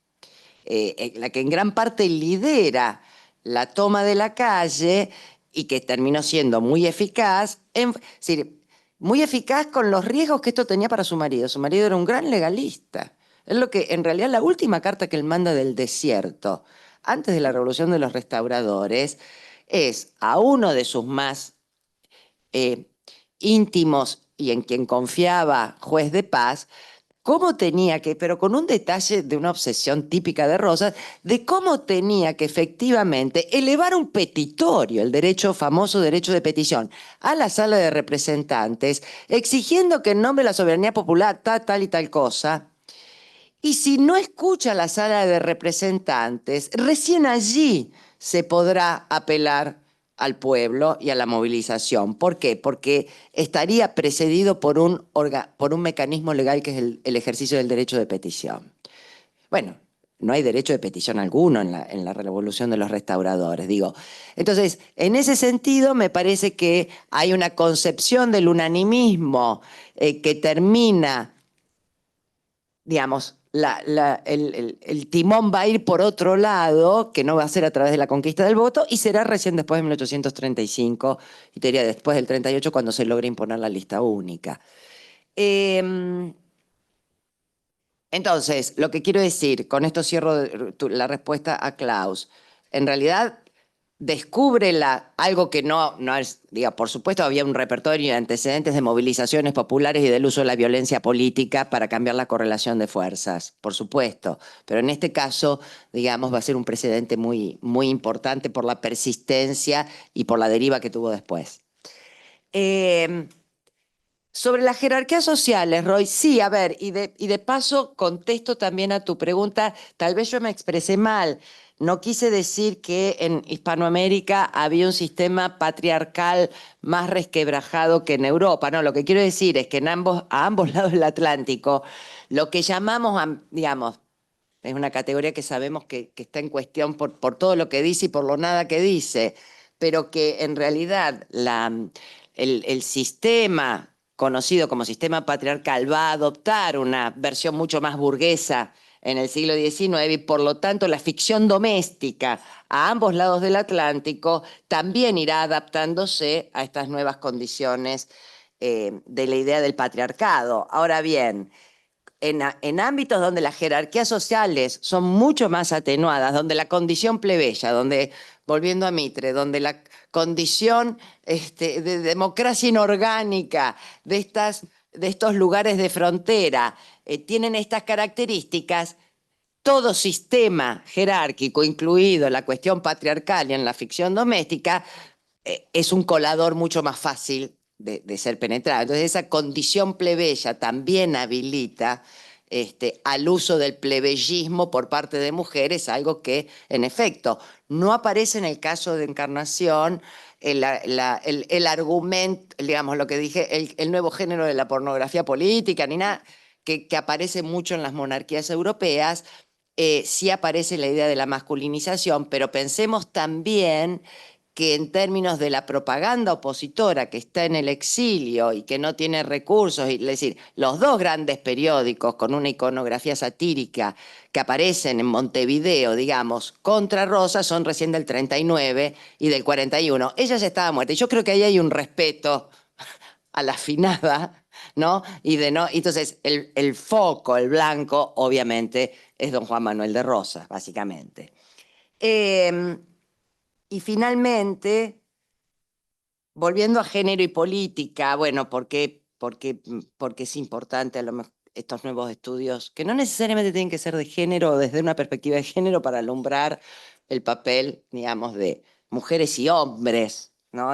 la que en gran parte lidera la toma de la calle y que terminó siendo muy eficaz, es decir, muy eficaz con los riesgos que esto tenía para su marido. Su marido era un gran legalista. Es lo que, en realidad, la última carta que él manda del desierto, antes de la revolución de los restauradores, es a uno de sus más íntimos y en quien confiaba, juez de paz, cómo tenía que, pero con un detalle de una obsesión típica de Rosas, de cómo tenía que efectivamente elevar un petitorio, el famoso derecho de petición, a la sala de representantes, exigiendo que en nombre de la soberanía popular tal y tal cosa. Y si no escucha la sala de representantes, recién allí se podrá apelar al pueblo y a la movilización. ¿Por qué? Porque estaría precedido por un mecanismo legal que es el ejercicio del derecho de petición. Bueno, no hay derecho de petición alguno en la revolución de los restauradores, digo. Entonces, en ese sentido, me parece que hay una concepción del unanimismo que termina, digamos, el timón va a ir por otro lado, que no va a ser a través de la conquista del voto, y será recién después de 1835, y te diría después del 38, cuando se logre imponer la lista única. Entonces, lo que quiero decir, con esto cierro la respuesta a Klaus, en realidad descubre algo que no es, diga, por supuesto había un repertorio de antecedentes de movilizaciones populares y del uso de la violencia política para cambiar la correlación de fuerzas, por supuesto, pero en este caso, digamos, va a ser un precedente muy, muy importante por la persistencia y por la deriva que tuvo después. Sobre las jerarquías sociales, Roy, sí, a ver, y de paso contesto también a tu pregunta, tal vez yo me expresé mal. No quise decir que en Hispanoamérica había un sistema patriarcal más resquebrajado que en Europa. No, lo que quiero decir es que a ambos lados del Atlántico, lo que llamamos, digamos, es una categoría que sabemos que está en cuestión por todo lo que dice y por lo nada que dice, pero que en realidad el sistema conocido como sistema patriarcal va a adoptar una versión mucho más burguesa en el siglo XIX y por lo tanto la ficción doméstica a ambos lados del Atlántico también irá adaptándose a estas nuevas condiciones de la idea del patriarcado. Ahora bien, en ámbitos donde las jerarquías sociales son mucho más atenuadas, donde la condición plebeya, donde, volviendo a Mitre, donde la condición de democracia inorgánica de estos lugares de frontera tienen estas características, todo sistema jerárquico, incluido la cuestión patriarcal y en la ficción doméstica, es un colador mucho más fácil de ser penetrado. Entonces esa condición plebeya también habilita al uso del plebeyismo por parte de mujeres, algo que en efecto no aparece en el caso de Encarnación, el argumento, digamos lo que dije, el nuevo género de la pornografía política, ni nada, que aparece mucho en las monarquías europeas. Sí aparece la idea de la masculinización, pero pensemos también que en términos de la propaganda opositora que está en el exilio y que no tiene recursos, es decir, los dos grandes periódicos con una iconografía satírica que aparecen en Montevideo, digamos, contra Rosa, son recién del 39 y del 41. Ella ya estaba muerta y yo creo que ahí hay un respeto a la finada, ¿no? Entonces, el foco, el blanco, obviamente, es don Juan Manuel de Rosas, básicamente. Y finalmente, volviendo a género y política, bueno, porque es importante a lo mejor estos nuevos estudios, que no necesariamente tienen que ser de género o desde una perspectiva de género para alumbrar el papel, digamos, de mujeres y hombres, ¿no?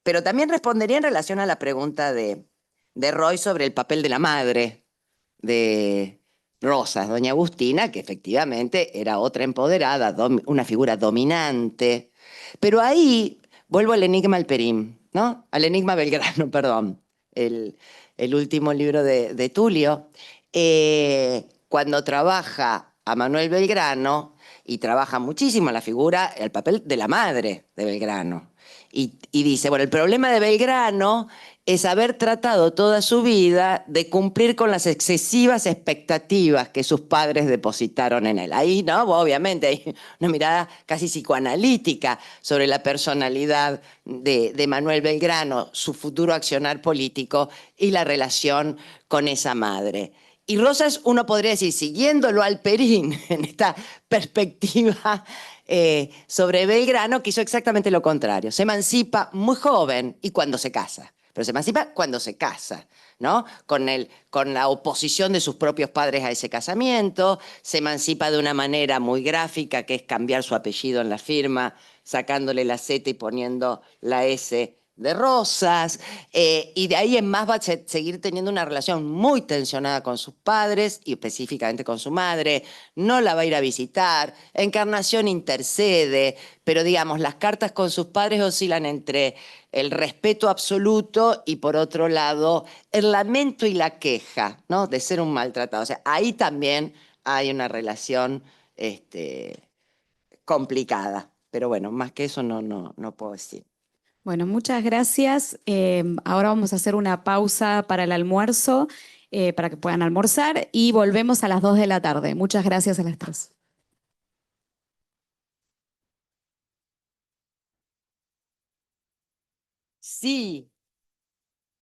Pero también respondería en relación a la pregunta de Roy sobre el papel de la madre de Rosas, doña Agustina, que efectivamente era otra empoderada, una figura dominante. Pero ahí vuelvo al enigma Alperín, ¿no? Al enigma Belgrano, perdón, el último libro de Tulio. Cuando trabaja a Manuel Belgrano, y trabaja muchísimo la figura, el papel de la madre de Belgrano. Y dice, bueno, el problema de Belgrano es haber tratado toda su vida de cumplir con las excesivas expectativas que sus padres depositaron en él. Ahí, ¿no? Obviamente hay una mirada casi psicoanalítica sobre la personalidad de Manuel Belgrano, su futuro accionar político y la relación con esa madre. Y Rosas, uno podría decir, siguiéndolo al Perín en esta perspectiva sobre Belgrano, que hizo exactamente lo contrario. Se emancipa muy joven y cuando se casa. pero se emancipa cuando se casa, ¿no? Con la oposición de sus propios padres a ese casamiento, se emancipa de una manera muy gráfica, que es cambiar su apellido en la firma, sacándole la Z y poniendo la S de Rosas, y de ahí en más va a seguir teniendo una relación muy tensionada con sus padres y específicamente con su madre, no la va a ir a visitar, Encarnación intercede, pero digamos, las cartas con sus padres oscilan entre el respeto absoluto y por otro lado el lamento y la queja, ¿no? De ser un maltratado. O sea, ahí también hay una relación complicada, pero bueno, más que eso no puedo decir. Bueno, muchas gracias. Ahora vamos a hacer una pausa para el almuerzo, para que puedan almorzar y volvemos a las 2 de la tarde. Muchas gracias a las 3. Sí.